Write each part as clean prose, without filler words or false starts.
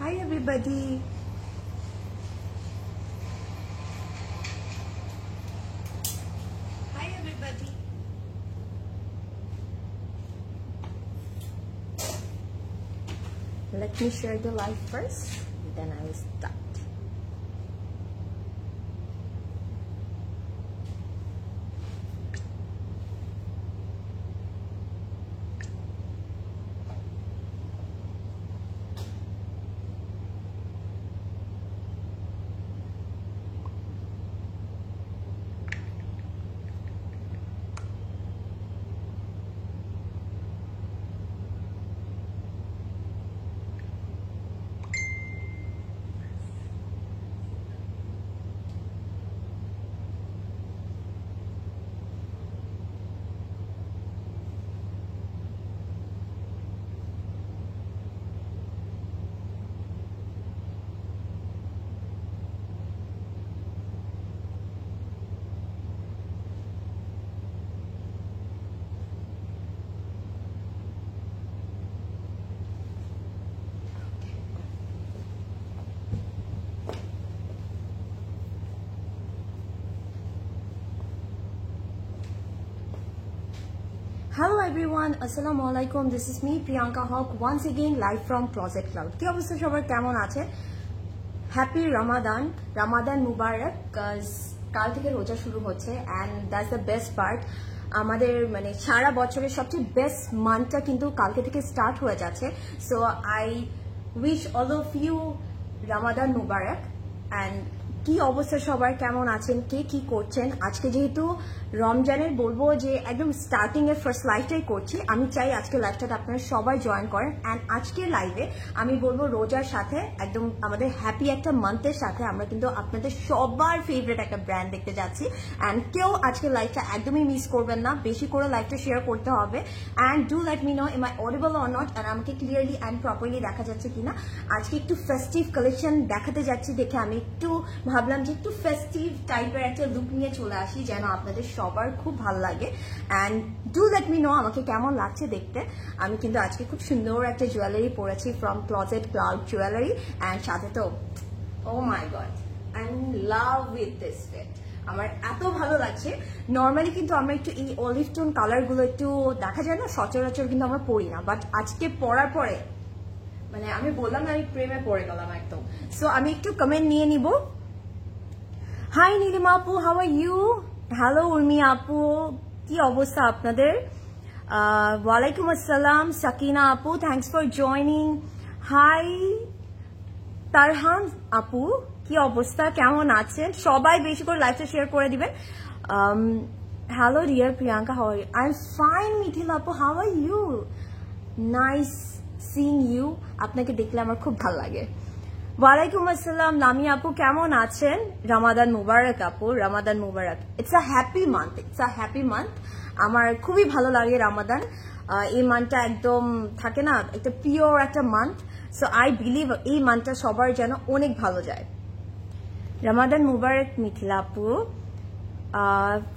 Hi everybody. Hi everybody. Let me share the live first, then I will start. Hello everyone, Assalamu alaikum. This is me Priyanka Hawk once again live from Closet Cloud. কি অবস্থা সবার কেমন আছে? Happy Ramadan মুবারক, cuz কাল থেকে রোজা শুরু হচ্ছে and that's the best part. আমাদের মানে সারা বছরের সবচেয়ে বেস্ট মান্থটা কিন্তু কালকে থেকে স্টার্ট হয়ে যাচ্ছে. So I wish all of you Ramadan Mubarak and কি অবস্থা সবার কেমন আছেন, কে কি করছেন? আজকে যেহেতু রমজানের বলবো যে একদম স্টার্টিং এর ফার্স্ট লাইভটাই করছি, আমি চাই আজকে লাইভটাতে আপনারা সবাই জয়েন করেন এন্ড আজকের লাইভে আমি বলবো রোজার সাথে একদম আমাদের হ্যাপি একটা মান্থের সাথে আমরা কিন্তু আপনাদের সবার ফেভারিট একটা ব্র্যান্ড দেখতে যাচ্ছি এন্ড কেউ আজকের লাইভটা একদমই মিস করবেন না, বেশি করে লাইভটা শেয়ার করতে হবে and do let me know am I audible or not and আমাকে ক্লিয়ারলি এন্ড প্রপারলি দেখা যাচ্ছে কিনা। আজকে একটু ফেস্টিভ কালেকশন দেখাতে যাচ্ছি দেখে আমি একটু ভাবলাম যে একটু ফেস্টিভ টাইপের একটা লুক নিয়ে চলে আসি যেন আপনাদের সবার খুব ভালো লাগে and do let me know আমাকে কেমন লাগছে দেখতে। আমি কিন্তু আজকে খুব সুন্দর একটা জুয়েলারি পরেছি from Closet Cloud jewellery and সাথে তো oh my god I am love with this fit, আমার এত ভালো লাগছে। নর্মালি কিন্তু আমরা একটু এই অলিভ টোন কালার গুলো একটু দেখা যায় না সচরাচর, কিন্তু আমরা পরি না, বাট আজকে পরার পরে মানে আমি বললাম না আমি প্রেমে পড়ে গেলাম একদম। সো আমি একটু কমেন্ট নিয়ে নিব। হাই নীলিমা আপু, how are you? Hello Urmi আপু, কি অবস্থা আপনাদের? ওয়ালাইকুম আসসালাম সাকিনা আপু, thanks for joining. Hi Tarhan আপু, কি অবস্থা, কেমন আছেন? সবাই বেশি করে লাইভটা শেয়ার করে দিবেন। Hello dear Priyanka, how are you? I am fine Mithila আপু, how are you? Nice seeing you, আপনাকে দেখলে আমার খুব ভালো লাগে। ওয়ালাইকুম আসসালাম লামি আপু, কেমন আছেন? রামাদান মুবারক আপু, রামাদান মুবারক। It's a happy month, it's a happy month. আমার খুবই ভালো লাগে রামাদান, এই মান্থটা একদম থাকে না একটা পিওর একটা মান্থ। সো আই বিলিভ এই মান্থটা সবার যেন অনেক ভালো যায়। রামাদান মুবারক মিথিলা আপু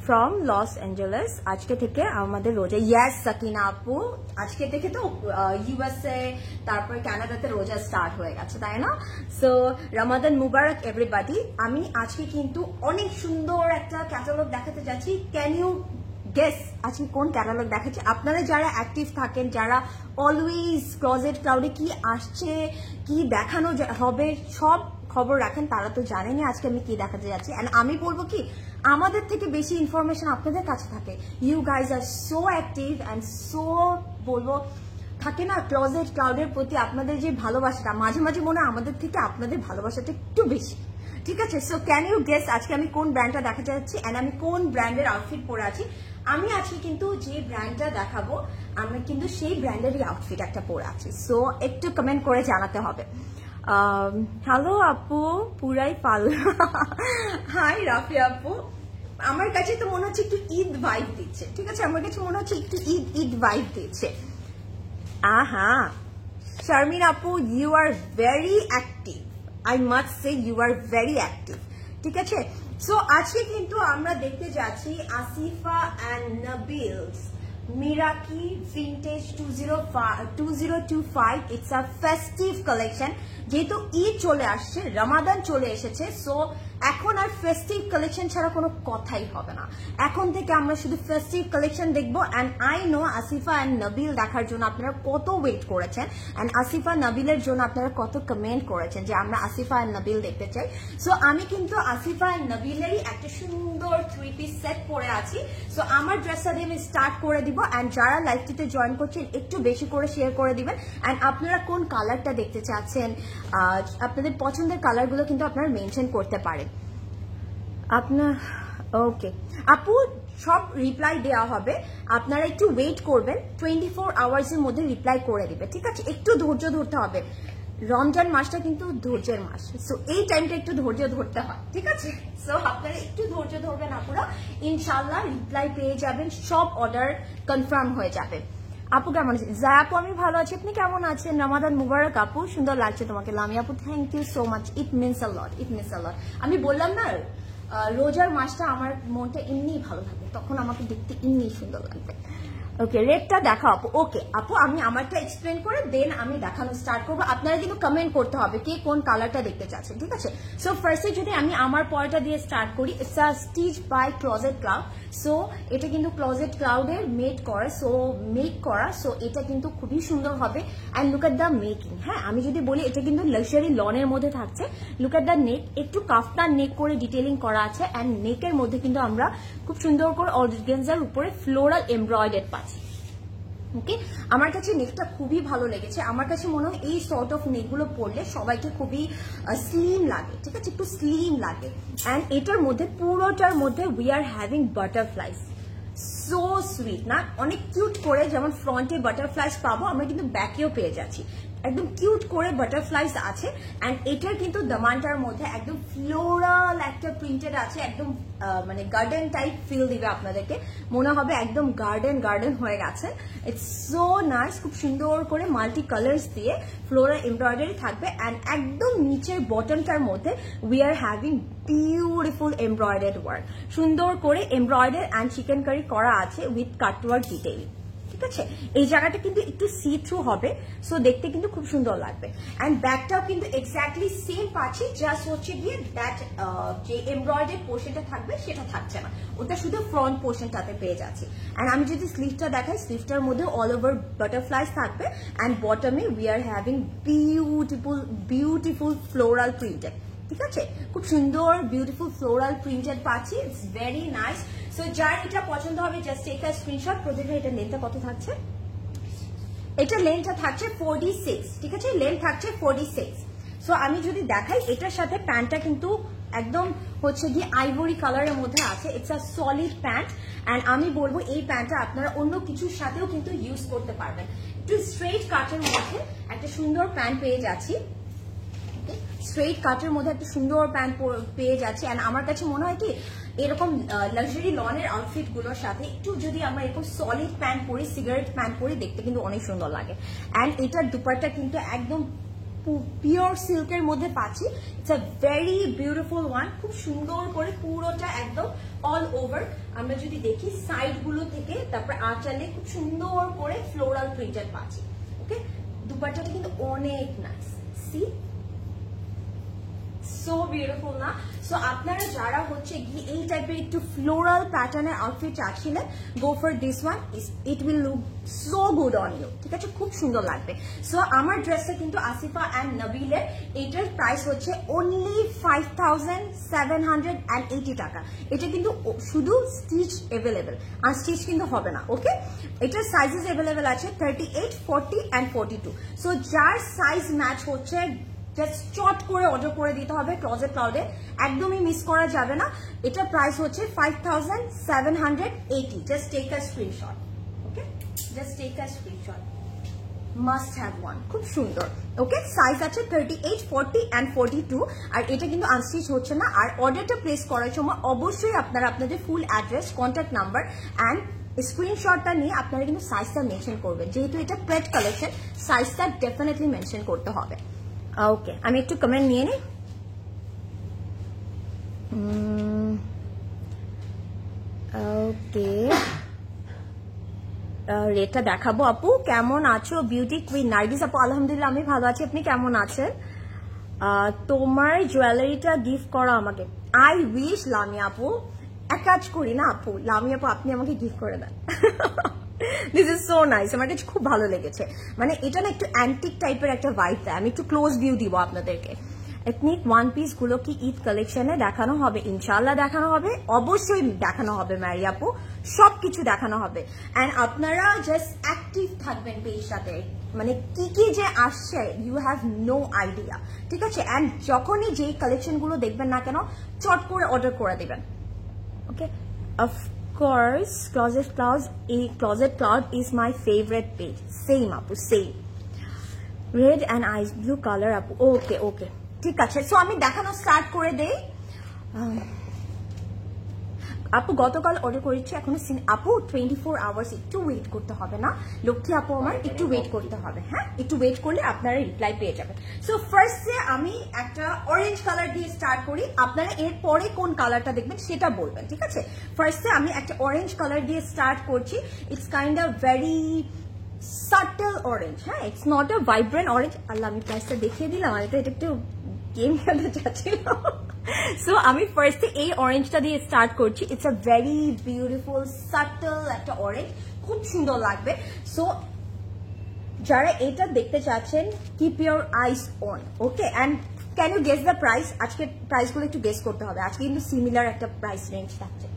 ফ্রম লস অ্যাঞ্জেলেস। আজকে থেকে আমাদের রোজা। ইয়াস সাকিনা আপু, আজকে থেকে তো ইউএসএ তারপর কানাডাতে রোজা স্টার্ট হয়ে গেছে, তাই না? সো রামাদান মুবারক এভরিবডি। আমি আজকে কিন্তু অনেক সুন্দর একটা ক্যাটালগ দেখাতে যাচ্ছি। ক্যান ইউ গেস আজকে কোন ক্যাটালগ দেখাচ্ছি? আপনারা যারা অ্যাক্টিভ থাকেন, যারা অলওয়েজ ক্লোজেট ক্লাউডে কি আসছে কি দেখানো হবে সব খবর রাখেন, তারা তো জানেনই আজকে আমি কি দেখাতে যাচ্ছি। এন্ড আমি বলবো কি আমাদের থেকে বেশি ইনফরমেশন আপনাদের কাছে থাকে। You guys are so active and so বলবো থাকে না ক্লোজেট ক্লাউডের প্রতি আপনাদের যে ভালোবাসাটা, মাঝে মাঝে মনে হয় আমাদের থেকে আপনাদের ভালোবাসাটা একটু বেশি। ঠিক আছে, সো ক্যান ইউ গেস আজকে আমি কোন ব্র্যান্ডটা দেখাতে যাচ্ছি এন্ড আমি কোন ব্র্যান্ডের আউটফিট পরে আছি? আমি আজকে কিন্তু যে ব্র্যান্ডটা দেখাবো আমি কিন্তু সেই ব্র্যান্ডেরই আউটফিট একটা পরে আছি। সো একটু কমেন্ট করে জানাতে হবে। হ্যালো আপু, পুরাই পাল। হাই রাফি আপু, আমার কাছে তো মনে হচ্ছে একটু ঈদ ভাইব দিচ্ছে। ঠিক আছে, আমার কাছে মনে হচ্ছে একটু ঈদ ভাইব দিচ্ছে। আহা শারমিন আপু, you are very active, I must say you are very active. ঠিক আছে, সো আজকে কিন্তু আমরা দেখতে যাচ্ছি Asifa and Nabil's Miraki Vintage 2025. It's a festive collection. যেহেতু ঈদ চলে আসছে, রমাদান চলে এসেছে, সো এখন আর ফেস্টিভ কালেকশন ছাড়া কোনো কথাই হবে না। এখন থেকে আমরা শুধু ফেস্টিভ কালেকশন দেখবো। And I know Asifa and Nabil দেখার জন্য আপনারা কত ওয়েট করেছেন, অ্যান্ড আসিফা নবিলের জন্য আপনারা কত কমেন্ট করেছেন যে আমরা আসিফা অ্যান্ড নবিল দেখতে চাই। সো আমি কিন্তু আসিফা অ্যান্ড নবিলেরই একটা সুন্দর 3 পিস সেট পরে আছি। সো আমার ড্রেসটা দিয়ে আমি স্টার্ট করে দিব। অ্যান্ড যারা লাইভটিতে জয়েন করছেন একটু বেশি করে শেয়ার করে দিবেন। অ্যান্ড আপনারা কোন কালারটা দেখতে চাচ্ছেন, আপনাদের পছন্দের কালারগুলো কিন্তু আপনারা মেনশন করতে পারেন। আপনার ওকে আপু, সব রিপ্লাই দেওয়া হবে, আপনারা একটু ওয়েট করবেন, 24 আওয়ার্সের মধ্যে রিপ্লাই করে দিবে, ঠিক আছে? একটু ধৈর্য ধরতে হবে, রমজান মাসটা কিন্তু ধৈর্যের মাস, সো এই টাইমটা একটু ধৈর্য ধরতে হয়, ঠিক আছে? সো আপনারা একটু ধৈর্য ধরবেন আপুরা, ইনশাল্লাহ রিপ্লাই পেয়ে যাবেন, সব অর্ডার কনফার্ম হয়ে যাবে। আপু কেমন আছেন? জয়া আপু আমি ভালো আছি, আপনি কেমন আছেন? রমাদান মুবারক আপু, সুন্দর লাগছে তোমাকে। লামি আপু thank you so much, it means a lot, it means a lot. আমি বললাম না রোজার মাসটা আমার মনটা এমনি ভালো থাকে, তখন আমাকে দেখতে এমনি সুন্দর লাগবে। ওকে রেডটা দেখাও আপু। ওকে আপু, আমি আমারটা এক্সপ্লেন করে দেন আমি দেখানো স্টার্ট করবো। আপনারা কিন্তু কমেন্ট করতে হবে কে কোন কালারটা দেখতে চাচ্ছেন, ঠিক আছে? সো ফার্স্টে যদি আমি আমার পরটা দিয়ে স্টার্ট করি, it's a stitch by Closet Cloud. So এটা কিন্তু ক্লোজেট ক্লাউডের মেক করা, সো এটা কিন্তু খুবই সুন্দর হবে। And look at the making. হ্যাঁ, আমি যদি বলি এটা কিন্তু লাক্সারি লনের মধ্যে থাকছে। লুক এট দ্য নেক, একটু কাফতান নেক করে ডিটেলিং করা আছে। অ্যান্ড নেকের মধ্যে কিন্তু আমরা খুব সুন্দর করে অর্গানজার উপরে ফ্লোরাল এমব্রয়ডারি পাচ্ছি। ওকে, আমার কাছে নেকটা খুবই ভালো লেগেছে। আমার কাছে মনে হয় এই সর্ট অফ নেকগুলো পরলে সবাইকে খুবই স্লিম লাগে, ঠিক আছে? একটু স্লিম লাগে। অ্যান্ড এটার মধ্যে পুরোটার মধ্যে we are having butterflies, so sweet না? অনেক কিউট করে, যেমন ফ্রন্টে বাটারফ্লাইস পাবো, আমরা কিন্তু ব্যাকেও পেয়ে যাচ্ছি। একদম কিউট করে বাটারফ্লাইস আছে। অ্যান্ড এটার কিন্তু দামানটার মধ্যে একদম ফ্লোরাল একটা প্রিন্টেড আছে, একদম মানে গার্ডেন টাইপ ফিল দিবে আপনাদেরকে, মনে হবে একদম গার্ডেন হয়ে গেছে। ইটস সো নাইস, খুব সুন্দর করে মাল্টি কালার্স দিয়ে ফ্লোরাল এমব্রয়ডারি থাকবে। অ্যান্ড একদম নিচের বটনটার মধ্যে we are having beautiful embroidered work, সুন্দর করে এমব্রয়ডার অ্যান্ড চিকেন কারি করা আছে উইথ কাটওয়ার্ক ডিটেইল, ঠিক আছে? এই জায়গাটা কিন্তু একটু সি থ্রু হবে, সো দেখতে কিন্তু খুব সুন্দর লাগবে। অ্যান্ড ব্যাকটাও কিন্তু এক্স্যাক্টলি সেম পাচ্ছি, জাস্ট হচ্ছে গিয়ে দ্যাট যে এমব্রয়ডারি পোর্শনটা থাকবে সেটা থাকছে না, ওটা শুধু ফ্রন্ট পোর্শনটাতে পেয়ে যাচ্ছি। অ্যান্ড আমি যদি স্লিভটা দেখাই, স্লিভটার মধ্যে অল ওভার বাটারফ্লাইস থাকবে। অ্যান্ড বটমে we are having beautiful floral printed, ঠিক আছে? খুব সুন্দর বিউটিফুল ফ্লোরাল প্রিন্টেড পাচ্ছি, ইটস ভেরি নাইস। সো যার এটা পছন্দ হবে জাস্ট টেক আ স্ক্রিনশট। প্রতিটা এটা লেন্থটা কত থাকছে? এটা লেন্থটা থাকছে 46, ঠিক আছে? লেন্থ থাকছে 46। সো আমি যদি দেখাই, এটার সাথে প্যান্টটা কিন্তু একদম হচ্ছে গিয়ে আইভরি কালারের মধ্যে আছে, it's a solid pant. And আমি বলবো এই প্যান্টটা আপনারা অন্য কিছুর সাথেও কিন্তু ইউজ করতে পারবেন। একটু স্ট্রেট কাটের মধ্যে একটা সুন্দর প্যান্ট পেয়ে যাচ্ছি, স্ট্রেট কাটের মধ্যে একটা সুন্দর প্যান্ট পেয়ে যাচ্ছে। অ্যান্ড আমার কাছে মনে হয় কি, এরকম লাক্সারি লনের আউটফিট গুলোর সাথে একটু যদি আমরা এরকম সলিড প্যান্ট পরি, সিগারেট প্যান্ট পরি, দেখতে কিন্তু অনেক সুন্দর লাগে। অ্যান্ড এটার দুপাট্টা কিন্তু একদম পিওর সিল্কের মধ্যে পাচ্ছি, it's a very beautiful one. খুব সুন্দর করে পুরোটা একদম অল ওভার আমরা যদি দেখি সাইড গুলো থেকে, তারপর আঁচলে খুব সুন্দর করে ফ্লোরাল প্রিন্টেড পাচ্ছি। ওকে, দুপাট্টাটা কিন্তু অনেক নাইস, সি সো বিউটিফুল না? সো আপনারা যারা হচ্ছে গিয়ে এই টাইপের একটু ফ্লোরাল প্যাটার্নের আউটফিট চাচ্ছিলেন, go for this one, it will look so good on you, ঠিক আছে? খুব সুন্দর লাগবে। সো আমার ড্রেসটা কিন্তু আসিফা অ্যান্ড নবিলের, এটার প্রাইস হচ্ছে অনলি 5780 টাকা। এটা কিন্তু শুধু স্টিচ অ্যাভেলেবেল, আর স্টিচ কিন্তু হবে না। ওকে, এটার সাইজেস অ্যাভেলেবেল আছে 38, 40 অ্যান্ড 42। সো যার সাইজ ম্যাচ হচ্ছে জাস্ট চট করে অর্ডার করে দিতে হবে ক্লোজেট ক্লাউডে, একদমই মিস করা যাবে না। এটার প্রাইস হচ্ছে 5780। Just take a screenshot, okay? Just take a screenshot, must have one, খুব সুন্দর। ওকে, সাইজ আছে 38, 40 অ্যান্ড 42। আর এটা কিন্তু আনস্টিচ হচ্ছে না। আর অর্ডারটা প্লেস করার সময় অবশ্যই আপনারা আপনাদের full address, contact number and স্ক্রিনশটটা নিয়ে আপনারা কিন্তু সাইজটা মেনশন করবেন। যেহেতু এটা প্লেট কালেকশন, সাইজটা ডেফিনেটলি মেনশন করতে হবে। ওকে, আমি একটু কমেন্ট নিয়ে নিই। ওকে, রেটটা দেখাবো। আপু কেমন আছো? বিউটি কুইন নার্গিস আপু, আলহামদুলিল্লাহ আমি ভালো আছি, আপনি কেমন আছেন? তোমার জুয়েলারিটা গিফট করো আমাকে। আই উইশ লামিয়া আপু, এক কাজ করি না আপু, লামিয়া আপু আপনি আমাকে গিফট করে দেন। দিস ইজ সো নাইস, আমার কাছে খুব ভালো লেগেছে। মানে এটা না একটু অ্যান্টিক টাইপের একটা ভাইব দেয়। আমি একটু ক্লোজ ভিউ দিব আপনাদেরকে। এথনিক ওয়ান পিস গুলো কি ঈদ কালেকশনে দেখানো হবে? ইনশাল্লাহ দেখানো হবে, অবশ্যই দেখানো হবে ম্যারি আপু, সবকিছু দেখানো হবে। অ্যান্ড আপনারা জাস্ট অ্যাক্টিভ থাকবেন পেজটাতে, মানে কি কি যে আসছে ইউ হ্যাভ নো আইডিয়া, ঠিক আছে? অ্যান্ড যখনই যেই কালেকশন গুলো দেখবেন না কেন চট করে অর্ডার করে দেবেন, ওকে? অফকোর্স ক্লজেট ক্লাউড, এই Closet Cloud is my favourite page. Same আপু, same. Red and ice blue colour আপু, ওকে ওকে ঠিক আছে। সো আমি দেখানো স্টার্ট করে দেই। আপু গতকাল অর্ডার করেছি, এখনো আপু 24 আওয়ার্স একটু ওয়েট করতে হবে না লক্ষ্মী আপু, আমার একটু ওয়েট করতে হবে। হ্যাঁ, একটু ওয়েট করলে আপনারা রিপ্লাই পেয়ে যাবেন। সো ফার্স্টে আমি একটা অরেঞ্জ কালার দিয়ে স্টার্ট করি, আপনারা এর পরে কোন কালারটা দেখবেন সেটা বলবেন, ঠিক আছে? ফার্স্টে আমি একটা অরেঞ্জ কালার দিয়ে স্টার্ট করছি। It's kind of very subtle orange, হ্যাঁ, it's not a vibrant orange. আল্লাহ, আমি প্রাইসটা দেখিয়ে দিলাম, আমি তো এটা একটু গেম খেলতে চাচ্ছিল। সো আমি ফার্স্টে এই অরেঞ্জটা দিয়ে স্টার্ট করছি। It's a very beautiful subtle একটা অরেঞ্জ, খুব সুন্দর লাগবে। সো যারা এটা দেখতে চাচ্ছেন, keep your eyes on, okay? And can you guess the price? আজকে প্রাইসগুলো একটু গেস করতে হবে, আজকে কিন্তু সিমিলার একটা প্রাইস রেঞ্জ থাকছে।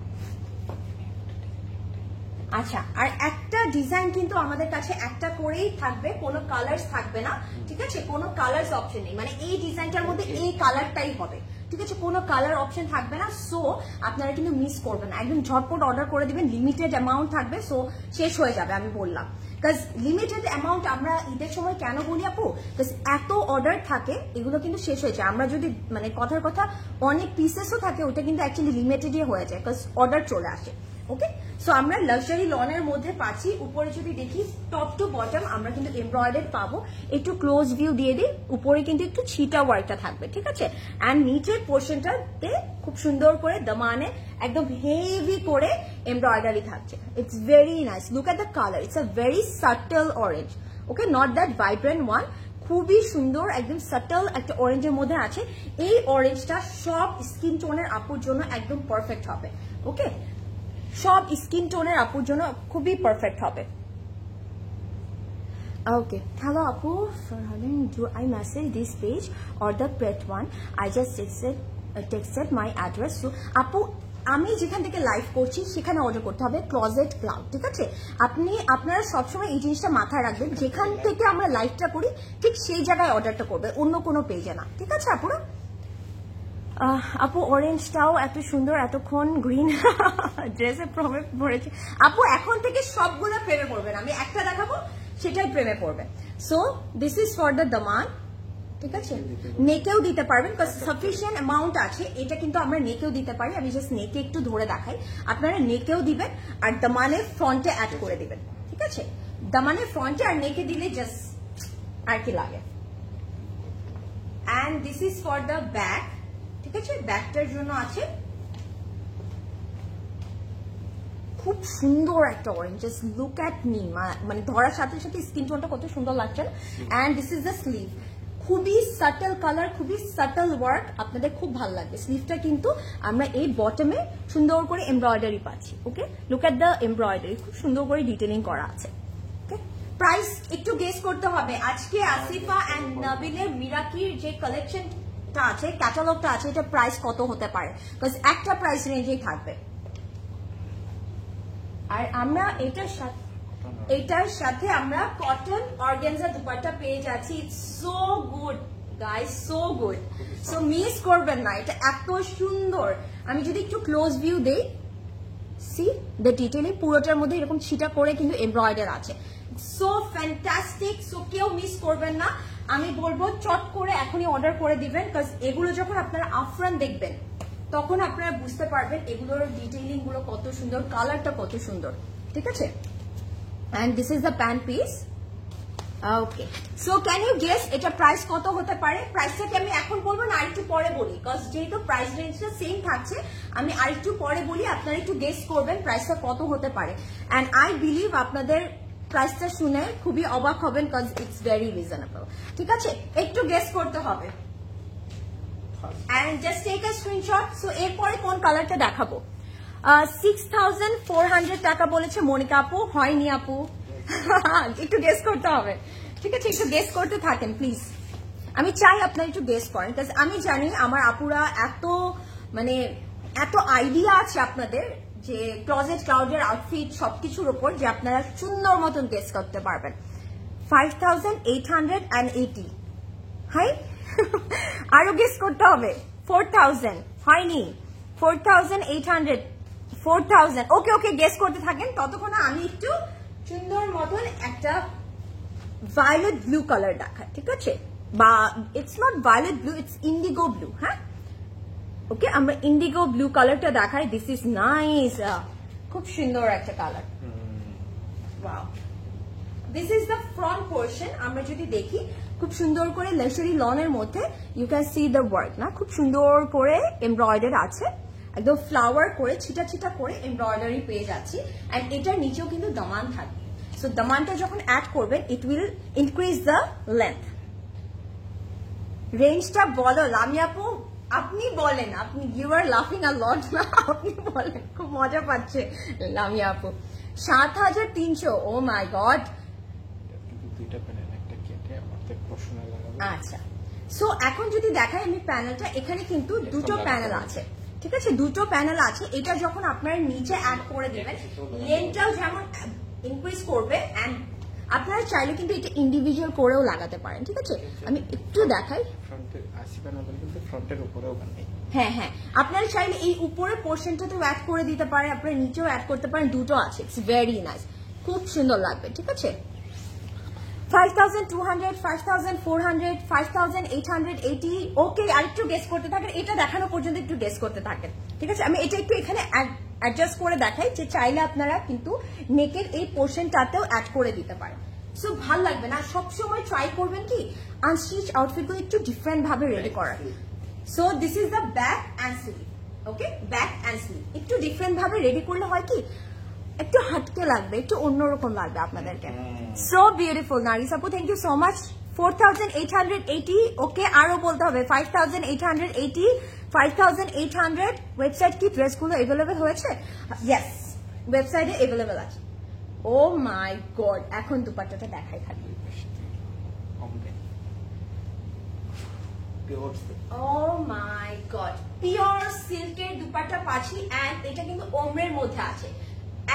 আচ্ছা, আর একটা ডিজাইন কিন্তু আমাদের কাছে একটা করেই থাকবে, কোনো কালার্স থাকবে না, ঠিক আছে? কোনো কালার্স অপশন নেই, মানে এই ডিজাইনটার মধ্যে এই কালারটাই হবে, ঠিক আছে? কোনো কালার অপশন থাকবে না। সো আপনারা কিন্তু মিস করবেন না, একদম ঝটপট অর্ডার করে দিবেন। লিমিটেড অ্যামাউন্ট থাকবে, সো শেষ হয়ে যাবে, আমি বললাম। বিকজ লিমিটেড অ্যামাউন্ট আমরা ঈদের সময় কেন বলি আপু, বিকজ এত অর্ডার থাকে, এগুলো কিন্তু শেষ হয়ে যায়। আমরা যদি মানে কথার কথা অনেক পিসেসও থাকে, ওটা কিন্তু অ্যাকচুয়ালি লিমিটেডই হয়ে যায়, বিকজ অর্ডার চলে আসে, ওকে? সো আমরা লাক্সারি লনের মধ্যে পাচ্ছি। উপরে যদি দেখি টপ টু বটম আমরা কিন্তু এমব্রয়ডারি পাবো। একটু ক্লোজ ভিউ দিয়ে দিই, উপরে কিন্তু একটু ছিটা ওয়ার্কটা থাকবে, ঠিক আছে? অ্যান্ড নিচের পোর্শনটাতে খুব সুন্দর করে দামানে একদম হেভি করে এমব্রয়ডারি থাকছে। It's very nice, look at the colour, it's a very subtle orange, okay? Not that vibrant one, খুবই সুন্দর একদম সাটল একটা অরেঞ্জের মধ্যে আছে। এই অরেঞ্জটা সব স্কিন টোনের আপুর জন্য একদম পারফেক্ট হবে, ওকে? সব স্কিন টোনের আপুর জন্য খুবই পারফেক্ট হবে। Okay, hello Apu, Farhan, do I message this page or the pet one? I just texted my address. So Apu, আমি যেখান থেকে লাইভ করছি সেখানে অর্ডার করতে হবে ক্লজেট ক্লাউড, ঠিক আছে? আপনারা সবসময় এই জিনিসটা মাথায় রাখবেন, যেখান থেকে আমরা লাইভটা করি ঠিক সেই জায়গায় অর্ডারটা করবে, অন্য কোনো পেজে না, ঠিক আছে আপুরা? আপু অরেঞ্জটাও এত সুন্দর, এতক্ষণ গ্রিন ড্রেসে প্রেমে পড়েছে। আপু এখন থেকে সবগুলো প্রেমে পড়বেন, আমি একটা দেখাবো সেটাই প্রেমে পড়বে। So this is for the দামান, ঠিক আছে? নেকেও দিতে পারবেন, বিকজ সাফিসিয়েন্ট অ্যামাউন্ট আছে। এটা কিন্তু আমরা নেকেও দিতে পারি, আমি জাস্ট নেকে একটু ধরে দেখাই। আপনারা নেকেও দিবেন আর দামানের ফ্রন্টে অ্যাড করে দিবেন, ঠিক আছে? দামানের ফ্রন্টে আর নেকে দিলে জাস্ট আর কি লাগে। And this is for the back, ঠিক আছে? ব্যাকটার জন্য আছে খুব সুন্দর একটা orange, just look at me, মানে ধরার সাথে সাথে স্কিন টোনটা কত সুন্দর লাগছে। And this is the sleeve, খুবই সাটল কালার, খুবই সাটল ওয়ার্ক, আপনাদের খুব ভালো লাগবে। স্লিভটা কিন্তু আমরা এই বটমে সুন্দর করে এমব্রয়ডারি পাচ্ছি, ওকে? লুক অ্যাট দ্য এমব্রয়ডারি, খুব সুন্দর করে ডিটেলিং করা আছে, ওকে? প্রাইস একটু গেস করতে হবে। আজকে আসিফা অ্যান্ড নাবিলের মিরাকির যে কালেকশন আছে, ক্যাটালগটা আছে, এটা প্রাইস কত হতে পারে? বিকজ একটা প্রাইস রেঞ্জেই থাকবে। আর আমরা এটার সাথে আমরা কটন অর্গানজা দুপাট্টা পেয়ে যাচ্ছি। It's so good guys, so good, so miss করবেন না, এটা এত সুন্দর। আমি যদি একটু ক্লোজ ভিউ দেই, সি দ্য ডিটেইলে পুরোটার মধ্যে এরকম ছিটা করে কিন্তু এমব্রয়ডারি আছে, সো ফ্যান্টাস্টিক। সো কেউ মিস করবেন না, আমি বলবো চট করে এখনই অর্ডার করে দিবেন, বিকজ এগুলো যখন আপনারা আফরান দেখবেন তখন আপনারা বুঝতে পারবেন এগুলোর ডিটেইলিং গুলো কত সুন্দর, কালারটা কত সুন্দর, ঠিক আছে? And this is the pant piece, okay? So can you guess এটা প্রাইস কত হতে পারে? প্রাইসটাকে আমি এখন বলবো না, আরেকটু পরে বলি, বিকজ যেহেতু প্রাইস রেঞ্জটা সেম থাকছে, আমি আরেকটু পরে বলি, আপনারা একটু গেস করবেন প্রাইসটা কত হতে পারে। অ্যান্ড আই বিলিভ আপনাদের প্রাইসটা শুনে খুবই অবাক হবেন, বিকজ ইটস ভেরি রিজনেবল, ঠিক আছে? একটু গেস করতে হবে। and just take a screenshot. So এরপরে কোন কালারটা দেখাবো? 6400 টাকা বলেছে মনিকা আপু, হয়নি আপু। একটু গেস করতে হবে, ঠিক আছে? একটু গেস করতে থাকেন প্লিজ। আমি চাই আপনারা একটু গেস করেন, কারণ আমি জানি আমার আপুরা এত আইডিয়া আছে আপনাদের যে ক্লোজেট ক্লাউডের আউটফিট সবকিছুর উপর, যে আপনারা সুন্দর মতন গেস করতে পারবেন। 5880, হাই। আরো গেস করতে হবে। 4000, হয়নি। 4800, 4000। ওকে ওকে, গেস করতে থাকেন। ততক্ষণে আমি একটু সুন্দর মতন একটা ভায়োলেট ব্লু কালার দেখাই, ঠিক আছে? বা it's not violate blue, it's Indigo blue. হ্যাঁ, ওকে, আমরা ইন্ডিগো ব্লু কালারটা দেখাই। দিস ইজ নাইস, খুব সুন্দর একটা colour. Wow, this is the front portion. আমরা যদি দেখি খুব সুন্দর করে লাক্সারি লনের মধ্যে you can see the work, না? খুব সুন্দর করে এমব্রয়ডার আছে, একদম ফ্লাওয়ার করে ছিটা ছিটা করে এমব্রয়ডারি পেয়ে যাচ্ছি। এন্ড এটার নিচেও কিন্তু দামান থাকবে। সো দামানটা যখন অ্যাড করবেন it will increase the length. রেঞ্জটা বলো লামি আপু, আপনি বলেন। আপনি ইউ আর লাফিং আ লট, না? আপনি বলেন, খুব মজা পাচ্ছে লামি আপু। 7300, ও মাই গড। আচ্ছা, সো এখন যদি দেখাই আমি প্যানেলটা, এখানে কিন্তু দুটো প্যানেল আছে, ঠিক আছে? দুটো প্যানেল আছে। এটা যখন আপনারা নিচে অ্যাড করে দেবেন, লেন্থটাও যেমন ইনক্রিজ করবে, এন্ড আপনারা চাইলে কিন্তু এটা ইন্ডিভিজুয়াল করেও লাগাতে পারেন, ঠিক আছে? আমি একটু দেখাই। হ্যাঁ হ্যাঁ, আপনারা চাইলে এই উপরের পোর্শনটাতেও অ্যাড করে দিতে পারেন, আপনারা নিচেও অ্যাড করতে পারেন, দুটো আছে। ইটস ভেরি নাইস, খুব সুন্দর লাগবে, ঠিক আছে? 5200, 5400, 5880। ওকে, আরেকটু গেস করতে থাকেন, এটা দেখানো পর্যন্ত একটু গেস করতে থাকেন, ঠিক আছে? আমি এটা একটু এখানে অ্যাডজাস্ট করে দেখাই, যে চাইলে আপনারা কিন্তু নেকের এই পোর্শনটাতেও অ্যাড করে দিতে পারেন। সো ভাল লাগবে না? সবসময় ট্রাই করবেন কি আনস্টিচ আউটফিটগুলো একটু ডিফারেন্ট ভাবে রেডি করার। So this is the back and sleeve. Okay, back and sleeve একটু ডিফারেন্ট ভাবে রেডি করলে হয় কি, একটু হাটকে লাগবে, একটু অন্যরকম লাগবে আপনাদেরকে। সো বিউটিফুল নারিস আপু, থ্যাংক ইউ সো মাচ। 4880। ওকে, আরো বলতে হবে 5880, 5800। ওয়েবসাইট কি ড্রেসগুলো এভেলেবেল হয়েছে? ইয়েস, ওয়েবসাইটে এভেলেবেল আছে। ও মাই গড, এখন দুপাট্টাটা দেখাই থাকি। ও মাই গড, পিওর সিল্কের দুপাট্টা পাচ্ছি, এন্ড এটা কিন্তু ওমরের মধ্যে আছে।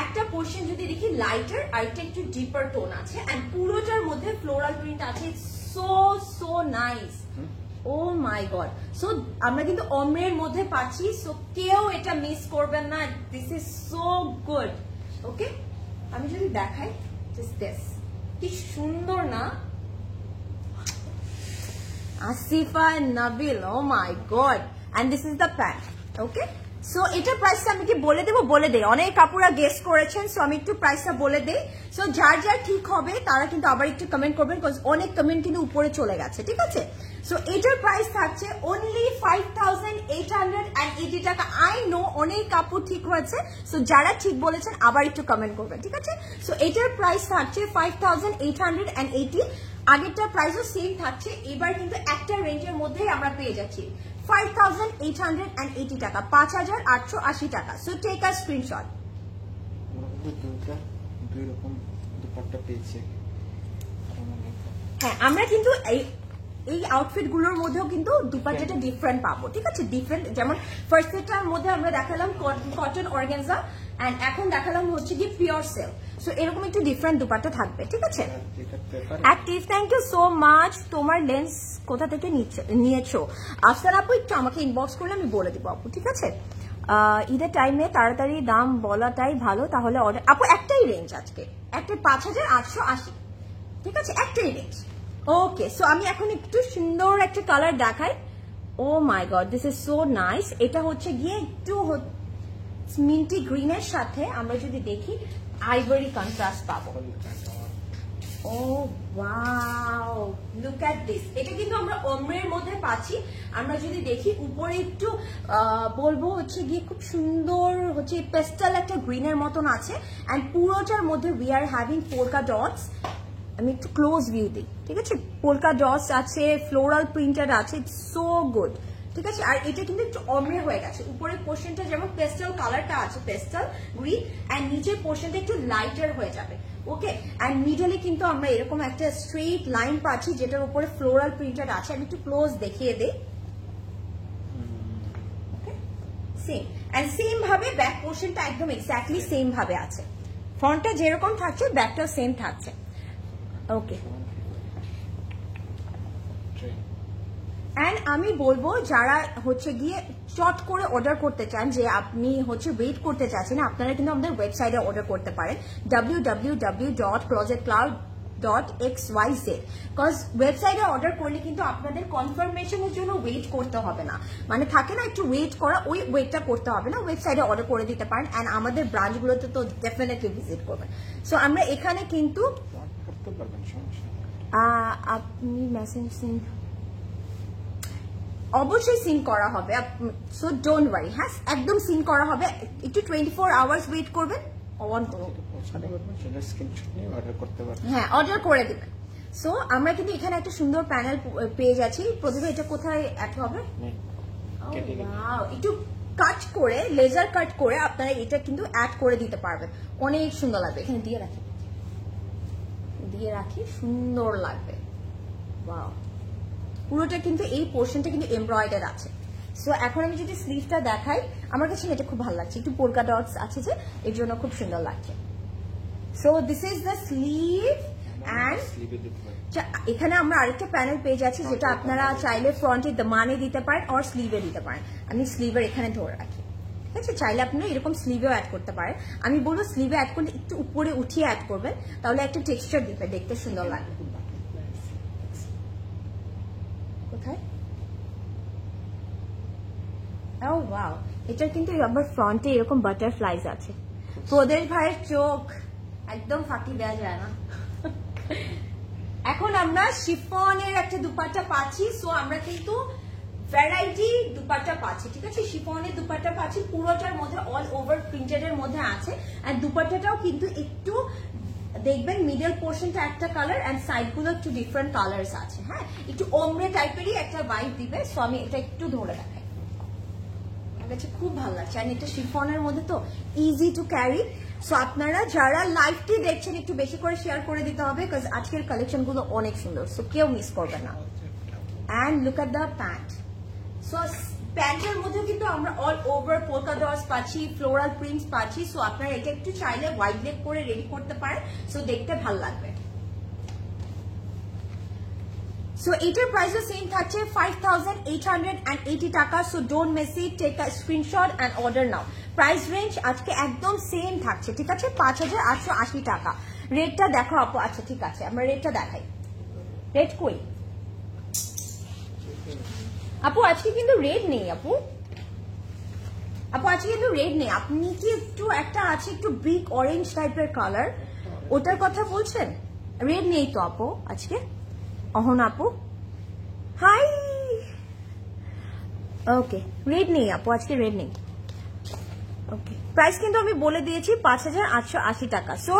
একটা পোর্শন যদি দেখি লাইটার, আর একটা একটু ডিপার টোন আছে, এন্ড পুরোটার মধ্যে ফ্লোরাল প্রিন্ট আছে। So so nice, O my god. So আমরা কিন্তু ওমরের মধ্যে পাচ্ছি, সো কেউ এটা মিস করবেন না। This is so good. Okay, আমি যদি দেখাই জাস্ট দিস, কি সুন্দর না? Asifa Nabil, oh my god. And this is the pant. Okay, so এটার প্রাইসটা আমি কি বলে দেবো? বলে দেই, অনেক কাপড়রা গেস করেছেন, সো আমি একটু প্রাইসটা বলে দেই। সো যার যার ঠিক হবে তারা কিন্তু আবার একটু কমেন্ট করবেন, বিকজ অনেক কমেন্ট কিন্তু উপরে চলে গেছে, ঠিক আছে? সো এটার প্রাইস থাকছে অনলি 5880 টাকা। আই নো অনেক কাপড় ঠিক হয়েছে, সো যারা ঠিক বলেছেন আবার একটু কমেন্ট করবেন, ঠিক আছে? সো এটার প্রাইস থাকছে 5880। আগেরটার প্রাইসও সেম থাকছে, এবার কিন্তু একটা রেঞ্জের মধ্যেই আমরা পেয়ে যাচ্ছি। 5880 টাকা, 5880 টাকা। So take a screenshot. হ্যাঁ, আমরা কিন্তু এই আউটফিট গুলোর মধ্যেও কিন্তু দুপাট্টাটা ডিফারেন্ট পাবো, ঠিক আছে? ডিফারেন্ট, যেমন ফার্স্ট সেটটার মধ্যে আমরা দেখালাম কটন অর্গানজা, এন্ড এখন দেখালাম হচ্ছে কি পিওর সিল্ক। সো এরকম একটু ডিফারেন্ট দুপাট্টা থাকবে, ঠিক আছে? Active, thank you so much. তোমার লেন্স কোথা থেকে নিয়েছো? আফসার আপু একটু আমাকে ইনবক্স করলে আমি বলে দিব আপু, ঠিক আছে? ঈদের টাইমে তাড়াতাড়ি দাম বলাটাই ভালো, তাহলে অর্ডার। আপু একটাই রেঞ্জ আজকে, একটা 5880, ঠিক আছে? একটাই রেঞ্জ। ওকে, সো আমি এখন একটু সুন্দর একটা কালার দেখাই। Oh my god, this is so nice. এটা হচ্ছে গিয়ে একটু মিন্টি গ্রিনের সাথে আমরা যদি দেখি আইভরি কন্ট্রাস্ট পাবো। ও ওয়াও, লুক এট দিস। এটা কিন্তু আমরা ওমরের মধ্যে পাচ্ছি। আমরা যদি দেখি উপরে একটু বলবো হচ্ছে গিয়ে খুব সুন্দর হচ্ছে পেস্টাল একটা গ্রিনের মতন আছে, এন্ড পুরোটার মধ্যে we are having polka dots. আমি একটু ক্লোজ ভিউ দিই, ঠিক আছে? পোলকা ডটস আছে, ফ্লোরাল প্রিন্টেড আছে, ইটস সো গুড, ঠিক আছে। আর এটা কিন্তু একটু অমরে হয়ে গেছে, উপরের পোর্শনটা যেমন পেস্টেল কালারটা আছে পেস্টেল গ্রিন, এন্ড নিচের পোর্শনটা একটু লাইটার হয়ে যাবে। ওকে, এন্ড মিডলে কিন্তু আমরা এরকম একটা স্ট্রেট লাইন পাচ্ছি যেটার উপরে ফ্লোরাল প্রিন্টেড আছে। আমি একটু ক্লোজ দেখিয়ে দিই। ওকে, সেম এন্ড সেম ভাবে ব্যাক পোর্শনটা একদম এক্স্যাক্টলি সেম ভাবে আছে। ফ্রন্টটা যেরকম থাকছে ব্যাকটাও সেম থাকছে। ওকে, এন্ড আমি বলবো যারা হচ্ছে গিয়ে চট করে অর্ডার করতে চান, যে আপনি হচ্ছে ওয়েট করতে চাচ্ছেন, আপনারা কিন্তু আমাদের ওয়েবসাইটে অর্ডার করতে পারেন www.closetcloud.xyz। কজ ওয়েবসাইটে অর্ডার করলে কিন্তু আপনাদের কনফার্মেশনের জন্য ওয়েট করতে হবে না, মানে থাকে না একটু ওয়েট করা, ওই ওয়েটটা করতে হবে না, ওয়েবসাইটে অর্ডার করে দিতে পারেন। এন্ড আমাদের ব্রাঞ্চগুলোতে তো ডেফিনেটলি ভিজিট করবেন। সো আমরা এখানে কিন্তু আপনি মেসেজ অবশ্যই সিন করা হবে, সো ডোন্ট ওয়ারি। হ্যাঁ, একদম সিন করা হবে, একটু 24 আওয়ার্স ওয়েট করবেন, হ্যাঁ অর্ডার করে দেবেন। সো আমরা কিন্তু এখানে একটা সুন্দর প্যানেল পেয়ে যাচ্ছি। প্রতিভা এটা কোথায় অ্যাড হবে? একটু কাট করে, লেজার কাট করে আপনারা এটা কিন্তু অ্যাড করে দিতে পারবেন, অনেক সুন্দর লাগবে। এখানে দিয়ে রাখি সুন্দর লাগবে। ওয়াও, পুরোটা কিন্তু এই পোর্শনটা কিন্তু এমব্রয়ডার আছে। সো এখন আমি যদি স্লিভটা দেখাই, আমার কাছে এটা খুব ভালো লাগছে, একটু পোলকা ডটস আছে যে এর জন্য খুব সুন্দর লাগছে। So this is the sleeve, and এখানে আমরা আরেকটা প্যানেল পেয়ে যাচ্ছি যেটা আপনারা চাইলে ফ্রন্টে দামানে দিতে পারেন আর স্লিভে দিতে পারেন। আমি স্লিভের এখানে ধরে রাখি, ঠিক আছে। চাইলে আপনারা এরকম স্লিভেও অ্যাড করতে পারেন। আমি বলবো স্লিভে অ্যাড করলে একটু উপরে উঠিয়ে অ্যাড করবেন, তাহলে একটা টেক্সচার দিবে, দেখতে সুন্দর লাগবে। কোথায়? ও ওয়াও, এটা কিন্তু আবার ফ্রন্টে এরকম বাটারফ্লাইজ আছে। তোদের ভাইয়ের চোখ একদম ফাঁকি দেওয়া যায় না। এখন আমরা শিফনের একটা দুপাট্টা পাচ্ছি। সো আমরা কিন্তু ভ্যারাইটি দুপাট্টা পাচ্ছি, ঠিক আছে। শিফনের দুপাট্টা পাচ্ছি, পুরোটার মধ্যে অল ওভার প্রিন্টেড এর মধ্যে আছে। আর দুপাট্টাটাও কিন্তু একটু দেখবেন মিডল পোর্শনটা একটা কালার এন্ড সাইড গুলো একটু ডিফারেন্ট কালার্স আছে। হ্যাঁ, একটু ওমরে টাইপেরই একটা ভাইব দিবে। সো আমি এটা একটু ধরে দেখাই, খুব ভালো লাগছে। আর এটা শিফনের মধ্যে তো ইজি টু ক্যারি। সো আপনারা যারা লাইভটি দেখছেন একটু বেশি করে শেয়ার করে দিতে হবে, বিকজ আজকের কালেকশন গুলো অনেক সুন্দর, সো কেউ মিস করবে না। And look at the pant. So প্যান্টের মধ্যে কিন্তু আমরা অল ওভার পোলকা ডটস পাচ্ছি, ফ্লোরাল প্রিন্টস পাচ্ছি। সো আপনারা এটা একটু চাইলে ওয়াইড লেগ করে রেডি করতে পারেন, সো দেখতে ভালো লাগবে। সো এটার প্রাইসও সেম থাকছে 5880 টাকা। So don't miss it, take a screenshot and order now. Price range আজকে একদম সেম থাকছে, ঠিক আছে, 5880 টাকা। রেটটা দেখো আপু। আচ্ছা ঠিক আছে, আমরা রেটটা দেখাই। রেট কই আপু? আজকে কিন্তু রেড নেই আপু, আজকে কিন্তু রেড নেই। আপনি কি একটু একটা আছে একটু ব্রিক অরেঞ্জ টাইপের কালার, ওটার কথা বলছেন? রেড নেই তো আপু আজকে। অহন আপু হাই, ওকে রেড নেই আপু আজকে, রেড নেই। ওকে, প্রাইস কিন্তু আমি বলে দিয়েছি 5880 টাকা। সো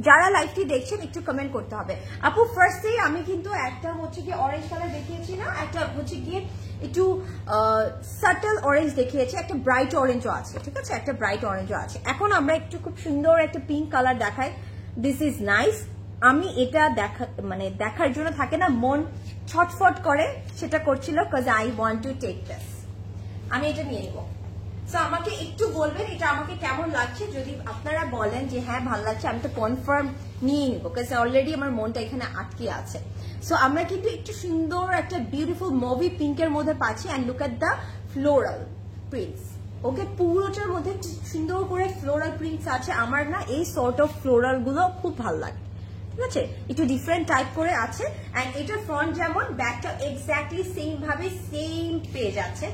যারা লাইভটি দেখছেন একটু কমেন্ট করতে হবে। আপু ফার্স্টেই আমি কিন্তু একটা হচ্ছে কি অরেঞ্জ কালার দেখিয়েছি না, একটা হচ্ছে গিয়ে একটু সাটল অরেঞ্জ দেখিয়েছি, একটা ব্রাইট অরেঞ্জও আছে, ঠিক আছে, একটা ব্রাইট অরেঞ্জও আছে। এখন আমরা একটু খুব সুন্দর একটা পিঙ্ক কালার দেখাই। This is nice. আমি এটা দেখার জন্য থাকে না মন ছটফট করে, সেটা করছিল, cause I want to take this. আমি এটা নিয়ে নিব। সো আমাকে একটু বলবেন এটা আমাকে কেমন লাগছে। যদি আপনারা বলেন যে হ্যাঁ ভালো লাগছে, আমি তো কনফার্ম নিয়ে নিব, কারণ অলরেডি আমার মনটা এখানে আটকে আছে। সো আমরা কিন্তু একটু সুন্দর একটা বিউটিফুল মুভি পিঙ্কের মধ্যে পাচ্ছি। And look at the floral prints. Okay, পুরোটার মধ্যে সুন্দর করে ফ্লোরাল প্রিন্টস আছে। আমার না এই সর্ট অফ ফ্লোরাল গুলো খুব ভালো লাগে, ঠিক আছে, একটু ডিফারেন্ট টাইপ করে আছে। এন্ড এটা ফ্রন্ট যেমন, ব্যাকটা এক্স্যাক্টলি সেম ভাবে সেম পেজ আছে।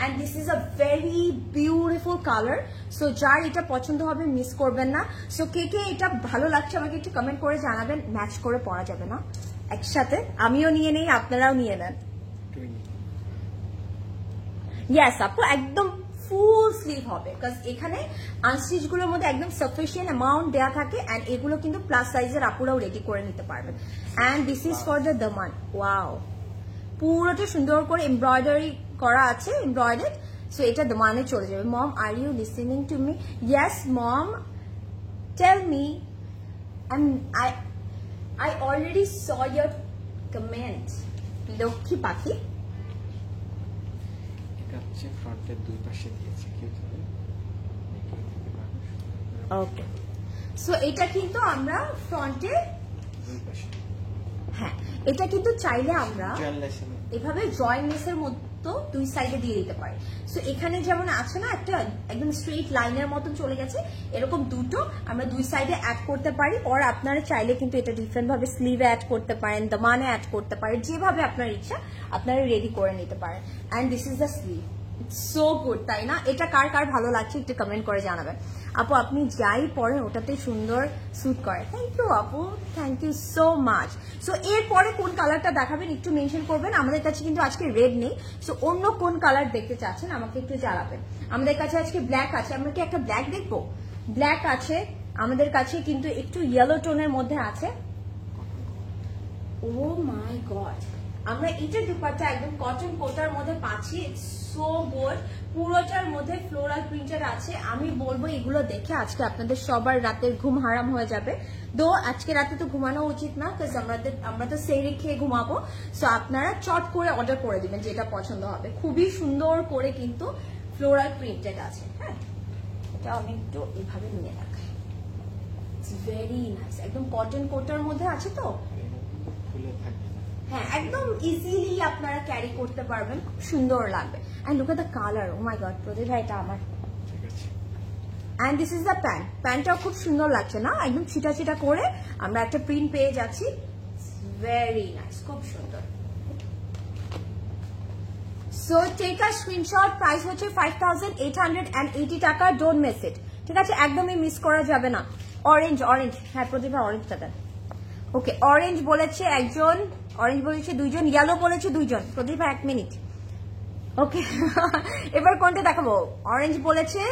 And this is a very beautiful color. So যার এটা পছন্দ হবে মিস করবেন না। সো কে কে এটা ভালো লাগছে আমাকে একটু কমেন্ট করে জানাবেন। ম্যাচ করে পরা যাবে না একসাথে, আমিও নিয়ে নেই আপনারাও নিয়ে নেন। ইয়েস আপু, একদম ফুল স্লিভ হবে, বিকজ এখানে আনস্টিচ গুলোর মধ্যে একদম সাফিসিয়েন্ট অ্যামাউন্ট দেওয়া থাকে। এন্ড এগুলো কিন্তু প্লাস সাইজের আপুরাও রেডি করে নিতে পারবেন। And this is for the Daman. Wow, পুরোটা সুন্দর করে এমব্রয়ডারি করা আছে এমব্রয়ডারি, সো এটা দোমানে চলে যাবে। Mom are you listening to me? Yes mom, tell me. I already saw your comment. লক্ষ্মী পাখি। এটা হচ্ছে ফ্রন্টের দুই পাশে দিয়েছি কিভাবে। ওকে, সো এটা কিন্তু আমরা ফ্রন্টে দুই পাশে, হ্যাঁ এটা কিন্তু চাইলে আমরা জয়েন্টলেসের এভাবে জয়েন্ট লেসের মতো দুই সাইডে দিয়ে দিতে পারি। সো এখানে যেমন আছে না একটা একদম স্ট্রেট লাইনের মতন চলে গেছে, এরকম দুটো আমরা দুই সাইডে অ্যাড করতে পারি। আর আপনারা চাইলে কিন্তু এটা ডিফারেন্ট ভাবে স্লিভে অ্যাড করতে পারেন, দামানে অ্যাড করতে পারেন, যেভাবে আপনার ইচ্ছা আপনারা রেডি করে নিতে পারেন। And this is the sleeve, it's so good, তাই না? এটা কার কার ভালো লাগছে একটু কমেন্ট করে জানাবেন। আপু আপনি যাই পরেন ওটাতে সুন্দর স্যুট করে। থ্যাংক ইউ আপু, thank you so much. So এরপরে কোন কালারটা দেখাবেন একটু মেনশন করবেন। আমাদের কাছে কিন্তু আজকে রেড নেই, সো অন্য কোন কালার দেখতে চাচ্ছেন আমাকে একটু জানাবেন। আমাদের কাছে আজকে ব্ল্যাক আছে, আমরা কি একটা ব্ল্যাক দেখবো? ব্ল্যাক আছে আমাদের কাছে, কিন্তু একটু ইয়েলো টোনের মধ্যে আছে। ও মাই গড, আমরা এটা দুপাট্টা একদম কটন কোটার মধ্যে পাচ্ছি, সো গুড। পুরোটার মধ্যে ফ্লোরাল প্রিন্টেড আছে। আমি বলবো এগুলো দেখে আজকে আপনাদের সবার রাতের ঘুম হারাম হয়ে যাবে। তো আজকে রাতে তো ঘুমানো উচিত না, কারণ আমরা তো সেহরি খেয়ে ঘুমাবো। সো আপনারা চট করে অর্ডার করে দিবেন যেটা পছন্দ হবে। খুবই সুন্দর করে কিন্তু ফ্লোরাল প্রিন্টেড আছে। হ্যাঁ, এটা আমি একটু এইভাবে নিয়ে রাখাই, ইটস ভেরি নাইস। একদম কটন কোটার মধ্যে আছে তো, খুলে থাকে না। হ্যাঁ একদম ইজিলি আপনারা ক্যারি করতে পারবেন, খুব সুন্দর লাগবে। And look at the colour, oh my god Pradip ভাই এটা আমার। ঠিক আছে, and this is the pant. প্যান্টটাও খুব সুন্দর লাগছে না, একদম ছিটা ছিটা করে আমরা একটা প্রিন্ট পেয়ে যাচ্ছি, ভেরি নাইস, খুব সুন্দর। So take a screenshot, price হচ্ছে 5880 টাকা, ডোন্ট মিস ইট। ঠিক আছে, একদমই মিস করা যাবে না। অরেঞ্জ, অরেঞ্জ, হ্যাঁ প্রদীপ ভাই অরেঞ্জটা দেন। ওকে, অরেঞ্জ বলেছে একজন, অরেঞ্জ বলেছে দুইজন, ইয়েলো বলেছে দুইজন। প্রদীপ ভাই 1 মিনিট। ওকে এবার কোনটা দেখাবো? অরেঞ্জ বলেছে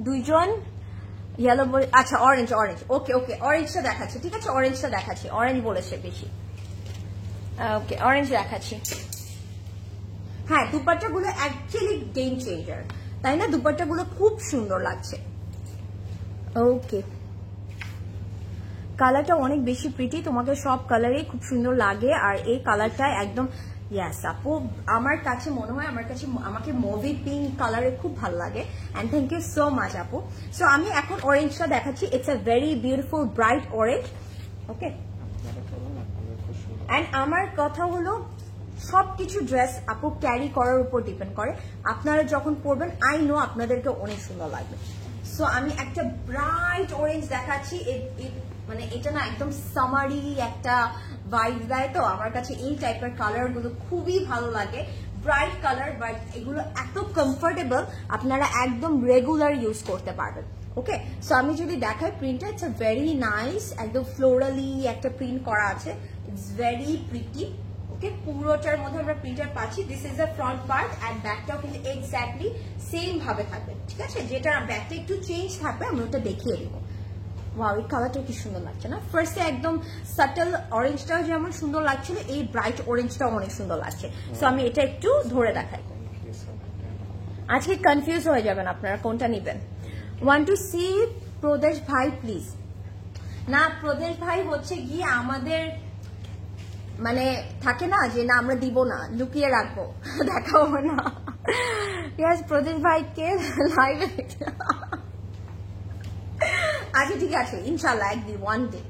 দুইজন, ইয়েলো বলে, আচ্ছা অরেঞ্জ, অরেঞ্জ, ওকে ওকে অরেঞ্জটা দেখাচ্ছি। ঠিক আছে, অরেঞ্জটা দেখাচ্ছি, অরেঞ্জ বলেছে বেশি। ওকে, অরেঞ্জ দেখাচ্ছি। হ্যাঁ, দুপাট্টাগুলো অ্যাকচুয়ালি গেম চেঞ্জার, তাই না? দুপাট্টাগুলো খুব সুন্দর লাগছে। ওকে, কালারটা অনেক বেশি প্রিটি, তোমাকে সব কালারই খুব সুন্দর লাগে। আর এই কালারটা একদম ইয়াস আপু, আমার কাছে মনে হয় আমাকে মুভি পিঙ্ক কালারে খুব ভালো লাগে। And thank you so much আপু। সো আমি এখন অরেঞ্জটা দেখাচ্ছি, it's a very beautiful bright orange. Okay, and আমার কথা হলো সবকিছু ড্রেস আপু ক্যারি করার উপর ডিপেন্ড করে। আপনারা যখন পরবেন আই নো আপনাদেরকে অনেক সুন্দর লাগবে। সো আমি একটা ব্রাইট অরেঞ্জ দেখাচ্ছি, মানে এটা না একদম সামারি একটা ভাইব দেয়, তো আমার কাছে এই টাইপের কালার গুলো খুবই ভালো লাগে। ব্রাইট কালার, বাট এগুলো এত কমফোর্টেবল, আপনারা একদম রেগুলার ইউজ করতে পারবেন। ওকে, সো আমি যদি দেখাই প্রিন্টটা, ইটস ভেরি নাইস, একদম ফ্লোরালি একটা প্রিন্ট করা আছে, ইটস ভেরি প্রিটি। ওকে, পুরোটার মধ্যে আমরা প্রিন্টার পাচ্ছি। This is the front part, and ব্যাকটাও কিন্তু এক্স্যাক্টলি সেম ভাবে থাকবে। ঠিক আছে, যেটা ব্যাকটা একটু চেঞ্জ থাকবে আমি ওটা দেখিয়ে দিব। ওয়াও, এই কালারটা কি সুন্দর লাগছে না? ফার্স্টে একদম সাটল অরেঞ্জটাও যেমন সুন্দর লাগছিল, এই ব্রাইট অরেঞ্জটাও অনেক সুন্দর লাগছে। সো আমি এটা একটু ধরে দেখাই, আজকে কনফিউজ হয়ে যাবেন আপনারা কোনটা নিবেন। ওয়ান্ট টু সি প্রদেশ ভাই প্লিজ। না, প্রদেশ ভাই হচ্ছে গিয়ে আমাদের মানে থাকে না যে না আমরা দিব না, লুকিয়ে রাখবো, দেখাবো না। ইয়াস, প্রদেশ ভাইকে লাইভে আচ্ছা ঠিক আছে, ইনশাল্লাহ একদিন, ওয়ান ডে।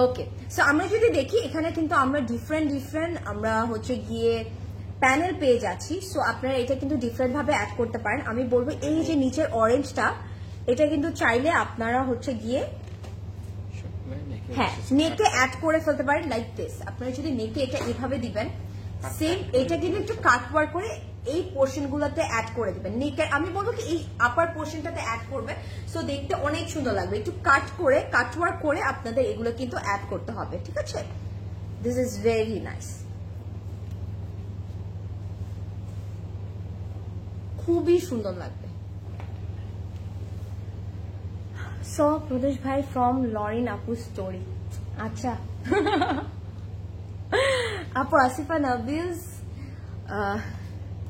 ওকে, সো আমরা যদি দেখি এখানে কিন্তু আমরা ডিফারেন্ট আমরা হচ্ছে গিয়ে প্যানেল পেয়ে যাচ্ছি। সো আপনারা এটা কিন্তু ডিফারেন্ট ভাবে অ্যাড করতে পারেন। আমি বলবো এই যে নিচের অরেঞ্জটা, এটা কিন্তু চাইলে আপনারা হচ্ছে গিয়ে হ্যাঁ নেকে অ্যাড করে ফেলতে পারেন, লাইক দিস। আপনারা যদি নেকে এটা এভাবে দিবেন, সেম এটা কিন্তু একটু কাট ওয়ার্ক করে এই পোর্শন গুলোতে অ্যাড করে দিবেন। নেকের আমি বলবো কি এই আপার পোর্শনটাতে অ্যাড করবে, সো দেখতে অনেক সুন্দর লাগবে। একটু কাট ওয়ার্ক করে আপনাদের এগুলো কিন্তু অ্যাড করতে হবে। ঠিক আছে, দিস ইজ ভেরি নাইস, খুবই সুন্দর লাগবে। সো প্রদেশ ভাই ফ্রম লরিন আপু স্টোরি। আচ্ছা আপু Asifa Nabil,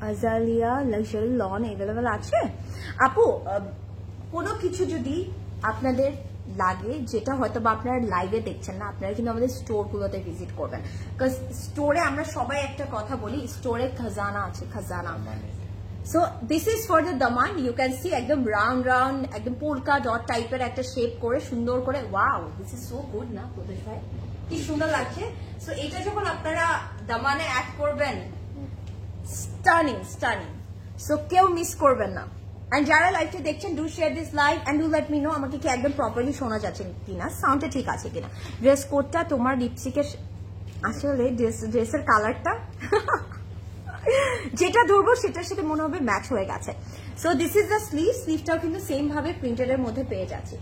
Azalea luxury lawn available আছে আপু কোনো কিছু যদি আপনাদের লাগে যেটা হয়তো বা আপনারা লাইভে দেখছেন না আপনারা কিন্তু আমাদের স্টোরগুলোতে ভিজিট করবেন কারণ স্টোরে আমরা সবাই একটা কথা বলি স্টোরে খাজানা আছে খাজানা so this is for the Daman you can C একদম রাউন্ড রাউন্ড একদম পোলকা ডট টাইপের একটা শেপ করে সুন্দর করে wow this is so good না প্রদেশ ভাই কি সুন্দর লাগছে সো এটা যখন আপনারা দামানে অ্যাড করবেন স্টানিং স্টানিং সো কেউ মিস করবেন না এন্ড যারা লাইভটা দেখছেন do share this live and do let me know আমাকে কি একদম প্রপারলি শোনা যাচ্ছে কিনা সাউন্ডটা ঠিক আছে কিনা ড্রেস কোডটা তোমার লিপস্টিকের আসলে ড্রেসের কালারটা যেটা ধরবো সেটার সাথে মনে হবে ম্যাচ হয়ে গেছে সো দিস ইজ দ্য স্লিভটাও কিন্তু সেম ভাবে প্রিন্টেডের মধ্যে পেয়ে যাচ্ছে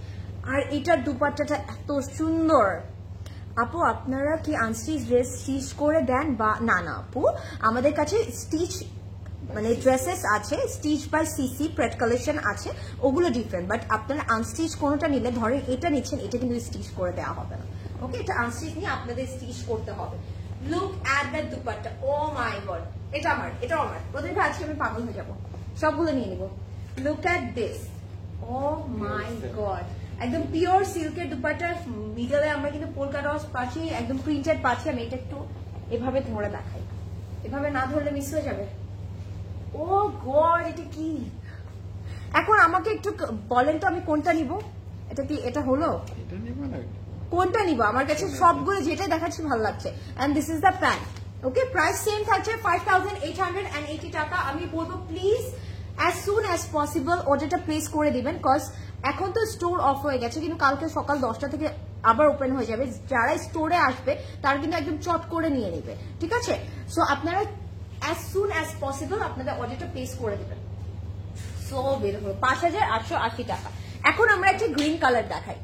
আর এটার দুপাট্টাটা এত সুন্দর আপু আপনারা কি আনস্টিচ ড্রেস স্টিচ করে দেন বা না না আপু আমাদের কাছে স্টিচ মানে ড্রেসেস আছে stitch by CC pret collection আছে ওগুলো ডিফারেন্ট বাট আপনারা আনস্টিচ কোনোটা নিলে ধরেন এটা নিচ্ছেন এটা কিন্তু স্টিচ করে দেওয়া হবে না ওকে এটা আনস্টিচ নিয়ে আপনাদের স্টিচ করতে হবে look at that dupatta oh my god এটা আমার ওদের আজকে আমি পাগল হয়ে যাবো সবগুলো নিয়ে নিব look at this oh my god একদম পিওর সিল্কের দুপাট্টা মিডলে আমরা কিন্তু পোলকা ডটস পাচ্ছি একদম প্রিন্টেড পাচ্ছি আমি এটা একটু এভাবে ধরে দেখাই এভাবে না ধরলে মিস হয়ে যাবে ও গড এটা কি এখন আমাকে একটু বলেন তো আমি কোনটা নিব এটা কি এটা হলো এটা নিব না কোনটা নিব আমার কাছে সবগুলো যেটা দেখাচ্ছি ভালো লাগছে and this is the pant okay price same থাকছে 5880 টাকা আমি বলবো please as soon as possible অর্ডারটা প্লেস করে দিবেন কজ এখন তো স্টোর অফ হয়ে গেছে কিন্তু কালকে সকাল 10টা থেকে আবার ওপেন হয়ে যাবে যারা স্টোরে আসবে তারা কিন্তু একদম চট করে নিয়ে নেবে ঠিক আছে সো আপনারা as soon as possible আপনাদের অর্ডারটা প্লেস করে দিবেন সো বিউটিফুল 5880 টাকা এখন আমরা একটা গ্রিন কালার দেখাই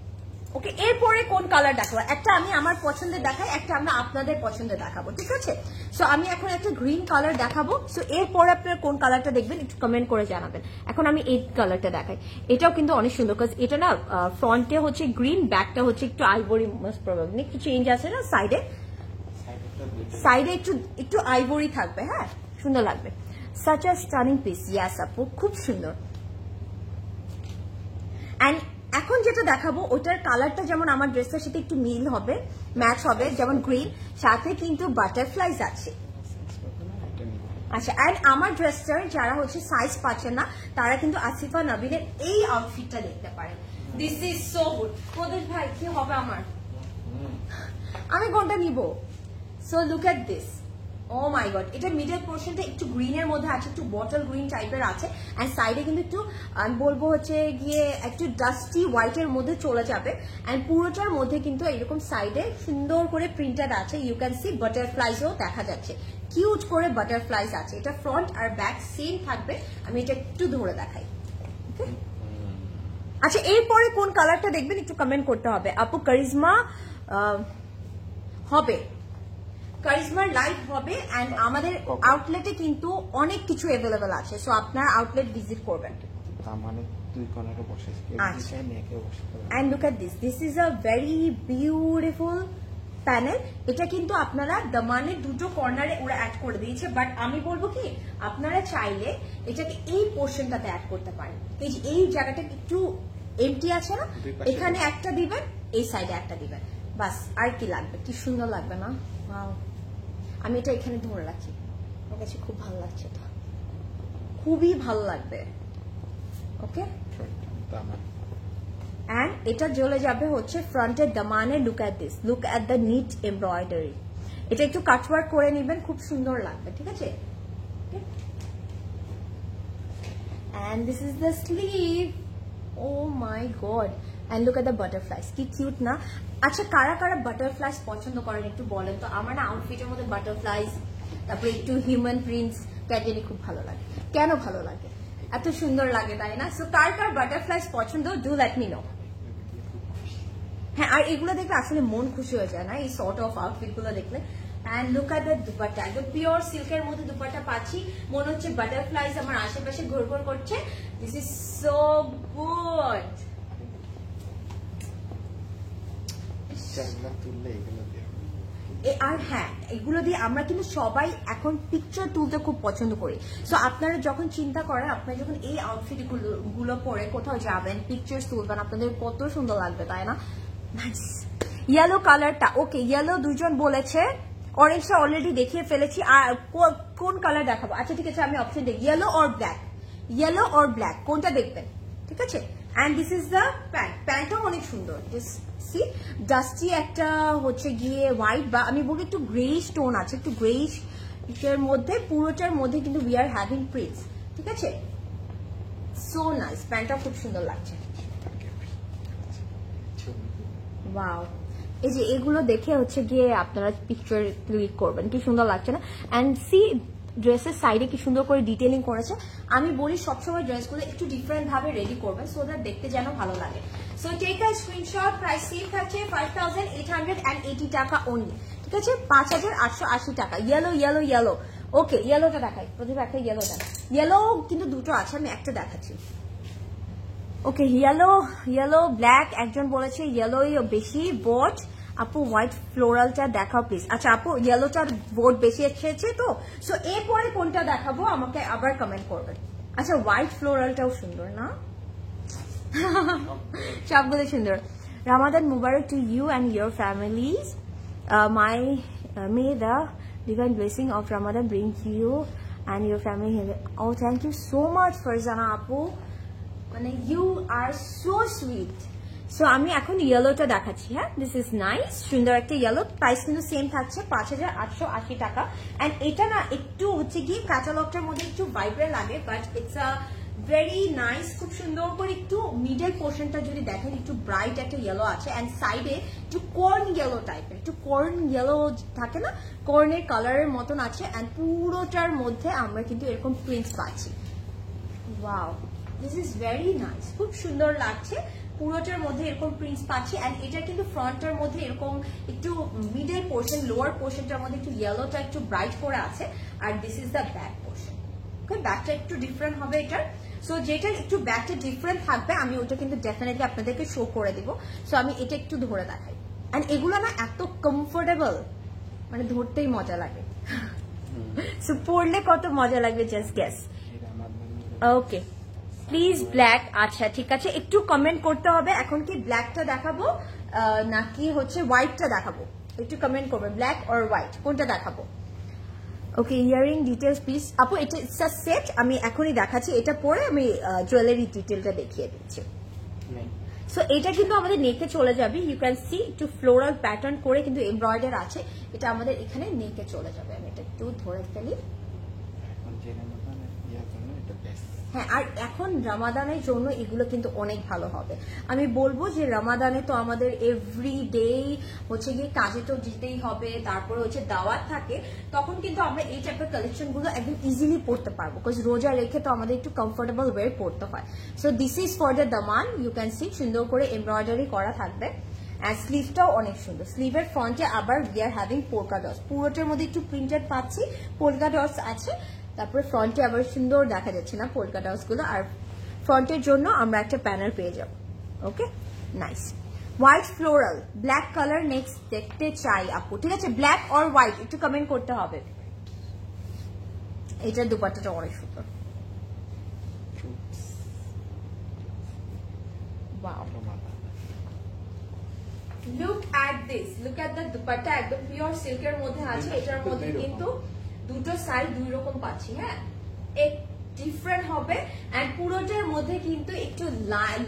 ওকে এরপরে কোন কালার দেখাবো একটা আমি আমার পছন্দের দেখাই একটা আমরা আপনাদের পছন্দের দেখাবো ঠিক আছে সো আমি এখন একটা গ্রিন কালার দেখাবো সো এরপরে আপনারা কোন কালারটা দেখবেন একটু কমেন্ট করে জানাবেন এখন আমি এই কালারটা দেখাই এটাও কিন্তু অনেক সুন্দর কাজ এটা না ফ্রন্টে হচ্ছে গ্রিন ব্যাকটা হচ্ছে একটু আইভরি মোস্ট প্রবাবলি একটু চেঞ্জ আছে না সাইডে একটু আইভরি থাকবে হ্যাঁ সুন্দর লাগবে such a stunning piece yes আপু খুব সুন্দর এন্ড এখন যেটা দেখাবো ওটার কালারটা যেমন আমার ড্রেসের সাথে একটু মিল হবে ম্যাচ হবে যেমন গ্রিন সাথে কিন্তু বাটারফ্লাইজ আছে আচ্ছা এন্ড আমার ড্রেসটার যারা হচ্ছে সাইজ পাচ্ছেন না তারা কিন্তু আসিফা নবীনের এই আউটফিটটা দেখতে পারেন দিস ইজ সো গুড প্রদেশ ভাই কি হবে আমার আমি কোনটা নিব so look at this oh my god এটা মিডল পোর্শনটা একটু গ্রিনের মধ্যে আছে একটু বটল গ্রিন টাইপের আছে এন্ড সাইডে কিন্তু একটু আমি বলবো হচ্ছে গিয়ে একটু ডাস্টি হোয়াইটের মধ্যে চলে যাবে এন্ড পুরোটার মধ্যে কিন্তু এরকম সাইডে সুন্দর করে প্রিন্টেড আছে ইউ ক্যান সি বাটারফ্লাইজও দেখা যাচ্ছে কিউট করে বাটারফ্লাইজ আছে এটা ফ্রন্ট আর ব্যাক সেম থাকবে আমি এটা একটু ধরে দেখাই ওকে আচ্ছা এরপরে কোন কালারটা দেখবেন একটু কমেন্ট করতে হবে আপু কারিজমা হবে কারিজমার লাইভ হবে এন্ড আমাদের আউটলেটে কিন্তু অনেক কিছু अवेलेबल আছে সো আপনারা আউটলেট ভিজিট করবেন মানে দুই কর্নারে বসেছে ডিজাইন একে বসে and look at this is a very beautiful panel এটা কিন্তু আপনারা দামানের দুটো কর্নারে ওরা অ্যাড করে দিয়েছে বাট আমি বলবো কি আপনারা চাইলে এটাকে এই পোরশনটাতে অ্যাড করতে পারেন এই জায়গাটা একটু এমটি আছে না এখানে একটা দিবেন এই সাইডে একটা দিবেন বাস আর কি লাগবে কি সুন্দর লাগবে না ওয়াও আমি এটা এখানে ধরে রাখি আমার কাছে খুব ভালো লাগছে এটা খুবই ভালো লাগবে ওকে এন্ড এটা চলে যাবে হচ্ছে ফ্রন্টের দামানে look at this look at the neat embroidery এটা একটু কাটওয়ার্ক করে নেবেন খুব সুন্দর লাগবে ঠিক আছে and this is the sleeve oh my god and look at the butterflies কি কিউট না আচ্ছা কারা কারা বাটারফ্লাইজ পছন্দ করেন একটু বলেন তো আমার না আউটফিটের মধ্যে বাটারফ্লাইজ তারপরে একটু হিউম্যান প্রিন্টস ক্যাটারি খুব ভালো লাগে কেন ভালো লাগে এত সুন্দর লাগে তাই না সো কার কার বাটারফ্লাইজ পছন্দ ডু লেট মি নো হ্যাঁ আর এগুলো দেখলে আসলে মন খুশি হয়ে যায় না এই সর্ট অফ আউটফিট গুলো দেখলে and look at the dupatta একদম পিওর সিল্কের মধ্যে দুপাট্টা পাচ্ছি মনে হচ্ছে বাটারফ্লাইজ আমার আশেপাশে ঘুরঘুর করছে দিস ইজ সো গুড আর হ্যাঁ, এগুলো দিয়ে আমরা কিন্তু সবাই এখন পিকচার তুলতে খুব পছন্দ করি। সো আপনারা যখন চিন্তা করেন, আপনারা যখন এই আউটফিট গুলো পরে কোথাও যাবেন, পিকচার তুলবেন, আপনাদের কত সুন্দর লাগবে, তাই না? ইয়েলো কালারটা, ওকে ইয়েলো দুইজন বলেছে, অরেঞ্জটা অলরেডি দেখিয়ে ফেলেছি। আর কোন কালার দেখাবো? আচ্ছা ঠিক আছে, আমি অপশন দিই, yellow or black, yellow or black, কোনটা দেখবেন? ঠিক আছে। And this is the pant, প্যান্টটাও অনেক সুন্দর, সি ডাস্টি একটা হচ্ছে গিয়ে হোয়াইট, বা আমি বলি একটু গ্রেইশ টোন আছে, একটু গ্রেইশ এর মধ্যে, পুরোটার মধ্যে কিন্তু উই আর হ্যাভিং প্রিন্টস। ঠিক আছে, সো নাইস, প্যান্টটা খুব সুন্দর লাগছে। ওয়াও, এই যে এগুলো দেখে হচ্ছে গিয়ে আপনারা পিকচার ক্লিক করবেন, কি সুন্দর লাগছে না? অ্যান্ড সি ড্রেসের সাইডে কি সুন্দর করে ডিটেইলিং করেছে। আমি বলি সবসময় ড্রেসগুলো একটু ডিফারেন্ট ভাবে রেডি করবেন, সো দ্যাট দেখতে যেন ভালো লাগে। So take a screenshot, price same থাকছে 5880 টাকা অনলি। ঠিক আছে, 5880 টাকা। ইয়েলো ইয়েলো ইয়েলো, ওকে ইয়েলোটা দেখাই, প্রদীপ একটা ইয়েলো দেখ, ইয়েলো কিন্তু দুটো আছে, আমি একটা দেখাচ্ছি। ওকে ইয়েলো ইয়েলো ব্ল্যাক, একজন বলেছে ইয়েলোই বেশি বোর্ড, আপু হোয়াইট ফ্লোরালটা দেখাও প্লিজ। আচ্ছা আপু, ইয়েলোটার বোর্ড বেশি এসেছে তো, সো এরপরে কোনটা দেখাবো আমাকে আবার কমেন্ট করবেন। আচ্ছা হোয়াইট ফ্লোরালটাও সুন্দর না? সবগুলো সুন্দর। রামাদান মুবারক to you and your families, may the divine blessing of Ramadan bring you and your family here. Oh, thank you so much Farzana apu, মানে you are so sweet. So আমি এখন ইয়েলোটা দেখাচ্ছি। হ্যাঁ, দিস ইজ নাইস, সুন্দর একটা yellow. Price কিন্তু same থাকছে 5880 টাকা। অ্যান্ড এটা না একটু হচ্ছে গিয়ে ক্যাটালগটার মধ্যে একটু ভাইব্রেন্ট লাগে, but it's a very nice, খুব সুন্দর করে একটু মিডল পোর্শনটা যদি দেখেন, একটু ব্রাইট একটা ইয়েলো আছে, অ্যান্ড সাইডে একটু কর্ন ইয়েলো টাইপের, একটু কর্ন ইয়েলো থাকে না, কর্নের কালারের মতন আছে। অ্যান্ড পুরোটার মধ্যে আমরা কিন্তু এরকম প্রিন্টস পাচ্ছি। Wow, this is very nice, খুব সুন্দর লাগছে। পুরোটার মধ্যে এরকম প্রিন্টস পাচ্ছি। অ্যান্ড এটা কিন্তু ফ্রন্টের মধ্যে এরকম একটু মিডল পোর্শন, লোয়ার পোর্শনটার মধ্যে একটু ইয়েলোটা একটু ব্রাইট করে আছে। আর this is the back portion. Okay, ব্যাকটা একটু ডিফারেন্ট হবে এটার। সো যেটা একটু ব্যাকটা ডিফারেন্ট থাকবে আমি ওটা কিন্তু ডেফিনেটলি আপনাদেরকে শো করে দিব। সো আমি এটা একটু ধরে দেখাই। অ্যান্ড এগুলো না এত কমফোর্টেবল, মানে ধরতেই মজা লাগে। সো পরলে কত মজা লাগবে, just guess. Okay please black, আচ্ছা ঠিক আছে, একটু কমেন্ট করতে হবে। এখন কি ব্ল্যাকটা দেখাবো নাকি হচ্ছে হোয়াইটটা দেখাবো? একটু কমেন্ট করবে, ব্ল্যাক অর হোয়াইট, কোনটা দেখাবো? ওকে, ইয়ারিং ডিটেলস প্লিজ আপু, এটা ইটস আ সেট, আমি এখনই দেখাচ্ছি। এটা পরে আমি জুয়েলারি ডিটেলটা দেখিয়ে দিচ্ছি। সো এটা কিন্তু আমাদের নেকে চলে যাবে, ইউ ক্যান সি একটু ফ্লোরাল প্যাটার্ন করে কিন্তু এমব্রয়ডার আছে, এটা আমাদের এখানে নেকে চলে যাবে। আমি এটা একটু ধরে ফেলি। হ্যাঁ, আর এখন রমাদানের জন্য এগুলো কিন্তু অনেক ভালো হবে। আমি বলবো যে রমাদানে তো আমাদের এভরিডে হচ্ছে গিয়ে কাজে তো যেতেই হবে, তারপরে হচ্ছে দাওয়াত থাকে, তখন কিন্তু আমরা এই টাইপের কালেকশন গুলো একদম ইজিলি পড়তে পারবো, বিকজ রোজা রেখে তো আমাদের একটু কমফোর্টেবল ওয়ে পড়তে হয়। So this is for the Daman, you can C সুন্দর করে এমব্রয়ডারি করা থাকবে। আর স্লিভটাও অনেক সুন্দর, স্লিভের ফ্রন্টে আবার we are having polka dots, পুরোটার মধ্যে একটু প্রিন্টেড পাচ্ছি, পোলকা ডটস আছে। তারপরে ফ্রন্টে আবার সুন্দর দেখা যাচ্ছে না পোলকা ডটস গুলো, আর ফ্রন্টের জন্য আমরা একটা প্যানেল পেয়ে যাব। Okay nice, white floral black colour next দেখতে চাই আপু। ঠিক আছে, ব্ল্যাক অর হোয়াইট একটু কমেন্ট করতে হবে। এটার দুপাট্টাটা অনেক সুন্দর। Look at this, look at the dupatta, একদম পিওর সিল্কের মধ্যে আছে। এটার মধ্যে কিন্তু দুটো সাইড দুই রকম পাচ্ছি। হ্যাঁ, এক ডিফারেন্ট হবে। এন্ড পুরোটার মধ্যে কিন্তু একটু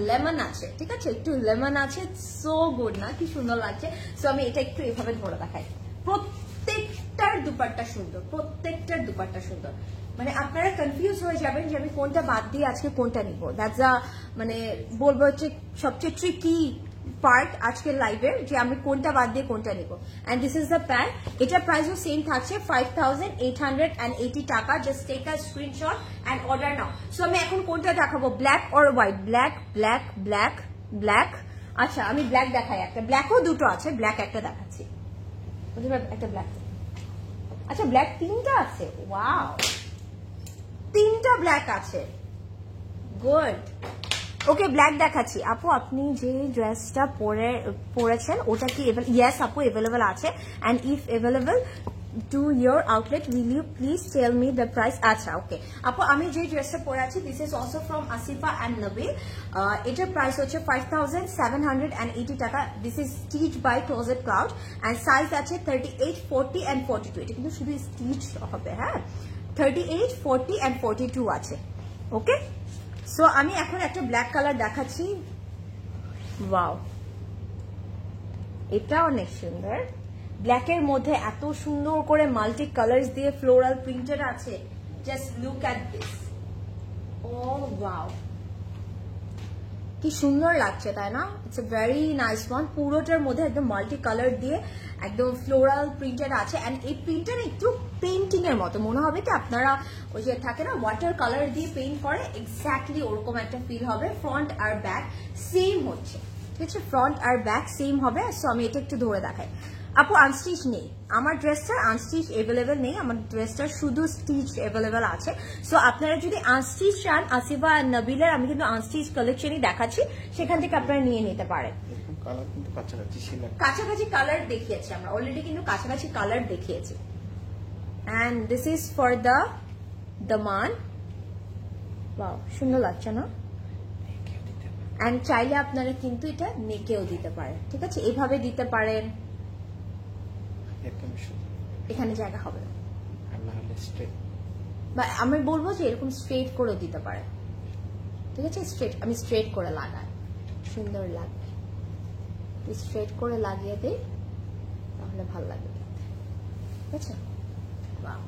লেমন আছে। ঠিক আছে, একটু লেমন আছে। সো গুড না, কি সুন্দর লাগছে। সো আমি এটা একটু এভাবে ধরে দেখাই। প্রত্যেকটার দুপাট্টা সুন্দর, প্রত্যেকটার দুপাট্টা সুন্দর। মানে আপনারা কনফিউজ হয়ে যাবেন যে আমি কোনটা বাদ দিয়ে আজকে কোনটা নিব। দ্যাটস আ মানে বলবো হচ্ছে সবচেয়ে ট্রিকি পার্ট আজকের লাইভের, যে আমি কোনটা বাদ দিয়ে কোনটা নিব। And this is the pant, এটার প্রাইসও সেম থাকছে 5880 টাকা। Just take a screenshot and order now. So আমি এখন কোনটা দেখাবো, black or white? Black black black black. আচ্ছা আমি ব্ল্যাক দেখাই একটা, ব্ল্যাকও দুটো আছে, ব্ল্যাক একটা দেখাচ্ছি। একটা ব্ল্যাক, আচ্ছা ব্ল্যাক তিনটা আছে। ওয়াও, তিনটা ব্ল্যাক আছে, গুড। ওকে ব্ল্যাক দেখাচ্ছি আপু, আপনি যে ড্রেসটা পরেছেন ওটা কি ইয়েস আপু अवेलेबल আছে, and if available to your outlet will you please tell me the price? আচ্ছা ওকে আপু, আমি যে ড্রেসটা পরে আছি this is also from Asifa and Nabil, এটার প্রাইস হচ্ছে 5780 টাকা। This is stitch by Closet Cloud and size আছে 38, 40 এন্ড 42। এটা কিন্তু শুধু স্টিচ হবে, হ্যাঁ 38, 40 এন্ড 42 আছে। ওকে সো আমি এখন একটা ব্ল্যাক কালার দেখাচ্ছি। ওয়াও, এটা অনেক সুন্দর, ব্ল্যাকের মধ্যে এত সুন্দর করে মাল্টি কালার্স দিয়ে ফ্লোরাল প্রিন্টেড আছে। Just look at this, oh wow কি সুন্দর লাগছে তাই না? It's a very nice one. পুরোটার মধ্যে একদম মাল্টি কালার দিয়ে একদম ফ্লোরাল প্রিন্টেড আছে, এন্ড এই প্রিন্টটা একটু পেন্টিং এর মতো মনে হবে কি আপনারা ওই যে থাকে না ওয়াটার কালার দিয়ে পেইন্ট করে, এক্স্যাক্টলি ওরকম একটা ফিল হবে। ফ্রন্ট আর ব্যাক সেম হচ্ছে, ঠিক আছে, ফ্রন্ট আর ব্যাক সেম হবে। সো আমি এটা একটু ধরে দেখাই। আপু আনস্টিচ নেই আমার ড্রেসটার, আনস্টিচ अवेलेबल নেই আমার ড্রেসটার, শুধু স্টিচ अवेलेबल আছে। সো আপনারা যদি আনস্টিচ চান আসিফা আর নবিলের আমি কিন্তু আনস্টিচ কালেকশনই দেখাচ্ছি, সেখান থেকে আপনারা নিয়ে নিতে পারেন। কালার কিন্তু কাছাকাছি কালার দেখিয়েছি আমরা অলরেডি, কিন্তু কাছাকাছি কালার দেখিয়েছি। And this is for the Daman. Wow সুন্দর লাগছে না? এন্ড চাইলে আপনারা কিন্তু এটা নেকেও দিতে পারেন, ঠিক আছে, এইভাবে দিতে পারেন, এখানে জায়গা হবে না, বা আমি বলবো যে এরকম স্ট্রেট করেও দিতে পারেন, ঠিক আছে। স্ট্রেট আমি স্ট্রেট করে লাগাই, সুন্দর লাগবে, স্ট্রেট করে লাগিয়ে দিই তাহলে ভালো লাগবে, ঠিক আছে, বাহ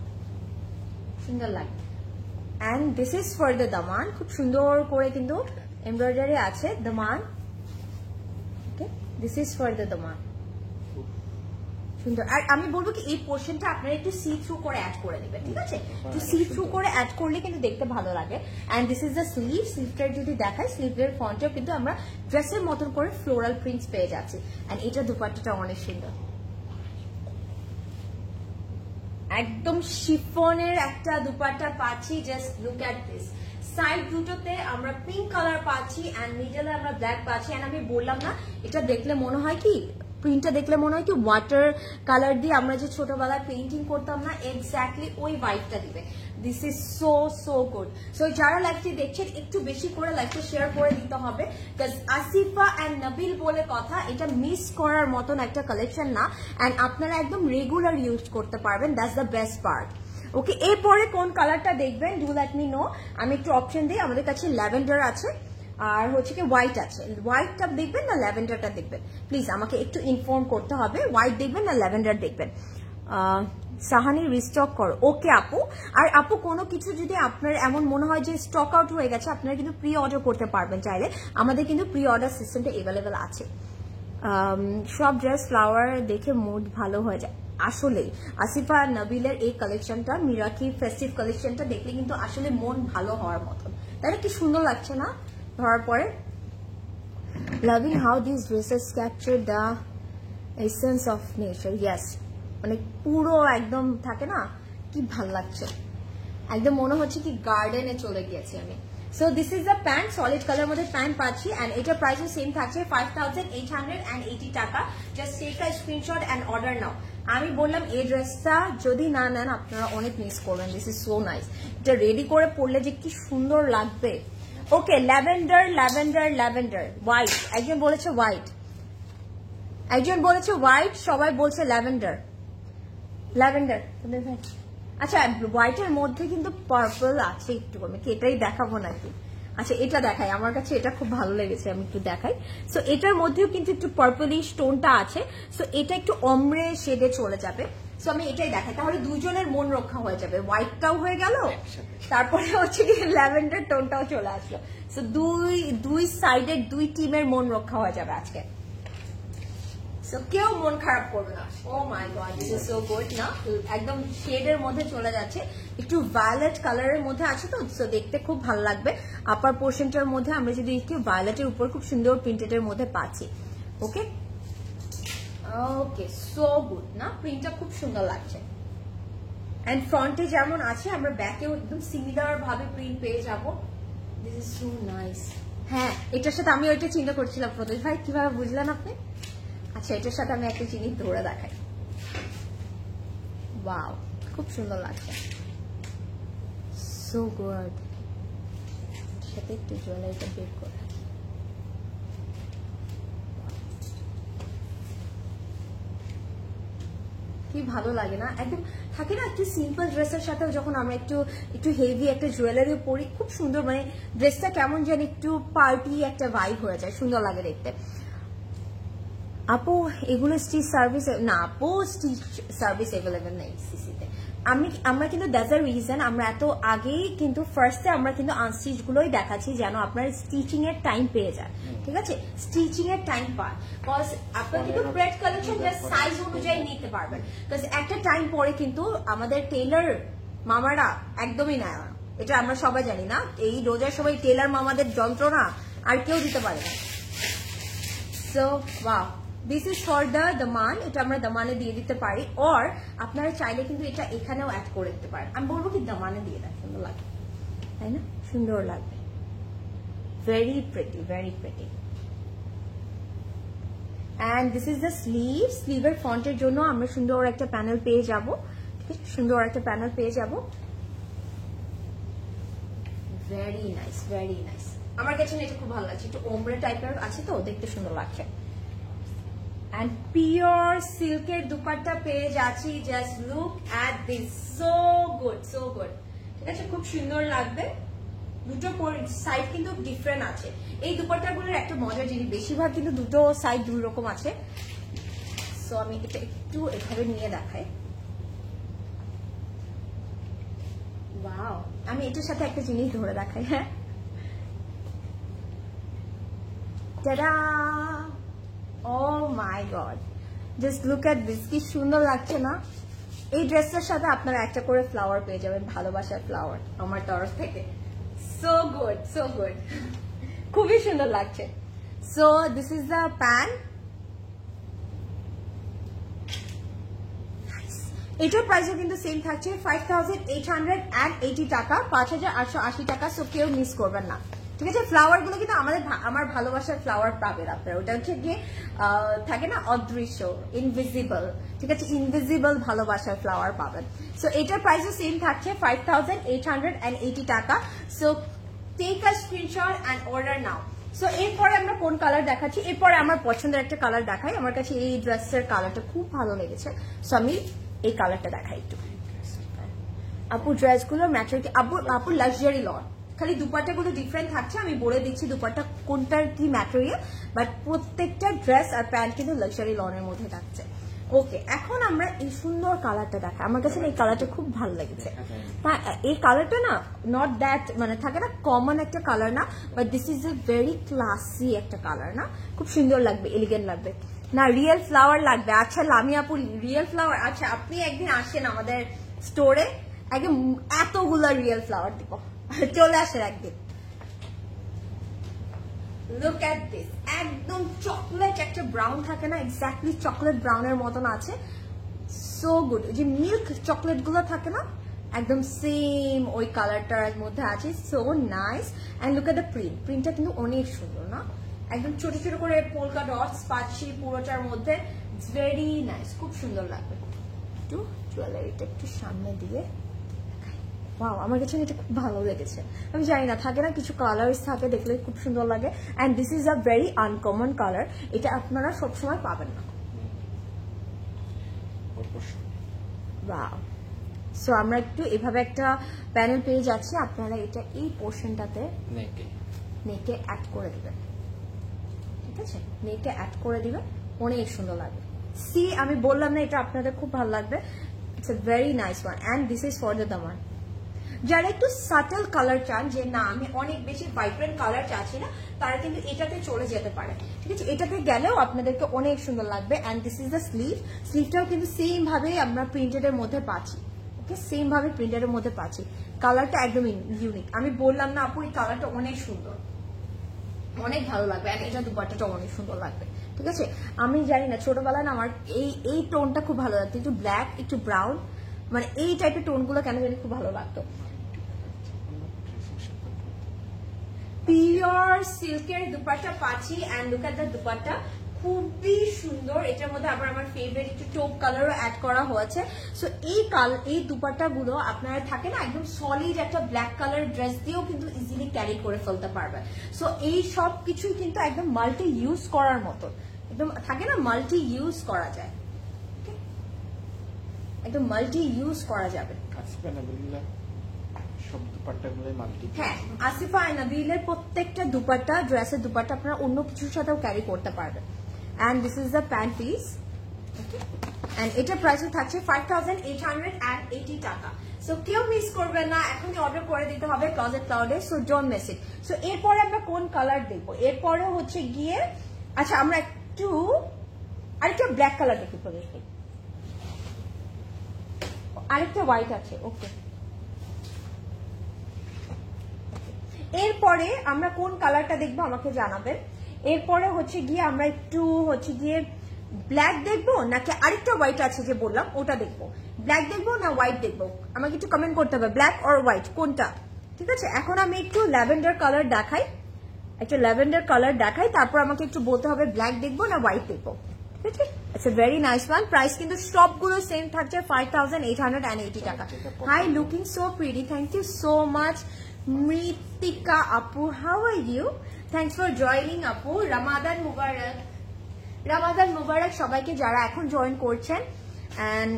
সুন্দর লাগবে। And this is for the দামান, খুব সুন্দর করে কিন্তু এমব্রয়ডারি আছে দামান। Okay this is for the দামান, সুন্দর। আর আমি বলবো কি এই পোর্শনটা আপনারা একটু সি থ্রু করে অ্যাড করে দিবেন, ঠিক আছে, একটু সি থ্রু করে অ্যাড করলে কিন্তু দেখতে ভালো লাগে। And this is the sleeve, স্লিভটা যদি দেখাই স্লিভের ফ্রন্টেও কিন্তু আমরা ড্রেসের মতন করে ফ্লোরাল প্রিন্টস পেয়ে যাচ্ছি। এন্ড এটা দুপাট্টাটা অনেক সুন্দর, একদম শিফনের একটা দুপাট্টা পাচ্ছি। Just look at this, side দুটোতে আমরা পিঙ্ক কালার পাচ্ছি এন্ড মিডলে আমরা ব্ল্যাক পাচ্ছি। এন্ড আমি বললাম না এটা দেখলে মনে হয় কি, প্রিন্টটা দেখলে মনে হয় কি ওয়াটার কালার দিয়ে আমরা যে ছোটবেলায় পেইন্টিং করতাম না, এক্স্যাক্টলি ওই ভাইবটা দিবে। This is so so good. So যারা লাইভটি দেখছেন একটু বেশি করে লাইভটা শেয়ার করে দিতে হবে, বিকজ আসিফা এন্ড নবিল বলে কথা, এটা মিস করার মতন একটা কালেকশন না, এন্ড আপনারা একদম রেগুলার ইউজ করতে পারবেন, দ্যাটস দ্য বেস্ট পার্ট। ওকে এরপরে কোন কালারটা দেখবেন ডু লেট মি নো, আমি একটু অপশন দিই। আমাদের কাছে ল্যাভেন্ডার আছে আর হচ্ছে কি হোয়াইট আছে, হোয়াইটটা দেখবেন না ল্যাভেন্ডারটা দেখবেন, প্লিজ আমাকে একটু ইনফর্ম করতে হবে, হোয়াইট দেখবেন না ল্যাভেন্ডার দেখবেন। সাহানি রিস্টক করো, ওকে আপু। আর আপু কোনো কিছু যদি আপনার এমন মনে হয় যে স্টক আউট হয়ে গেছে, আপনারা কিন্তু প্রি অর্ডার করতে পারবেন চাইলে, আমাদের কিন্তু প্রি অর্ডার সিস্টেমটা अवेलेबल আছে। সব ড্রেস ফ্লাওয়ার দেখে মুড ভালো হয়ে যায়, আসলেই আসিফা আর নবিলের এই কালেকশনটা, মিরাকি ফেস্টিভ কালেকশনটা দেখলে কিন্তু আসলে মন ভালো হওয়ার মতন, তাই না? কি সুন্দর লাগছে না ধরার পরে? Loving how this dresses capture the essence of nature, yes, মানে পুরো একদম থাকে না, কি ভাল লাগছে, একদম মনে হচ্ছে কি গার্ডেনে চলে গিয়েছি আমি। So this is the pant, solid colour মধ্যে প্যান্ট পাচ্ছি এন্ড এটার প্রাইসও সেম থাকছে 5880 টাকা। Just take a screenshot and order now. আমি বললাম এই ড্রেসটা যদি না নেন আপনারা অনেক মিস করবেন, দিস ইজ সো নাইস। এটা রেডি করে পরলে যে কি সুন্দর লাগবে। ওকে ল্যাভেন্ডার ল্যাভেন্ডার ল্যাভেন্ডার হোয়াইট, একজন বলেছে হোয়াইট, একজন বলেছে হোয়াইট, সবাই বলছে ল্যাভেন্ডার ল্যাভেন্ডার। আচ্ছা হোয়াইটের মধ্যে কিন্তু পার্পল আছে একটু, আমি কি এটাই দেখাবো নাকি? আচ্ছা এটা দেখাই, আমার কাছে এটা খুব ভালো লেগেছে, আমি একটু দেখাই। সো এটার মধ্যেও কিন্তু একটু পার্পলিশ টোনটা আছে, সো এটা একটু অমরে শেডে চলে যাবে। সো আমি এটাই দেখাই, তাহলে দুজনের মন রক্ষা হয়ে যাবে, হোয়াইটটাও হয়ে গেল, তারপরে হচ্ছে কি ল্যাভেন্ডার টোনটাও চলে আসলো। সো দুই সাইডের দুই টিমের মন রক্ষা হয়ে যাবে আজকে, সো কেউ মন খারাপ করবে না। Oh my god this is so good না, একদম শেডের মধ্যে চলে যাচ্ছে, একটু ভায়োলেট কালারের মধ্যে আছে তো, সো দেখতে খুব ভালো লাগবে। আপার পোর্শনটার মধ্যে আমরা যদি একটু ভায়োলেটের উপর খুব সুন্দর প্রিন্টেডের মধ্যে পাচ্ছি। ওকে ওকে সো গুড না, প্রিন্টটা খুব সুন্দর লাগছে। এন্ড ফ্রন্টে যেমন আছে আমরা ব্যাকেও একদম সিমিলার ভাবে প্রিন্ট পেয়ে যাব। This is so nice. হ্যাঁ, এটার সাথে আমি ওইটা চিন্তা করছিলাম প্রদেশ ভাই, কিভাবে বুঝলেন আপনি? আচ্ছা, এটার সাথে আমি একটা জিনিস ধরে দেখাই। ওয়াও, খুব সুন্দর লাগছে, সো গুড। সাথে একটু জুয়েলারিটা বের করে কি ভালো লাগে না? একদম থাকে না একটু সিম্পল ড্রেসের সাথেও যখন আমরা একটু একটু হেভি একটা জুয়েলারি পরি, খুব সুন্দর, মানে ড্রেসটা কেমন জানি একটু পার্টি একটা ভাইব হয়ে যায়, সুন্দর লাগে দেখতে। আপু এগুলো স্টিচ সার্ভিস না? আপু স্টিচ সার্ভিস অ্যাভেলেবেল নেই সিসিতে। আমরা কিন্তু দ্যাটস আ রিজন আমরা এত আগেই কিন্তু ফার্স্টে আমরা কিন্তু আনস্টিচ গুলোই দেখাচ্ছি, যেন আপনার স্টিচিং এর টাইম পেয়ে যায়, ঠিক আছে? স্টিচিং এর টাইম পান, বিকজ আপনার কিন্তু ব্রেড কালেকশন জাস্ট সাইজ অনুযায়ী নিতে পারবেন, বিকজ একটা টাইম পরে কিন্তু আমাদের টেলার মামারা একদমই নেয় না, এটা আমরা সবাই জানি না। এই রোজার সময় টেলার মামাদের যন্ত্রণা আর কেউ দিতে পারে না। So wow, this is for the দামান, এটা আমরা দামানে দিয়ে দিতে পারি, অর আপনারা চাইলে কিন্তু এটা এখানেও অ্যাড করে দিতে পারেন। আমি বলবো কি দামানে দিয়ে দেয়, সুন্দর লাগবে, তাই না? সুন্দর লাগবে, very pretty, very pretty. And this is the sleeve. স্লিভের ফন্টের জন্য আমরা সুন্দর একটা প্যানেল পেয়ে যাব, ঠিক আছে? সুন্দর একটা প্যানেল পেয়ে যাব, ভেরি নাইস, ভেরি নাইস। আমার কাছে এটা খুব ভালো লাগছে, একটু ওমব্রে টাইপের আছে তো, দেখতে সুন্দর লাগছে। And pure silk-এর দুপাট্টা পেয়ে যাচ্ছি, just look at this, so good, so good, ঠিক আছে? খুব সুন্দর লাগবে। দুটো সাইড কিন্তু ডিফারেন্ট আছে। এই দুপাট্টাগুলোর একটা মজার জিনিস, বেশিরভাগ কিন্তু দুটো সাইড দুই রকম আছে। সো আমি এটা একটু এভাবে নিয়ে দেখাই। ওয়াও, আমি এটার সাথে একটা জিনিস ধরে দেখাই। হ্যাঁ, ta-da, oh my god, just look at this, কি সুন্দর লাগছে না? এই ড্রেসটার সাথে আপনারা একটা করে ফ্লাওয়ার পেয়ে যাবেন, ভালোবাসার ফ্লাওয়ার আমার তরফ থেকে। সো গুড, সো গুড, খুবই সুন্দর লাগছে। So this is the pan. এটার প্রাইসও কিন্তু সেম থাকছে 5880 টাকা, 5880 টাকা। সো কেউ মিস করবেন না, ঠিক আছে? ফ্লাওয়ার গুলো কিন্তু আমার ভালোবাসার ফ্লাওয়ার পাবেন আপনারা। ওটা হচ্ছে গিয়ে থাকে না অদৃশ্য, ইনভিজিবল, ঠিক আছে? ইনভিজিবল ভালোবাসার ফ্লাওয়ার পাবেন। সো এটার প্রাইসও সেম থাকছে 5880 টাকা। So take a screenshot and order now. So এরপরে আমরা কোন কালার দেখাচ্ছি? এরপরে আমার পছন্দের একটা কালার দেখাই। আমার কাছে এই ড্রেসের কালারটা খুব ভালো লেগেছে, সো আমি এই কালারটা দেখাই একটু। আপু ড্রেসগুলো ম্যাটেরিয়াল, আপু লাক্সারি লন, খালি দুপাট্টাগুলো ডিফারেন্ট থাকছে। আমি বলে দিচ্ছি দুপাট্টা কোনটার কি ম্যাটেরিয়াল, বাট প্রত্যেকটা ড্রেস আর প্যান্ট কিন্তু লাক্সারি লনের মধ্যে থাকছে। ওকে, এখন আমরা এই সুন্দর কালারটা দেখাই। আমার কাছে এই কালারটা খুব ভালো লেগেছে। এই কালারটা না নট দ্যাট, মানে থাকে না কমন একটা কালার না, but this is a very classy একটা কালার না, খুব সুন্দর লাগবে, এলিগেন্ট লাগবে না? রিয়েল ফ্লাওয়ার লাগবে। আচ্ছা লামি আপু, রিয়েল ফ্লাওয়ার, আচ্ছা আপনি একদিন আসেন আমাদের স্টোরে, একদম এতগুলা রিয়েল ফ্লাওয়ার দিব, চলে আসেন একদিন। লুক এট দিস, একদম চকলেট একটা ব্রাউন থাকে না, এক্স্যাক্টলি চকলেট ব্রাউনের মতন আছে, সো গুড। যে মিল্ক চকলেট গুলো থাকে না, একদম সেম ওই কালারটার মধ্যে আছে, so nice. And look at the print, প্রিন্টটা কিন্তু অনেক সুন্দর না, একদম ছোট ছোট করে পোলকা ডটস পাচ্ছি পুরোটার মধ্যে, ইটস ভেরি নাইস, খুব সুন্দর লাগবে। একটু জুয়েলারিটা একটু সামনে দিয়ে, ওয়াও, আমার কাছে এটা খুব ভালো লেগেছে। আমি জানি না, থাকে না কিছু কালার্স থাকে দেখলে খুব সুন্দর লাগে, and this is a very uncommon colour, এটা আপনারা সবসময় পাবেন না। ওয়াও, সো আমরা একটু এভাবে একটা প্যানেল পেয়ে যাচ্ছি, আপনারা এটা এই পোর্শনটাতে নেকে অ্যাড করে দিবেন, ঠিক আছে? নেকে অ্যাড করে দিবেন, অনেক সুন্দর লাগবে। সি, আমি বললাম না এটা আপনাদের খুব ভালো লাগবে, it's a very nice one. And this is for the দামান। যারা একটু সাটল কালার চান, যে না আমি অনেক বেশি ভাইব্রেন্ট কালার চাচ্ছি না, তারা কিন্তু এটাতে চলে যেতে পারে, ঠিক আছে? এটাতে গেলেও আপনাদেরকে অনেক সুন্দর লাগবে। And this is the sleeve. স্লিভটাও কিন্তু সেম ভাবে আমরা প্রিন্টেড এর মধ্যে পাচ্ছি, ওকে? সেম ভাবে প্রিন্টেড এর মধ্যে পাচ্ছি। কালারটা একদম ইউনিক। আমি বললাম না আপু, এই কালারটা অনেক সুন্দর, অনেক ভালো লাগবে। অ্যান্ড এটা দুপাট্টাটা অনেক সুন্দর লাগবে, ঠিক আছে? আমি জানি না, ছোটবেলায় না আমার এই টোনটা খুব ভালো লাগতো, একটু ব্ল্যাক একটু ব্রাউন, মানে এই টাইপের টোনগুলো কেন জানি খুব ভালো লাগতো। পিওর সিল্কের দুপাট্টা পাচ্ছি and look at the dupatta, খুবই সুন্দর। এটার মধ্যে আবার আমার ফেভারিট একটু টোপ কালারও অ্যাড করা হয়েছে। সো এই দুপাট্টা গুলো আপনারা থাকে না একদম সলিড একটা ব্ল্যাক কালার ড্রেস দিয়েও কিন্তু ইজিলি ক্যারি করে ফেলতে পারবেন। সো এই সব কিছুই কিন্তু একদম মাল্টি ইউজ করার মতো, একদম থাকে না মাল্টি ইউজ করা যায়, একদম মাল্টি ইউজ করা যাবে। সব দুপাট্টাগুলোই মাল্টি। হ্যাঁ, আসিফা এন্ড নাবিলের প্রত্যেকটা দুপাট্টা, ড্রেসের দুপাট্টা আপনারা অন্য কিছুর সাথেও ক্যারি করতে পারবেন। And this is the pant piece. Okay, and এটার প্রাইস থাকছে 5880 টাকা। সো কেউ মিস করবেন না, এখনই অর্ডার করে দিতে হবে ক্লজেট ক্লাউডে। So don't miss it. So এরপরে আমরা কোন কালার দেখবো? এরপরে হচ্ছে গিয়ে আচ্ছা আমরা একটু আরেকটা ব্ল্যাক কালার দেখি, আরেকটা হোয়াইট আছে। ওকে, এরপরে আমরা কোন কালারটা দেখবো আমাকে জানাবেন। এরপরে হচ্ছে গিয়ে আমরা একটু হচ্ছে গিয়ে ব্ল্যাক দেখবো নাকি আরেকটা হোয়াইট আছে যে বললাম ওটা দেখবো, ব্ল্যাক দেখবো না হোয়াইট দেখবো, আমাকে একটু কমেন্ট করতে হবে ব্ল্যাক অর হোয়াইট কোনটা। ঠিক আছে, এখন আমি একটু ল্যাভেন্ডার কালার দেখাই, একটা ল্যাভেন্ডার কালার দেখাই, তারপর আমাকে একটু বলতে হবে ব্ল্যাক দেখবো না হোয়াইট দেখবো। ঠিক আছে, it's a very nice one. Price কিন্তু সবগুলো সেম থাকছে 5880 টাকা। Hi, looking so pretty, thank you so much Mritika আপু, how are you? Thanks for joining আপু। রামাদান মুবারক, রামাদান মুবারক সবাইকে যারা এখন জয়েন করছেন। এন্ড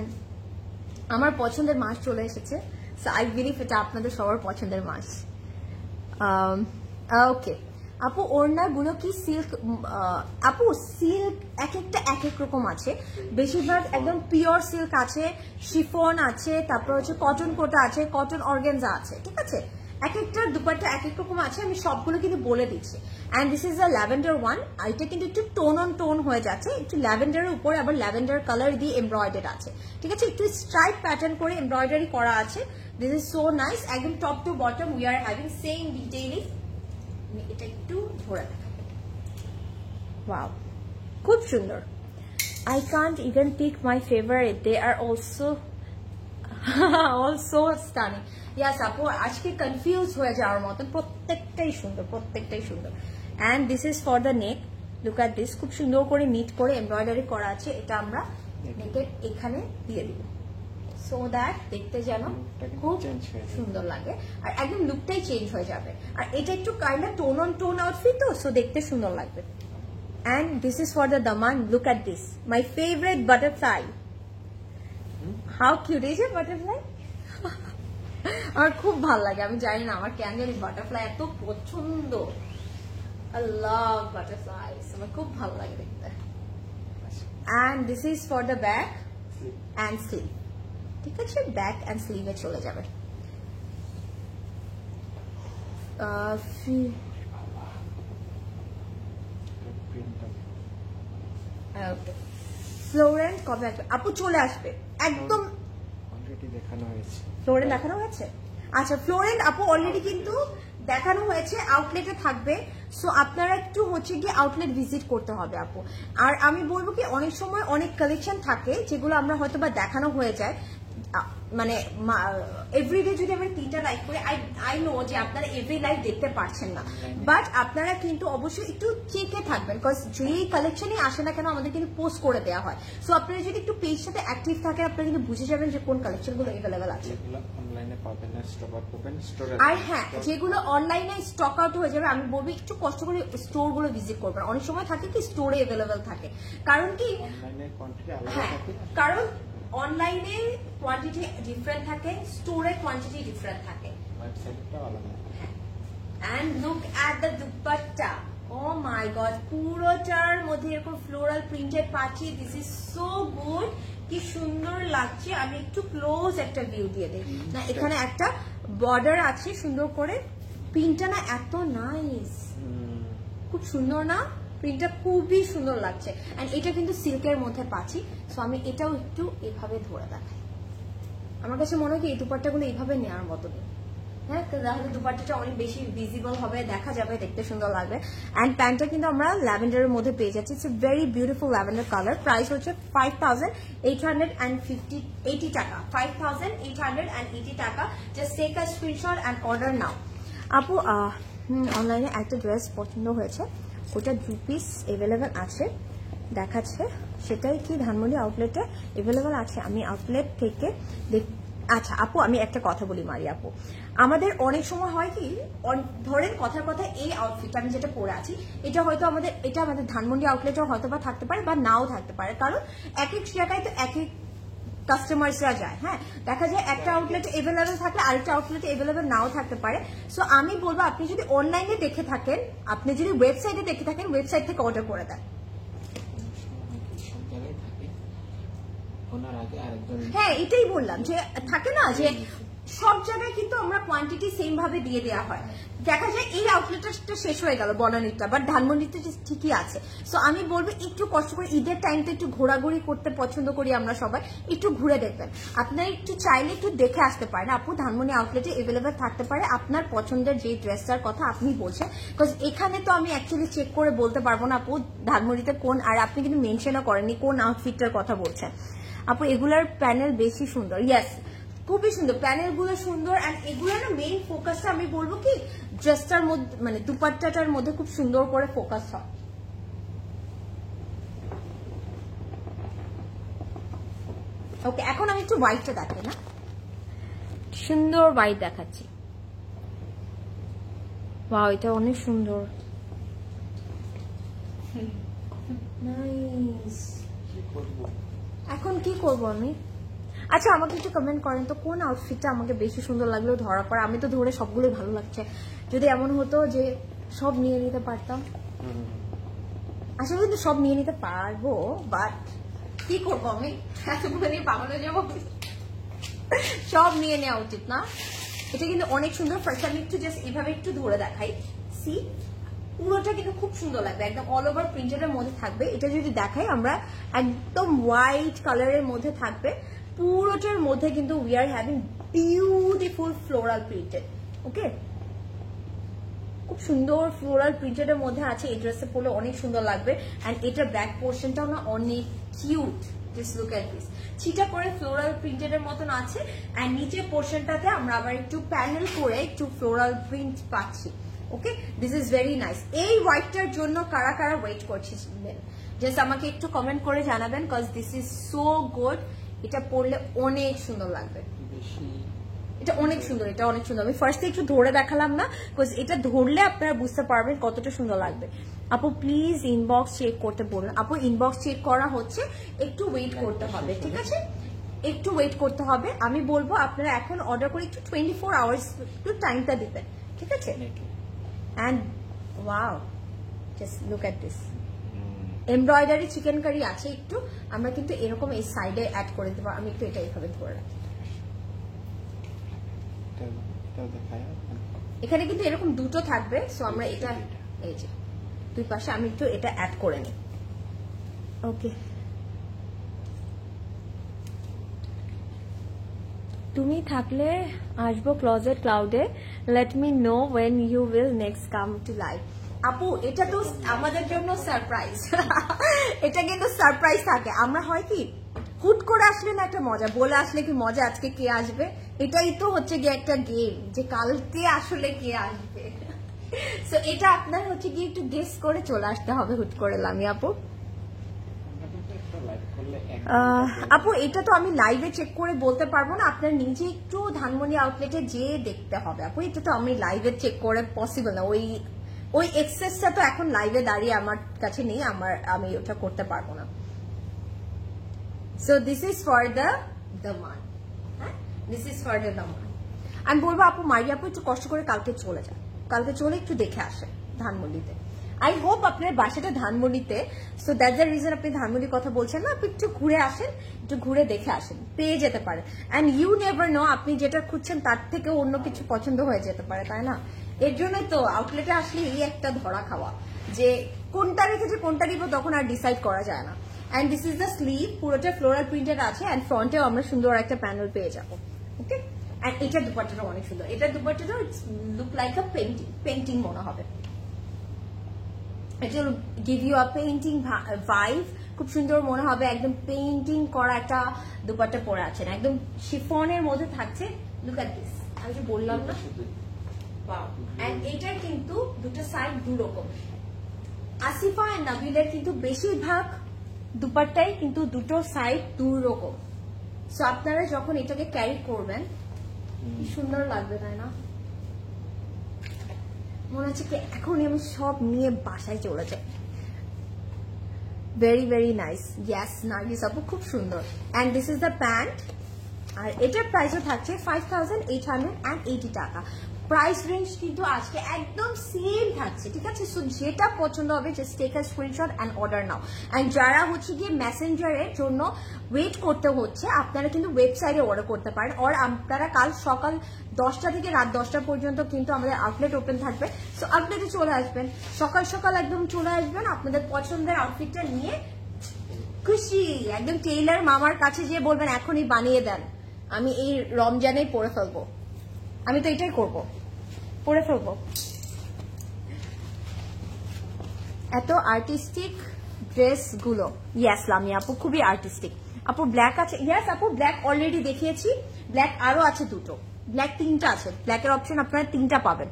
আমার পছন্দের মাস চলে এসেছে, সো আই বিলিভ এটা আপনাদের সবার পছন্দের মাস। ওকে আপু, ওড়না গুলো কি সিল্ক? আপু সিল্ক এক একটা এক এক রকম আছে, বেশিরভাগ একদম পিওর সিল্ক আছে, শিফন আছে, তারপর হচ্ছে কটন কোটা আছে, কটন অর্গানজা আছে। ঠিক আছে, এক একটা দুপাট্টা এক এক রকম আছে, আমি সবগুলো কিন্তু বলে দিচ্ছি। And this is a lavender one. এটা কিন্তু একটু টোন অন টোন হয়ে যাচ্ছে, একটু ল্যাভেন্ডারের উপরে আবার ল্যাভেন্ডার কালার দিয়ে এমব্রয়ডারি আছে। ঠিক আছে, একটু স্ট্রাইপ প্যাটার্ন করে এমব্রয়ডারি করা আছে। দিস ইজ সো নাইস, একদম top to bottom we are having same detailing. এটা একটু ধরে দেখাবো, ওয়াও খুব সুন্দর। I can't even pick my favorite, they are also stunning. Yes আপু, আজকে কনফিউজ হয়ে যাওয়ার মতন, প্রত্যেকটাই সুন্দর, প্রত্যেকটাই সুন্দর। And this is for the neck, look at this, খুব সুন্দর করে নিট করে এমব্রয়ডারি করা আছে। এটা আমরা নেকের এখানে দিয়ে দিব সো দ্যাট দেখতে যেন খুব সুন্দর লাগে, আর একদম লুকটাই চেঞ্জ হয়ে যাবে। আর এটা একটু kind of tone on tone outfit তো, সো দেখতে সুন্দর লাগবে। And this is for the daman. Look at this, my favorite butterfly. How cute is it butterfly? আমার খুব ভালো লাগে, আমি জানি না আমার কেন জানি বাটারফ্লাই এত পছন্দ। I love butterflies, আমার খুব ভালো লাগে দেখতে। And this is for the back and sleeve. ঠিক আছে, ব্যাক এন্ড স্লিভে চলে যাবে। ফ্লোরেন্ট কবে আসবে? আপু চলে আসবে একদম, অলরেডি দেখানো হয়েছে। ফ্লোরেন্ট দেখানো হয়েছে? আচ্ছা, ফ্লোরেন্ট আপু অলরেডি কিন্তু দেখানো হয়েছে, আউটলেটে থাকবে। সো আপনারা একটু হচ্ছে গিয়ে আউটলেট ভিজিট করতে হবে আপু। আর আমি বলবো কি, অনেক সময় অনেক কালেকশন থাকে যেগুলো আমরা হয়তো বা দেখানো হয়ে যায়, মানে এভরিডে যদি আমরা 3টা লাইভ করি, আই নো যে আপনারা এভরি লাইভ দেখতে পারছেন না, বাট আপনারা কিন্তু অবশ্যই একটু চেকে থাকবেন, বিকজ যেই কালেকশনই আসে না কেন আমাদের কিন্তু পোস্ট করে দেওয়া হয়। সো আপনারা যদি একটু পেজ সাথে অ্যাক্টিভ থাকেন, আপনারা কিন্তু বুঝে যাবেন যে কোন কালেকশনগুলো অ্যাভেলেবেল আছে। আর হ্যাঁ, যেগুলো অনলাইনে স্টক আউট হয়ে যাবে, আমি বলবো একটু কষ্ট করে স্টোর গুলো ভিজিট করবেন। অনেক সময় থাকে কি স্টোরে অ্যাভেলেবেল থাকে, কারণ কি, হ্যাঁ, কারণ অনলাইনে কোয়ান্টিটি ডিফারেন্ট থাকে, স্টোরে কোয়ান্টিটি ডিফারেন্ট থাকে। And look at the dupatta, oh my god, পুরোটার মধ্যে এরকম ফ্লোরাল প্রিন্টেড পাচ্ছি। দিস ইজ সো গুড, কি সুন্দর লাগছে। আমি একটু ক্লোজ একটা ভিউ দিয়ে দিই না, এখানে একটা বর্ডার আছে সুন্দর করে, প্রিন্টটা না এত নাইস, খুব সুন্দর না, প্রিন্টটা খুবই সুন্দর লাগছে। এন্ড এটা কিন্তু সিল্কের মধ্যে পাচ্ছি। সো আমি এটাও একটু এভাবে ধরে দেখাই, আমার কাছে মনে হয় কি এই দুপাট্টাগুলো এইভাবে নেওয়ার মতো নেই। হ্যাঁ, তাহলে দুপাট্টাটা অনেক বেশি ভিজিবল হবে, দেখা যাবে, দেখতে সুন্দর লাগবে। এন্ড প্যান্টটা কিন্তু আমরা ল্যাভেন্ডারের মধ্যে পেয়ে যাচ্ছি। It's a very beautiful lavender colour. Price হচ্ছে 5880 টাকা, 5880 টাকা। Just take a screenshot and order now. আপু অনলাইনে একটা ড্রেস পছন্দ হয়েছে, ওটা 2 পিস অ্যাভেলেবেল আছে দেখাচ্ছে, সেটাই কি ধানমন্ডি আউটলেটে অ্যাভেলেবেল আছে? আমি আউটলেট থেকে আচ্ছা আপু আমি একটা কথা বলি মারি আপু, আমাদের অনেক সময় হয় কি, ধরেন কথার কথা এই আউটফিটটা আমি যেটা পরে আছি এটা আমাদের ধানমন্ডি আউটলেটেও হয়তো বা থাকতে পারে বা নাও থাকতে পারে, কারণ এক এক জায়গায় তো এক এক কাস্টমার্সরা যায়। হ্যাঁ, দেখা যায় একটা আউটলেটে অ্যাভেলেবেল থাকলে আরেকটা আউটলেটে অ্যাভেলেবেল নাও থাকতে পারে। সো আমি বলবো আপনি যদি অনলাইনে দেখে থাকেন, আপনি যদি ওয়েবসাইটে দেখে থাকেন, ওয়েবসাইট থেকে অর্ডার করে দেন। হ্যাঁ এটাই বললাম যে থাকে না যে সব জায়গায় কিন্তু আমরা কোয়ান্টিটি সেম ভাবে দিয়ে দেওয়া হয়, দেখা যায় এই আউটলেটটা শেষ হয়ে গেল বনানীটা, বাট ধানমন্ডিতে ঠিকই আছে। সো আমি বলবো একটু কষ্ট করে ঈদের টাইমটা একটু ঘোরাঘুরি করতে পছন্দ করি আমরা সবাই, একটু ঘুরে দেখবেন। আপনারা একটু চাইলে একটু দেখে আসতে পারেন আপু, ধানমন্ডি আউটলেটে অ্যাভেলেবেল থাকতে পারে আপনার পছন্দের যে ড্রেসটার কথা আপনি বলছেন, বিকজ এখানে তো আমি অ্যাকচুয়ালি চেক করে বলতে পারবো না আপু ধানমন্ডিতে কোন, আর আপনি কিন্তু মেনশনও করেননি কোন আউটফিটটার কথা বলছেন আপু। এগুলার প্যানেল বেশি সুন্দর, ইয়েস খুবই সুন্দর, প্যানেল গুলো সুন্দর। এন্ড এগুলোর না মেইন ফোকাসটা আমি বলবো কি ড্রেসটার মধ্যে মানে দুপাট্টাটার মধ্যে খুব সুন্দর করে ফোকাস হয়। ওকে এখন আমি একটু হোয়াইটটা দেখাই না, সুন্দর হোয়াইট দেখাচ্ছি। ওয়াও এটা অনেক সুন্দর, নাইস। এখন কি করব আমি? আচ্ছা আমাকে একটু কমেন্ট করেন তো কোন আউটফিটটা আমাকে বেশি সুন্দর লাগলো ধরার পর। আমি তো ধরে সবগুলোই ভালো লাগছে, যদি এমন হতো যে সব নিয়ে নিতে পারতাম, আসলে কিন্তু সব নিয়ে নিতে পারবো, বাট কি করবো আমি এতগুলো নিয়ে পাগল হয়ে যাবো, সব নিয়ে নেওয়া উচিত না। এটা কিন্তু অনেক সুন্দর, ফার্স্ট আমি একটু জাস্ট এভাবে একটু ধরে দেখাই, সি পুরোটা কিন্তু খুব সুন্দর লাগবে, একদম অল ওভার প্রিন্টের মধ্যে থাকবে। এটা যদি দেখাই আমরা একদম হোয়াইট কালারের মধ্যে থাকবে, পুরোটার মধ্যে কিন্তু we are having beautiful floral printed. Okay খুব সুন্দর ফ্লোরাল প্রিন্টেড মধ্যে আছে, এই ড্রেসে পরলে অনেক সুন্দর লাগবে। এন্ড এটার ব্যাক পোর্শনটাও না অনেক cute, just look at this, ছিটা করে ফ্লোরাল প্রিন্টেড এর মতন আছে। এন্ড নিচের পোর্শনটাতে আমরা আবার একটু প্যানেল করে একটু ফ্লোরাল প্রিন্ট পাচ্ছি। ওকে দিস ইজ ভেরি নাইস। এই হোয়াইটটার জন্য কারা কারা ওয়েট করছিলেন জাস্ট আমাকে একটু কমেন্ট করে জানাবেন, cause this is so good. এটা পরলে অনেক সুন্দর লাগবে, এটা অনেক সুন্দর, এটা অনেক সুন্দর। আমি ফার্স্টে একটু ধরে দেখালাম না, বিকজ এটা ধরলে আপনারা বুঝতে পারবেন কতটা সুন্দর লাগবে। আপু প্লিজ ইনবক্স চেক করতে বলুন। আপু ইনবক্স চেক করা হচ্ছে, একটু ওয়েট করতে হবে, ঠিক আছে একটু ওয়েট করতে হবে। আমি বলবো আপনারা এখন অর্ডার করে একটু 24 আওয়ার্স একটু টাইমটা দিবেন, ঠিক আছে। And wow just look at this, embroidery chikankari আছে একটু, আমরা কিন্তু এরকম এই সাইডে অ্যাড করে দেবো। আমি একটু এটা এইভাবে ধরে রাখি, এখানে কিন্তু এরকম দুটো থাকবে। সো আমরা এটা এই যে দুই পাশে আমি একটু এটা অ্যাড করে নিই। ওকে তুমি থাকলে আসবো ক্লোজেট ক্লাউডে, let me know when you will next come to live. আপু এটা তো আমাদের জন্য সারপ্রাইজ এটা কিন্তু সারপ্রাইজ থাকে। আমরা হয় কি হুট করে আসলে না একটা মজা, বলে আসলে কি মজা আজকে কে আসবে, এটাই তো হচ্ছে গিয়ে একটা গেম যে কালকে আসলে কে আসবে। সো এটা আপনার হচ্ছে গিয়ে একটু গেস করে চলে আসতে হবে হুট করে। লামি আপু আপু এটা তো আমি লাইভে চেক করে বলতে পারবো না, আপনার নিজে একটু ধানমন্ডি আউটলেটে যেয়ে দেখতে হবে আপু। এটা তো আমি লাইভে চেক করে পসিবল না, ওই এক্সেসটা তো এখন লাইভে দাঁড়িয়ে আমার কাছে নেই, আমি ওটা করতে পারবো না। So this is for the মান, হ্যাঁ দিস ইজ ফর দ্য মান। আমি বলবো আপু মারি আপু একটু কষ্ট করে কালকে চলে যান, কালকে চলে একটু দেখে আসেন ধানমন্ডিতে। আই হোপ আপনার বাসাটা ধানমন্ডিতে, সো দ্যাটস দ্য রিজন আপনি ধানমন্ডির কথা বলছেন না, আপনি একটু ঘুরে আসেন, একটু ঘুরে দেখে আসেন, পেয়ে যেতে পারে। অ্যান্ড ইউ নেভার নো আপনি যেটা খুঁজছেন তার থেকে অন্য কিছু পছন্দ হয়ে যেতে পারে, তাই না। এর জন্যই তো আউটলেটে আসলে এই একটা ধরা খাওয়া যে কোনটা রেখেছে কোনটা নিব তখন আর ডিসাইড করা যায় না। And this is the sleeve, পুরোটা ফ্লোরাল প্রিন্টেড আছে। অ্যান্ড ফ্রন্টেও আমরা সুন্দর একটা প্যানেল পেয়ে যাবো। ওকে অ্যান্ড এটার দুপাট্টাটা অনেক সুন্দর, এটার দুপাট্টাটা লুক লাইক আ পেন্টিং মনে হবে। এটা give you a painting vibe, খুব সুন্দর মনে হবে, একদম পেইন্টিং করা একটা দুপাট্টা পরে আছেন, একদম শিফনের মধ্যে থাকছে। লুক এট দিস, আমি যে বললাম না ওয়াও এন্ড এটার কিন্তু দুটো সাইড দু রকম। আসিফা এন্ড নাবিলের কিন্তু বেশিরভাগ দুপাট্টাই কিন্তু দুটো সাইড দু রকম। সো আপনারা যখন এটাকে ক্যারি করবেন কি সুন্দর লাগবে, তাই না? মনে হচ্ছে কি এখনই আমি সব নিয়ে বাসায় চলে যাই। Very very nice. Yes Nargis আপু, খুব সুন্দর। And this is the pant. আর এটার প্রাইসও থাকছে 5880 টাকা। প্রাইস রেঞ্জ কিন্তু আজকে একদম সেম থাকছে, ঠিক আছে? সো যেটা পছন্দ হবে just take a screenshot and order now. And যারা হচ্ছে গিয়ে মেসেঞ্জারের জন্য ওয়েট করতে হচ্ছে, আপনারা কিন্তু ওয়েবসাইটে অর্ডার করতে পারেন। আর আপনারা কাল সকাল 10টা থেকে রাত 10টা পর্যন্ত কিন্তু আমাদের আউটলেট ওপেন থাকবে। সো আউটলেটে চলে আসবেন, সকাল সকাল একদম চলে আসবেন, আপনাদের পছন্দের আউটফিটটা নিয়ে খুশি একদম টেইলার মামার কাছে গিয়ে বলবেন এখনই বানিয়ে দেন, আমি এই রমজানেই পরে ফেলবো। আমি তো এটাই করবো, পরে ফেলবো। এত আর্টিস্টিক ড্রেস গুলো। ইয়েস লামিয়া আপু, খুবই আর্টিস্টিক। আপু ব্ল্যাক আছে? ইয়েস আপু, ব্ল্যাক অলরেডি দেখিয়েছি। ব্ল্যাক আরো আছে দুটো, ব্ল্যাক 3টা আছে। ব্ল্যাকের অপশন আপনারা 3টা পাবেন।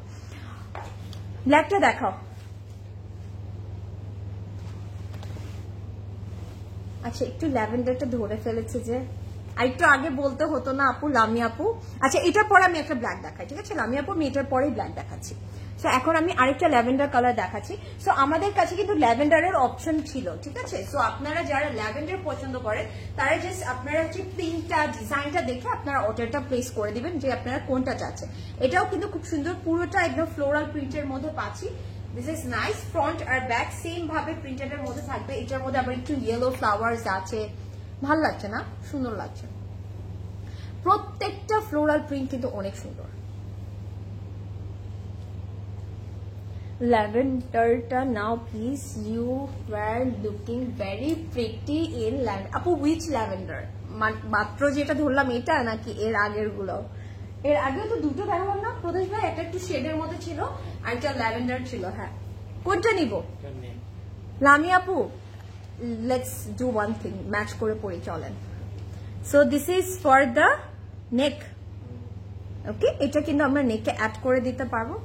ব্ল্যাকটা দেখাও। আচ্ছা, একটু ল্যাভেন্ডারটা ধরে ফেলেছে যে, আর একটু আগে বলতে হতো না আপু, লামিয়া আপু। আচ্ছা, এটার পরে আমি একটা ব্ল্যাক দেখাই, ঠিক আছে লামিয়া আপু? আমি এটার পরেই ব্ল্যাক দেখাচ্ছি। সো এখন আমি আরেকটা ল্যাভেন্ডার কালার দেখাচ্ছি। সো আমাদের কাছে কিন্তু ল্যাভেন্ডারের অপশন ছিল, ঠিক আছে? সো আপনারা যারা ল্যাভেন্ডার পছন্দ করেন তারা জাস্ট আপনারা হচ্ছে প্রিন্টটা, ডিজাইনটা দেখে আপনারা অর্ডারটা প্লেস করে দিবেন যে আপনারা কোনটা চাচ্ছেন। এটাও কিন্তু খুব সুন্দর, পুরোটা একদম ফ্লোরাল প্রিন্টের মধ্যে পাচ্ছি। This is nice. ফ্রন্ট আর ব্যাক সেম ভাবে প্রিন্টেড এর মধ্যে থাকবে। এটার মধ্যে আবার একটু ইয়েলো ফ্লাওয়ার্স আছে, ভালো লাগছে না? সুন্দর লাগছে। প্রত্যেকটা ফ্লোরাল প্রিন্ট কিন্তু অনেক সুন্দর। ল্যাভেন্ডারটা now please, you were looking very pretty in lavender. আপু উইচ ল্যাভেন্ডার? মাত্র যেটা ধরলাম এটা নাকি এর আগের গুলো? এর আগেও তো দুটো দেখালাম না প্রদেশ ভাই? একটা একটু শেডের মধ্যে ছিল আর একটা ল্যাভেন্ডার ছিল। হ্যাঁ, কোনটা নিব লামিয়া আপু? Let's do one thing, match করে পড়ি, চলেন। So this is for the neck. Okay, এটা কিন্তু আমরা নেকে অ্যাড করে দিতে পারবো।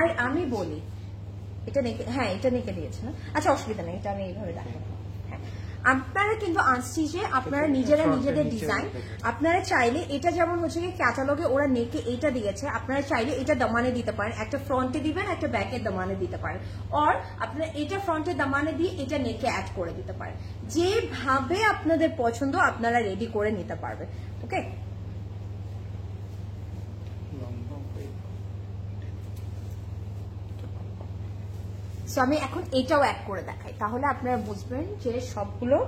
আর আমি বলি এটা নেকে, হ্যাঁ এটা নেকে দিয়েছে না? আচ্ছা অসুবিধা নেই, এটা আমি এইভাবে দেখাবো। আপনারা কিন্তু আসছি যে আপনারা নিজেরা নিজেদের ডিজাইন, আপনারা চাইলে এটা যেমন হচ্ছে কি ক্যাটালগে ওরা নেকে এইটা দিয়েছে, আপনারা চাইলে এটা দামানে দিতে পারেন। একটা ফ্রন্টে দিবেন, একটা ব্যাকে দামানে দিতে পারেন। অর আপনারা এটা ফ্রন্টে দামানে দিয়ে এটা নেকে অ্যাড করে দিতে পারেন। যেভাবে আপনাদের পছন্দ আপনারা রেডি করে নিতে পারবেন। ওকে, সো আমি এখন এটাও অ্যাড করে দেখাই, তাহলে আপনারা বুঝবেন যে সবগুলো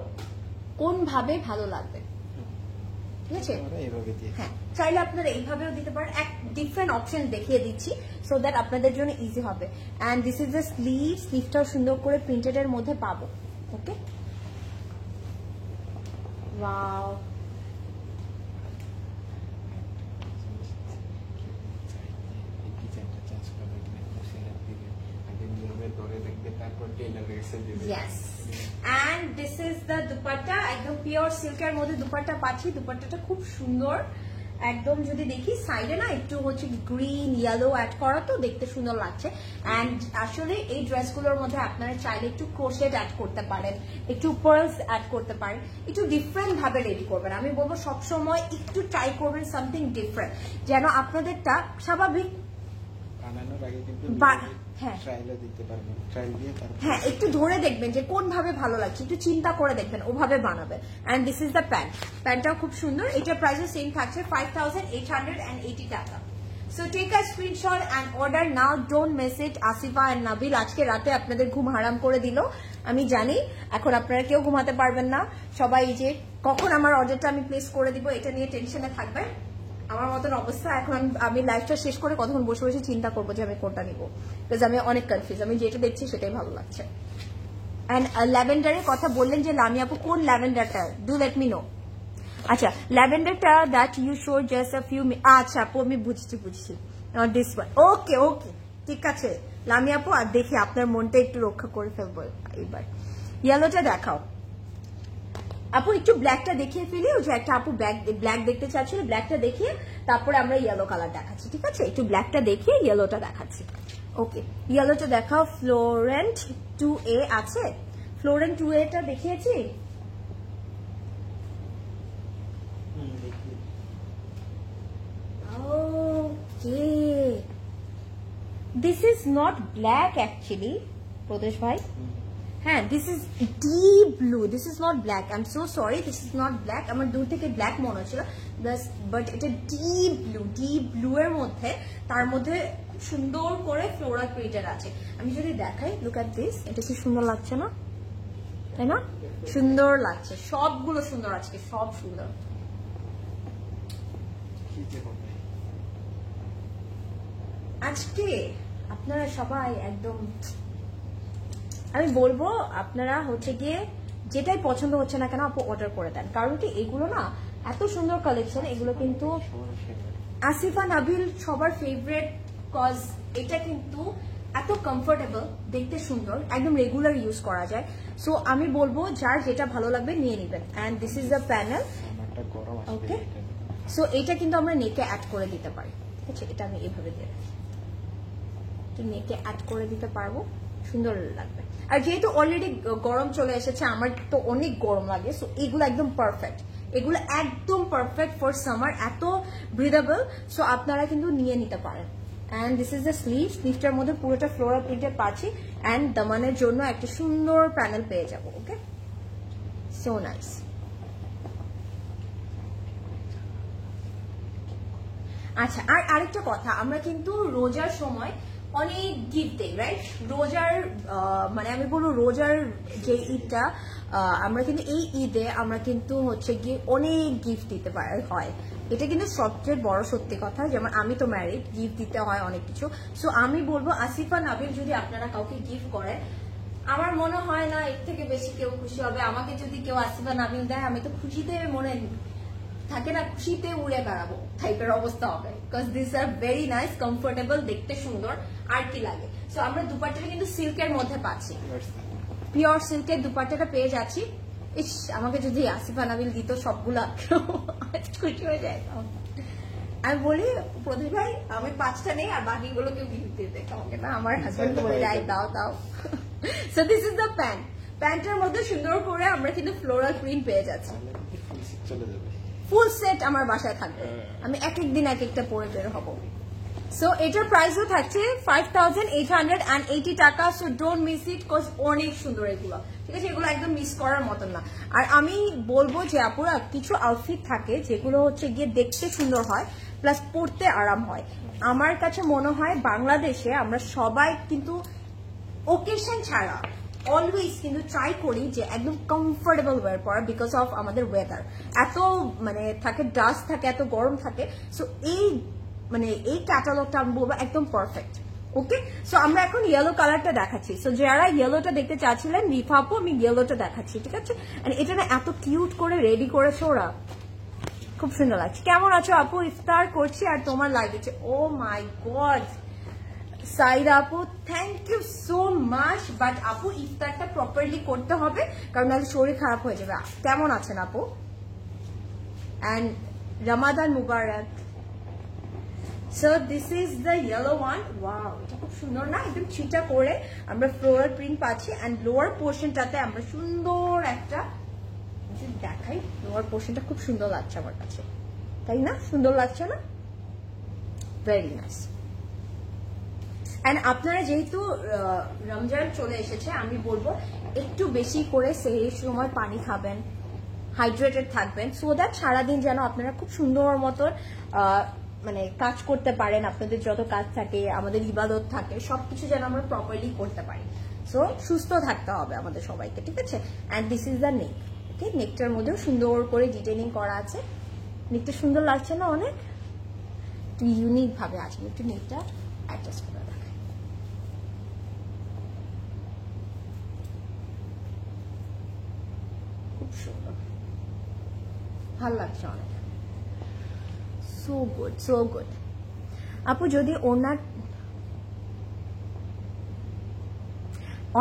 কোন ভাবে ভালো লাগবে। ঠিক আছে? হ্যাঁ, চাইলে আপনারা এইভাবেও দিতে পারেন। এক ডিফারেন্ট অপশন দেখিয়ে দিচ্ছি সো দ্যাট আপনাদের জন্য ইজি হবে। And this is the sleeve. স্লিভটাও সুন্দর করে প্রিন্টেড এর মধ্যে পাবো। Okay, wow, yes, and this is the dupatta, একদম পিওর সিল্কের মধ্যে দুপাট্টা পাচ্ছি। দুপাট্টাটা খুব সুন্দর একদম। যদি দেখি সাইডে না একটু হচ্ছে গ্রিন ইয়েলো অ্যাড করা, তো দেখতে সুন্দর লাগছে। এন্ড আসলে এই ড্রেসগুলোর মধ্যে আপনারা চাইলে একটু ক্রোশেট অ্যাড করতে পারেন, একটু পার্লস অ্যাড করতে পারেন, একটু ডিফারেন্ট ভাবে রেডি করবেন। আমি বলবো সবসময় একটু ট্রাই করবেন সামথিং ডিফারেন্ট, যেন আপনাদেরটা স্বাভাবিক হ্যাঁ একটু ধরে দেখবেন যে কোন ভাবে ভালো লাগছে, একটু চিন্তা করে দেখবেন, ওভাবে বানাবেন। And this is the pant. প্যান্টটাও খুব সুন্দর। এটার প্রাইসও সেম থাকছে 5880 টাকা। So take a screenshot and order now, don't miss it. Asifa and Nabil আজকে রাতে আপনাদের ঘুম হারাম করে দিল, আমি জানি। এখন আপনারা কেউ ঘুমাতে পারবেন না, সবাই যে কখন আমার অর্ডারটা আমি প্লেস করে দিব এটা নিয়ে টেনশনে থাকবেন। আমার মতন অবস্থা। এখন আমি লাইফটা শেষ করে কতক্ষণ বসে বসে চিন্তা করবো যে আমি কোনটা নিবো, বিকজ আমি অনেক কনফিউজ। আমি যেটা দেখছি সেটাই ভালো লাগছে। এন্ড ল্যাভেন্ডারের কথা বললেন যে লামি আপু কোন ল্যাভেন্ডারটা, ডু লেট মি নো। আচ্ছা, ল্যাভেন্ডারটা that you show just a few minute. আচ্ছা আপু আমি বুঝছি not this one. Okay okay, ঠিক আছে লামি আপু। আর দেখি আপনার মনটা একটু রক্ষা করে ফেলবো এবার। ইয়েলোটা দেখাও। আপু একটু ব্ল্যাকটা দেখিয়ে ফেলি, ওই যে একটা আপু ব্ল্যাক দেখতে চাচ্ছিল, ব্ল্যাকটা দেখিয়ে তারপরে আমরা ইয়েলো কালার দেখাচ্ছি, ঠিক আছে? একটু ব্ল্যাকটা দেখিয়ে ইয়েলোটা দেখাচ্ছি। ওকে, ইয়েলোটা দেখাও। ফ্লোরেন্ট 2A আছে? ফ্লোরেন্ট 2A টা দেখিয়েছি? Okay, this is not black actually Pradesh ভাই। হ্যাঁ, this is deep blue, this is not black. I am so sorry, this is not black. আমার দূর থেকে ব্ল্যাক মনে হচ্ছিল, বাট এটা ডিপ ব্লু। ডিপ ব্লু এর মধ্যে, তার মধ্যে সুন্দর করে ফ্লোরাল প্রিন্টেড আছে। আমি যদি দেখাই, লুক এট দিস, এটা কি সুন্দর লাগছে না? তাই না? সুন্দর লাগছে, সবগুলো সুন্দর, আজকে সব সুন্দর। আজকে আপনারা সবাই একদম, আমি বলবো আপনারা হচ্ছে গিয়ে যেটাই পছন্দ হচ্ছে না কেন আপু অর্ডার করে দেন, কারণ কি এগুলো না এত সুন্দর কালেকশন, এগুলো কিন্তু আসিফা নাবিল সবার ফেভারিট, কজ এটা কিন্তু এত কমফোর্টেবল, দেখতে সুন্দর, একদম রেগুলার ইউজ করা যায়। সো আমি বলবো যার যেটা ভালো লাগবে নিয়ে নেবেন। And this is the panel. Okay, so এটা কিন্তু আমরা নেকে অ্যাড করে দিতে পারি, ঠিক আছে? এটা আমি এভাবে দিয়ে নেকে অ্যাড করে দিতে পারবো, সুন্দর লাগবে। আর যেহেতু অলরেডি গরম চলে এসেছে, আমার তো অনেক গরম লাগে, সো এগুলো একদম পারফেক্ট, এগুলো একদম পারফেক্ট ফর সামার, এত ব্রিদেবল। সো আপনারা কিন্তু নিয়ে নিতে পারেন। And this is the sleeve, স্লিভটার মধ্যে পুরোটা ফ্লোরাল প্রিন্টেড পাচ্ছি, অ্যান্ড দামানের জন্য একটা সুন্দর প্যানেল পেয়ে যাবো। Okay, so nice. আচ্ছা, আর আরেকটা কথা, আমরা কিন্তু রোজার সময় অনেক গিফট দেই, রাইট? রোজার মানে আমি বলবো রোজার যে ঈদটা, আমরা কিন্তু এই ঈদে আমরা কিন্তু হচ্ছে গিয়ে অনেক গিফট দিতে হয়। এটা কিন্তু সবচেয়ে বড় সত্যি কথা। যেমন আমি তো ম্যারিড, গিফট দিতে হয় অনেক কিছু। সো আমি বলবো আসিফা নাবিল যদি আপনারা কাউকে গিফট করেন, আমার মনে হয় না এর থেকে বেশি কেউ খুশি হবে। আমাকে যদি কেউ আসিফা নাবিল দেয়, আমি তো খুশিতে মনে থাকে না, খুশিতে উড়ে বেড়াবো টাইপের অবস্থা হবে। Because this are very nice, comfortable, দেখতে সুন্দর, আর কি লাগে। সো আমরা দুপাট্টাটা কিন্তু সিল্কের মধ্যে পাচ্ছি, পিওর সিল্কের দুপাট্টাটা পেয়ে যাচ্ছি। ইস, আমাকে যদি আসিফা নাবিল দিত সবগুলা, খুশি হয়ে যায়। আমি বলি প্রদীপ ভাই আমি 5টা নেই, আর বাকিগুলো কেউ গিফট দিতে আমাকে না, আমার হাজবেন্ড বলে যায় দাও দাও। So this is the pant. প্যান্টের মধ্যে সুন্দর করে আমরা কিন্তু ফ্লোরাল প্রিন্ট পেয়ে যাচ্ছি। ফুল সেট আমার বাসায় থাকবে, আমি এক এক দিন এক একটা পরে বের হবো। সো এটার প্রাইসও থাকছে 5880 টাকা। So don't miss it, cause অনেক সুন্দর এগুলো, ঠিক আছে? এগুলো একদম মিস করার মতন না। আর আমি বলবো যে আপুরা, কিছু আউটফিট থাকে যেগুলো হচ্ছে গিয়ে দেখতে সুন্দর হয়, প্লাস পরতে আরাম হয়। আমার কাছে মনে হয় বাংলাদেশে আমরা সবাই কিন্তু ওকেশন ছাড়া অলওয়েজ কিন্তু ট্রাই করি যে একদম কমফোর্টেবল ওয়্যার পরা, বিকজ অফ আমাদের ওয়েদার এত মানে থাকে, ডাস্ট থাকে, এত গরম থাকে। সো এই ক্যাটালগটা আমি বলবো একদম পারফেক্ট। ওকে, সো আমরা এখন ইয়েলো কালারটা দেখাচ্ছি। সো যারা ইয়েলোটা দেখতে চাচ্ছিলেন, রিফা আপু আমি ইয়েলোটা দেখাচ্ছি, ঠিক আছে? এটা না এত কিউট করে রেডি করেছে ওরা, খুব সুন্দর লাগছে। কেমন আছো আপু? ইফতার করছি আর তোমার লাগছে। ও মাই গড সাইদ আপু, thank you so much. But আপু ইফতারটা প্রপারলি করতে হবে, কারণ নাহলে শরীর খারাপ হয়ে যাবে। কেমন আছেন আপু? And Ramadan Mubarak. So this is the yellow one. Wow, এটা খুব সুন্দর না? একদম ছিটা করে আমরা ফ্লোরাল প্রিন্ট পাচ্ছি, অ্যান্ড লোয়ার পোর্শনটাতে আমরা সুন্দর একটা দেখাই। লোয়ার পোর্শনটা খুব সুন্দর লাগছে আমার কাছে, তাই না? সুন্দর লাগছে না? Very nice. অ্যান্ড আপনারা যেহেতু রমজান চলে এসেছে, আমি বলবো একটু বেশি করে সেই সময় পানি খাবেন, হাইড্রেটেড থাকবেন, সো দ্যাট সারাদিন যেন আপনারা খুব সুন্দর মতো মানে কাজ করতে পারেন। আপনাদের যত কাজ থাকে, আমাদের ইবাদত থাকে, সবকিছু যেন আমরা প্রপারলি করতে পারি। সো সুস্থ থাকতে হবে আমাদের সবাইকে, ঠিক আছে? And this is the neck. Okay, nectar মধ্যেও সুন্দর করে ডিটেইলিং করা আছে। নেকটা সুন্দর লাগছে না অনেক? একটু ইউনিক ভাবে আছে। একটু নেকটা অ্যাডজাস্ট করে দেখাই। খুব সুন্দর, ভালো লাগছে অনেক। So good, so good. আপু যদি ওনার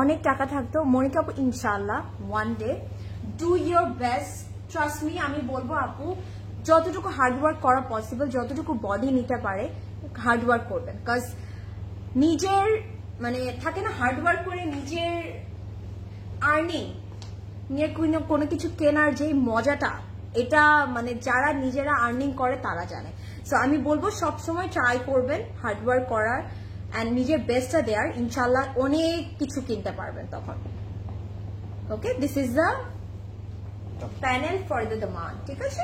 অনেক টাকা থাকতো, মনিকা আপু ইনশাআল্লাহ one day do your best trust me, আমি বলবো আপু যতটুকু হার্ডওয়ার্ক করা পসিবল, যতটুকু বডি নিতে পারে হার্ডওয়ার্ক করবেন। বিকজ নিজের মানে থাকে না হার্ডওয়ার্ক করে নিজের আর্নিং নিয়ে কোনো কিছু কেনার যে মজাটা, এটা মানে যারা নিজেরা আর্নিং করে তারা জানে। সো আমি বলবো সবসময় ট্রাই করবেন হার্ডওয়ার্ক করার অ্যান্ড নিজের বেস্টটা দেওয়ার, ইনশাল্লাহ অনেক কিছু কিনতে পারবেন তখন। Okay, this is the panel for the দামান, ঠিক আছে?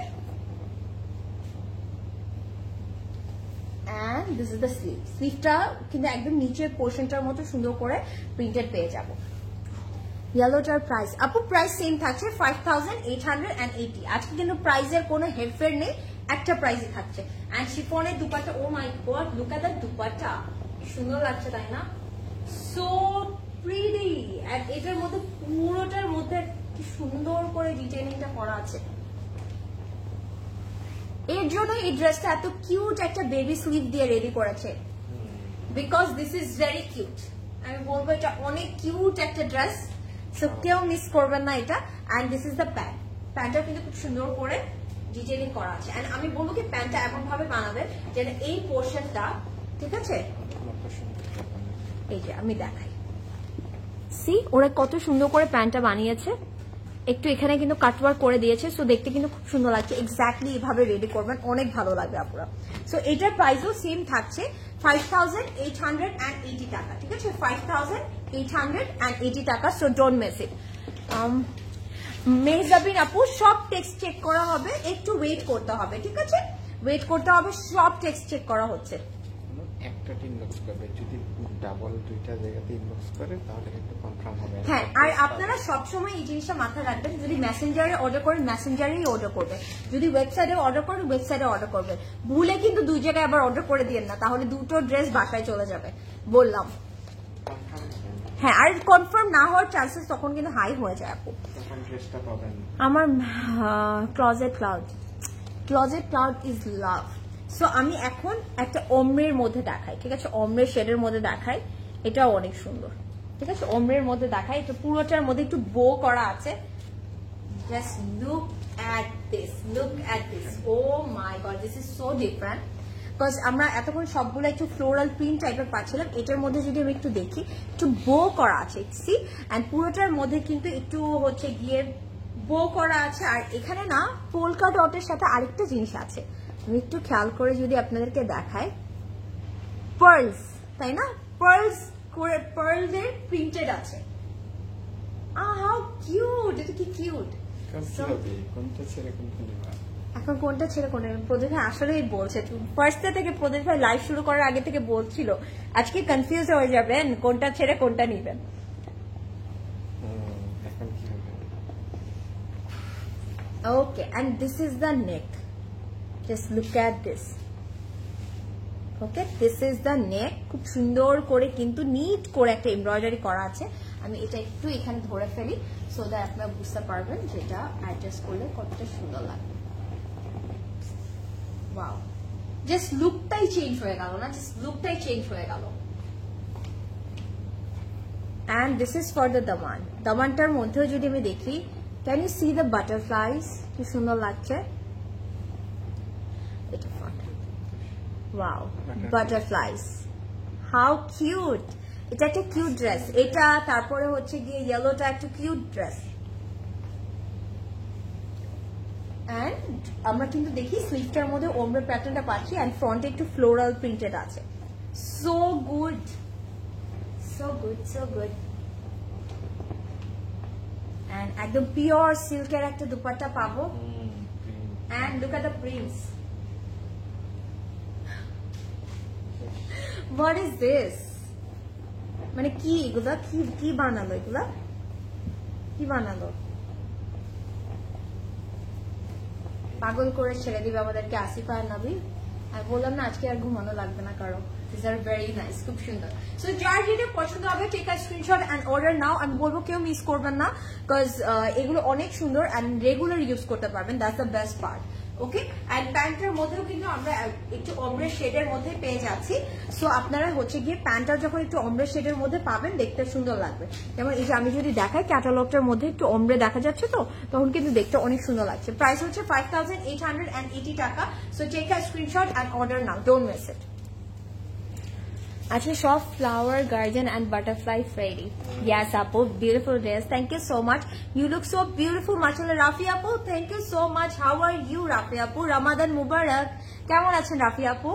And this is the sleeve. স্লিভটা কিন্তু একদম নিচের পোর্শনটার মতো সুন্দর করে প্রিন্টেড পেয়ে যাবো। ইয়েলোটার প্রাইস আপু প্রাইস সেম থাকছে 5880। আজকে কিন্তু প্রাইসের কোনো হেরফের নেই, একটা প্রাইসই থাকছে। এন্ড শিফনের dupatta, oh my god look at the dupatta, সুন্দর লাগছে তাই না? So pretty. এন্ড এটার মধ্যে পুরোটার মধ্যে কি সুন্দর করে ডিটেইলিংটা করা আছে। এর জন্য এই ড্রেসটা এত কিউট একটা বেবি স্লিভ দিয়ে রেডি করেছে, because this is very cute. আমি বলবো এটা অনেক কিউট একটা ড্রেস, সো কেউ মিস করবেন না এটা। And this is the pant. প্যান্টটা কিন্তু খুব সুন্দর করে ডিটেইলিং করা আছে। অ্যান্ড আমি বলবো কি প্যান্টটা এমন ভাবে বানাবেন যেন এই পোর্শনটা, ঠিক আছে, এই যে আমি দেখাই, সি ওরা কত সুন্দর করে প্যান্টটা বানিয়েছে। একটু এখানে কিন্তু কাটওয়ার্ক করে দিয়েছে, সো দেখতে কিন্তু খুব সুন্দর লাগছে। এক্স্যাক্টলি এভাবে রেডি করবেন, অনেক ভালো লাগবে আপনারা। সো এটার প্রাইসও সেম থাকছে 5880 টাকা, ঠিক আছে? 5880 টাকা। So don't miss it. Mehjabin আপু সব টেক্সট চেক করা হবে, একটু ওয়েট করতে হবে, ঠিক আছে? ওয়েট করতে হবে, সব টেক্সট চেক করা হচ্ছে। একটা ইনবক্স করবে, যদি ডাবল দুইটা জায়গাতে ইনবক্স করে তাহলে কিন্তু কনফার্ম হবে। হ্যাঁ, আর আপনারা সবসময় এই জিনিসটা মাথায় রাখবেন, যদি মেসেঞ্জারে অর্ডার করেন মেসেঞ্জারেই অর্ডার করবেন, যদি ওয়েবসাইটে অর্ডার করেন ওয়েবসাইটে অর্ডার করবেন। ভুলে কিন্তু দুই জায়গায় আবার অর্ডার করে দিয়েন না, তাহলে দুটো ড্রেস বাসায় চলে যাবে বললাম। হ্যাঁ, আর কনফার্ম না হওয়ার চান্সেস তখন কিন্তু হাই হয়ে যায় আপু। তখন ড্রেসটা পাবেন। আমার closet Cloud is love. So আমি এখন একটা অম্রের মধ্যে দেখাই, ঠিক আছে? অম্রের শেডের মধ্যে দেখাই, এটাও অনেক সুন্দর, ঠিক আছে? অম্রের মধ্যে দেখাই, এটা পুরোটার মধ্যে একটু বো করা আছে। Just look at this, look at this, oh my god, this is so different. Because আমরা এতক্ষণ সবগুলো একটু ফ্লোরাল প্রিন্ট টাইপের পাচ্ছিলাম, এটার মধ্যে যদি আমি একটু দেখি একটু বো করা আছে, সি? অ্যান্ড পুরোটার মধ্যে কিন্তু একটু হচ্ছে গিয়ে বো করা আছে। আর এখানে না পোলকা ডটের সাথে আরেকটা জিনিস আছে, আমি একটু খেয়াল করে যদি আপনাদেরকে দেখায়, পার্লস, তাই না? পার্লস করে পার্লসের প্রিন্টেড আছে। হাউ কিউট, এটা কি কিউট। কোনটা ছেড়ে কোনটা নেবা? এখন কোনটা ছেড়ে কোনটা? প্রদীপ ভাই আসলেই বলছে, ফার্স্ট ডে থেকে প্রদীপ ভাই লাইভ শুরু করার আগে থেকে বলছিল আজকে কনফিউজ হয়ে যাবেন কোনটা ছেড়ে কোনটা নিবেন। এখন কি হবে? Okay, and this is the neck, just look at this. Okay, this is the neck. খুব সুন্দর করে কিন্তু নিট করে একটা এমব্রয়ডারি করা আছে। আমি এটা একটু এখানে ধরে ফেলি সো দ্যাট আপনারা বুঝতে পারবেন যেটা অ্যাডজাস্ট করলে কতটা সুন্দর লাগবে। ওয়াও, জাস্ট লুকটাই চেঞ্জ হয়ে গেল না? জাস্ট লুকটাই চেঞ্জ হয়ে গেল। And this is for the দামান। দামানটার মধ্যেও যদি আমি দেখি, can you see the butterflies, কি সুন্দর লাগছে। এটা ওয়াও, বাটারফ্লাইজ, হাউ কিউট। এটা একটা কিউট ড্রেস, এটা তারপরে হচ্ছে গিয়ে ইয়েলোটা একটা কিউট ড্রেস। অ্যান্ড আমরা কিন্তু দেখি স্লিভটার মধ্যে ওমরে প্যাটার্নটা পাচ্ছি, অ্যান্ড ফ্রন্টে একটু ফ্লোরাল প্রিন্টেড আছে। So good, so good, so good. And একদম পিওর সিল্কের একটা দুপাট্টা পাবো। And look at the prints. What is this? মানে কি এগুলা, কি বানালো এগুলা, কি বানালো? পাগল করে ছেড়ে দিবে আমাদেরকে আসিফা আর নবী। আর বললাম না আজকে আর ঘুমানো লাগবে না কারো। These are very nice, খুব সুন্দর। সো যার যেটা পছন্দ হবে take a screenshot and order now. আমি বলবো কেউ মিস করবেন না, বিকজ এগুলো অনেক সুন্দর এন্ড রেগুলার ইউজ করতে পারবেন, that's the best part. Okay and প্যান্টের মধ্যেও কিন্তু আমরা একটু অমব্রে শেডের মধ্যে পেয়ে যাচ্ছি। সো আপনারা হচ্ছে গিয়ে প্যান্টটা যখন একটু অমব্রে শেডের মধ্যে পাবেন দেখতে সুন্দর লাগবে। যেমন এই যে আমি যদি দেখাই ক্যাটালগটার মধ্যে একটু অমব্রে দেখা যাচ্ছে তো তখন কিন্তু দেখতে অনেক সুন্দর লাগছে। প্রাইস হচ্ছে 5880 টাকা। So take a screenshot and order now, don't miss it. Actually, soft flower, garden and butterfly fairy. Yes, Apu, beautiful dress. Thank you so much. You look so beautiful, mashallah. Rafi Apu, thank you so much. How are you, Rafi Apu? Ramadan Mubarak. কেমন আছেন Rafi Apu?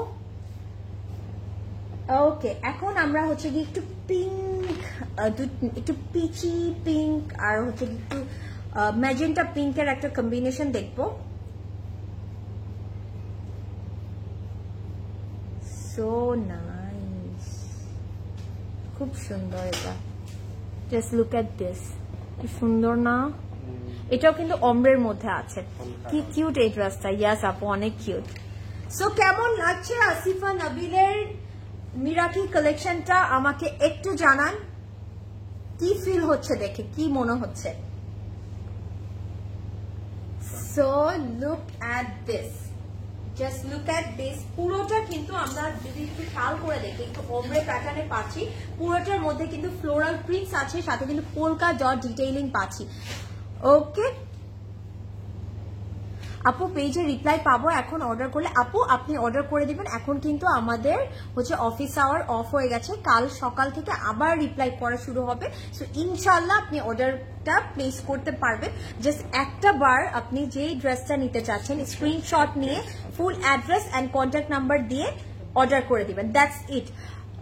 Okay, এখন আমরা হচ্ছে কি একটু pink, একটু peachy pink আর হচ্ছে একটু ম্যাজেন্টা পিঙ্কের একটা কম্বিনেশন দেখবো। So nice, খুব সুন্দর এটা। জাস্ট লুক এট দিস, কি সুন্দর না? এটাও কিন্তু অমব্রের মধ্যে আছে। কি কিউট এই ড্রেসটা। ইয়াস আপু, অনেক কিউট। সো কেমন লাগছে আসিফা নবিলের মিরাকি কালেকশনটা আমাকে একটু জানান। কি ফিল হচ্ছে দেখে, কি মনে হচ্ছে? So look at this, just look at this. পুরোটা কিন্তু আমরা যদি একটু খেয়াল করে দেখি একটু ওমব্রে প্যাটার্নে পাচ্ছি। পুরোটার মধ্যে কিন্তু ফ্লোরাল প্রিন্টস আছে, সাথে কিন্তু পোলকা ডট ডিটেইলিং পাচ্ছি। ওকে আপু, পেজে রিপ্লাই পাবো এখন অর্ডার করলে। আপু আপনি অর্ডার করে দিবেন, এখন কিন্তু আমাদের হচ্ছে অফিস আওয়ার অফ হয়ে গেছে, কাল সকাল থেকে আবার রিপ্লাই করা শুরু হবে। সো ইনশাল্লাহ আপনি অর্ডারটা প্লেস করতে পারবেন। জাস্ট একটা বার আপনি যেই ড্রেসটা নিতে চাচ্ছেন স্ক্রিনশট নিয়ে full address and contact number দিয়ে অর্ডার করে দিবেন, দ্যাটস ইট।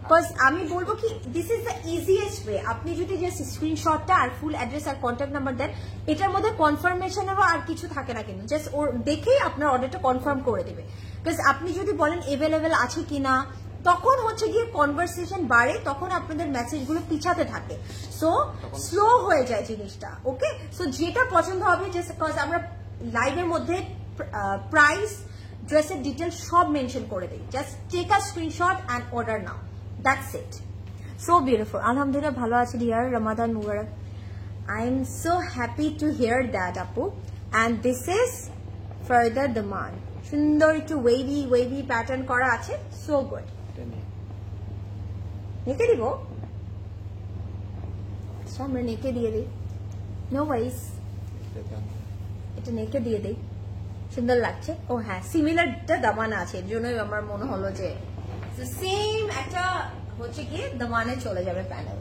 বিকজ আমি বলবো কি this is the easiest way. আপনি যদি জাস্ট স্ক্রিনশটটা আর ফুল অ্যাড্রেস আর কন্ট্যাক্ট নাম্বার দেন, এটার মধ্যে কনফার্মেশনেরও আর কিছু থাকে না কিন্তু, জাস্ট ওর দেখেই আপনার অর্ডারটা কনফার্ম করে দেবে। বিকজ আপনি যদি বলেন অ্যাভেলেবেল আছে কিনা, তখন হচ্ছে গিয়ে কনভারসেশন বাড়ে, তখন আপনাদের মেসেজগুলো পিছাতে থাকে, সো স্লো হয়ে যায় জিনিসটা। ওকে, সো যেটা পছন্দ হবে, জাস্ট বিকজ আমরা লাইভের মধ্যে প্রাইস, ড্রেসের ডিটেল সব মেনশন করে দিই। Just take a screenshot and order now, that's it. So beautiful. Alhamdulillah bhalo achi dear. Ramadan Mubarak. I am so happy to hear that Apu. And this is further demand. Sundor ekটু wavy pattern kora ache. So good. Neke dibo? Samra neke diye di. No worries. Eta neke diye di. সুন্দর লাগছে। ও হ্যাঁ, সিমিলারটা দামানা আছে, এর জন্যই আমার মনে হলো যে সেম একটা হচ্ছে গিয়ে দামানে চলে যাবে panel.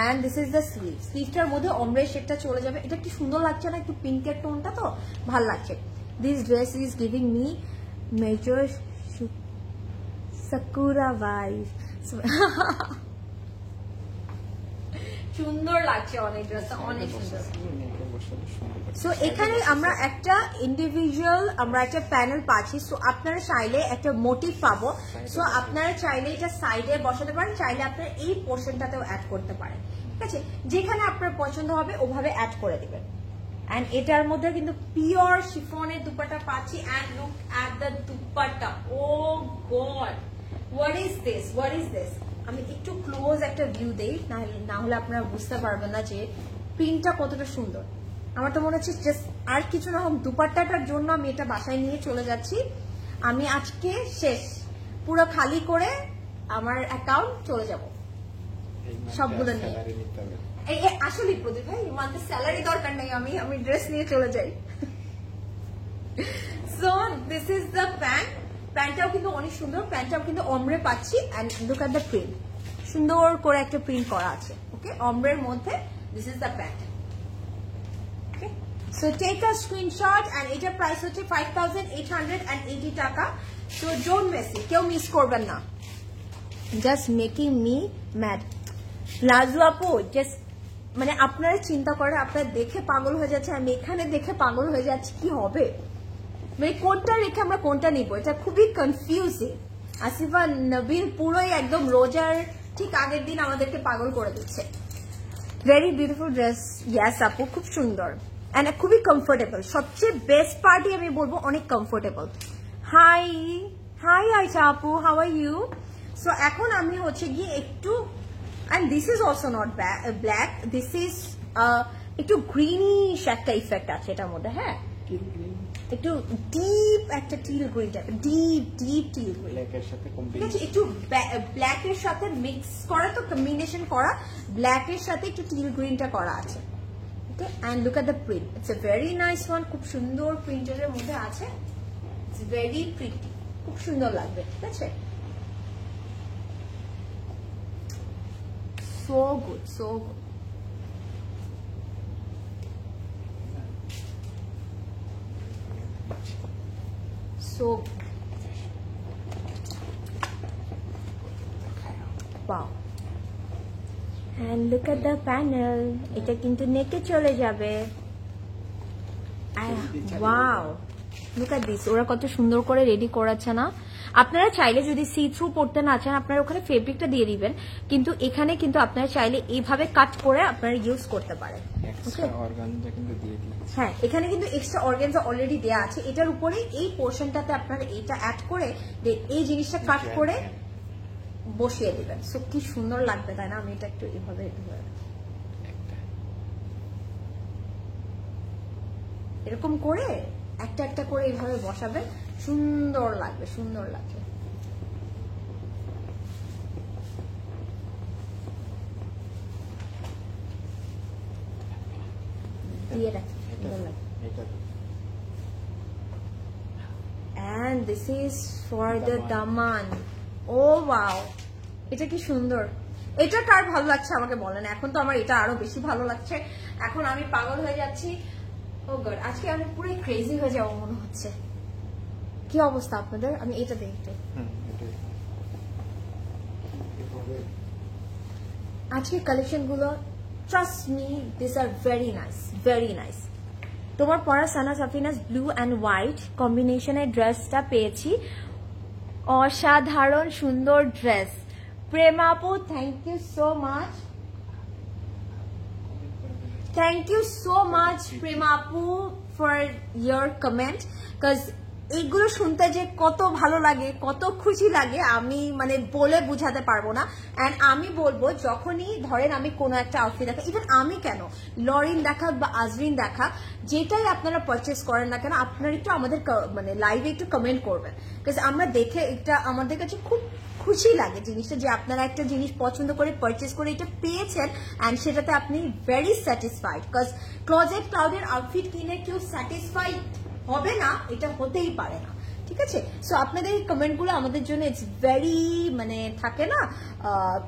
And this is the sleeve. স্লিভটার মধ্যে অমব্রে শেডটা চলে যাবে। এটা কি সুন্দর লাগছে না? একটু পিঙ্কের টোনটা তো ভাল লাগছে। This dress is giving me major sakura vibe. সুন্দর লাগছে অনেক, ড্রেসটা অনেক সুন্দর। সো এখানে আমরা একটা ইন্ডিভিজুয়াল আমরা একটা প্যানেল পাচ্ছি। সো আপনারা চাইলে একটা মোটিভ পাবো। সো আপনারা চাইলে এটা সাইডে বসাতে পারেন, চাইলে আপনারা এই পোর্শনটাতেও অ্যাড করতে পারেন। ঠিক আছে, যেখানে আপনার পছন্দ হবে ওভাবে অ্যাড করে দিবেন। এন্ড এটার মধ্যে কিন্তু পিওর শিফনের দুপাট্টা পাচ্ছি। And look at the dupatta, oh god, what is this, what is this. আমি একটু ক্লোজ একটা ভিউ দেই, না হলে আপনারা বুঝতে পারবেন না যে প্রিন্টটা কতটা সুন্দর। আমার তো মনে হচ্ছে জাস্ট আর কিছু না হোক, দুপাট্টাটার জন্য আমি এটা বাসায় নিয়ে চলে যাচ্ছি। আমি আজকে শেষ, পুরো খালি করে আমার অ্যাকাউন্ট চলে যাব সবগুলো নিয়ে। আসলে প্রদীপ ভাই, মান্থে স্যালারি দরকার নেই, আমি ড্রেস নিয়ে চলে যাই। So this is the pant. প্যান্টটাও কিন্তু অনেক সুন্দর, প্যান্টটাও কিন্তু অমব্রে পাচ্ছি। And look at the print, সুন্দর করে একটা প্রিন্ট করা আছে। ওকে, অমব্রের মধ্যে this is the pant. Okay, so take a screenshot. And এটার প্রাইস হচ্ছে 5880 টাকা। সো ডোন্ট মিস ইট, কেউ মিস করবেন না। Just making me mad. Laju আপু, জাস্ট মানে আপনারা চিন্তা করেন, আপনারা দেখে পাগল হয়ে যাচ্ছে, আমি এখানে দেখে পাগল হয়ে যাচ্ছি, কি হবে মানে কোনটা রেখে আমরা কোনটা নিব, এটা খুবই কনফিউজিং। আসিফা নবীল পুরোই একদম রোজার ঠিক আগের দিন আমাদেরকে পাগল করে দিচ্ছে। Very beautiful dress. ইয়াস আপু, খুব সুন্দর এন্ড খুবই কমফোর্টেবল। সবচেয়ে বেস্ট পার্টি আমি বলবো, অনেক কমফোর্টেবল। হাই হাই আইসা আপু, হাউ আর ইউ? সো এখন আমি হচ্ছে গিয়ে একটু, and this is also not black, this is একটু গ্রিনিশ একটা ইফেক্ট আছে এটার মধ্যে। হ্যাঁ, একটু ডিপ একটা till green type, deep till green, ব্ল্যাকের সাথে ঠিক আছে, একটু ব্ল্যাকের সাথে মিক্স করা, তো কম্বিনেশন করা, ব্ল্যাকের সাথে একটু টিল গ্রিনটা করা আছে। Okay, and look at the print, it's a very nice one, খুব সুন্দর প্রিন্টের মধ্যে আছে, ইটস ভেরি প্রিটি, খুব সুন্দর লাগবে, ঠিক আছে। So good, so good. So wow, and look at the panel, এটা কিন্তু নেকে চলে যাবে। wow, look at this, ওরা কত সুন্দর করে রেডি করেছে না। আপনারা চাইলে যদি সি থ্রু পড়তে না চান, আপনারা ওখানে ফেব্রিকটা দিয়ে দিবেন, কিন্তু এখানে কিন্তু আপনারা চাইলে এইভাবে কাট করে আপনারা ইউজ করতে পারেন। হ্যাঁ, এখানে কিন্তু এক্সট্রা অর্গানজা অলরেডি দেয়া আছে, এটার উপরে এই পোর্শনটাতে আপনারা এইটা অ্যাড করে এই জিনিসটা কাট করে বসিয়ে দিবেন। সো কি সুন্দর লাগবে, তাই না? আমি এটা একটু এইভাবে এরকম করে একটা একটা করে এইভাবে বসাবেন, সুন্দর লাগবে, সুন্দর লাগবে। দিয়ে রাখি, সুন্দর লাগবে। And this is for the daman. Oh wow, এটা কি সুন্দর, এটা কার ভালো লাগছে আমাকে বলেন। এখন তো আমার এটা আরো বেশি ভালো লাগছে, এখন আমি পাগল হয়ে যাচ্ছি। ও গড, আজকে আমি পুরো ক্রেজি হয়ে যাবো মনে হচ্ছে। কি অবস্থা আপনাদের? আমি এটা দেখতে, আজকে কালেকশন গুলো, trust me, this are very nice, very nice. তোমার পরা Sana Safinaz blue and white কম্বিনেশনের ড্রেসটা পেয়েছি, অসাধারণ সুন্দর ড্রেস। প্রেমা আপু, thank you so much, thank you so much Prema আপু ফর ইয়োর কমেন্ট, বিকজ এইগুলো শুনতে যে কত ভালো লাগে, কত খুশি লাগে, আমি মানে বলে বুঝাতে পারবো না। অ্যান্ড আমি বলবো, যখনই ধরেন আমি কোনো একটা আউটফিট দেখা, ইভেন আমি কেন, লরিন দেখা বা আজরিন দেখা, যেটাই আপনারা পারচেস করেন না কেন, আপনারা একটু আমাদের মানে লাইভে একটু কমেন্ট করবেন, বিকজ আমরা দেখে এটা আমাদের কাছে খুব খুশি লাগে জিনিসটা, যে আপনারা একটা জিনিস পছন্দ করে পারচেস করে এটা পেয়েছেন অ্যান্ড সেটাতে আপনি ভেরি স্যাটিসফাইড। বিকজ ক্লোজেট ক্লাউডের আউটফিট কিনে কেউ স্যাটিসফাইড হবে না, এটা হতেই পারে না, ঠিক আছে। সো আপনাদের এই কমেন্টগুলো আমাদের জন্য ইটস ভেরি, মানে থাকে না,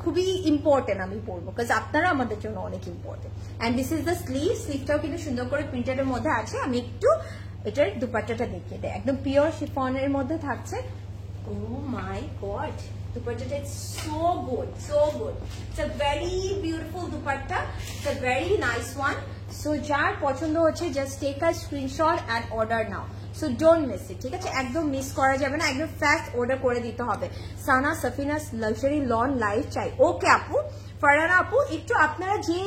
খুবই ইম্পর্টেন্ট আমি বলবো, বিকজ আপনারা আমাদের জন্য অনেক important. And this is the sleeve, স্লিভটাও কিন্তু সুন্দর করে প্রিন্টেডের মধ্যে আছে। আমি একটু এটার দুপাট্টাটা দেখিয়ে দেয়, একদম পিওর শিফনের মধ্যে থাকছে। ও মাই গড, দুপাট্টাটা it's so good, so good, it's a very beautiful dupatta, it's a very nice one. So যার পছন্দ হচ্ছে, just take a screenshot and order now, so don't miss it, ঠিক আছে? একদম মিস করা যাবে না, একদম ফাস্ট অর্ডার করে দিতে হবে। সানা সাফিনাস লাক্সারি লন লাইভ চাই। ওকে আপু, ফারহানা আপু, একটু আপনারা যে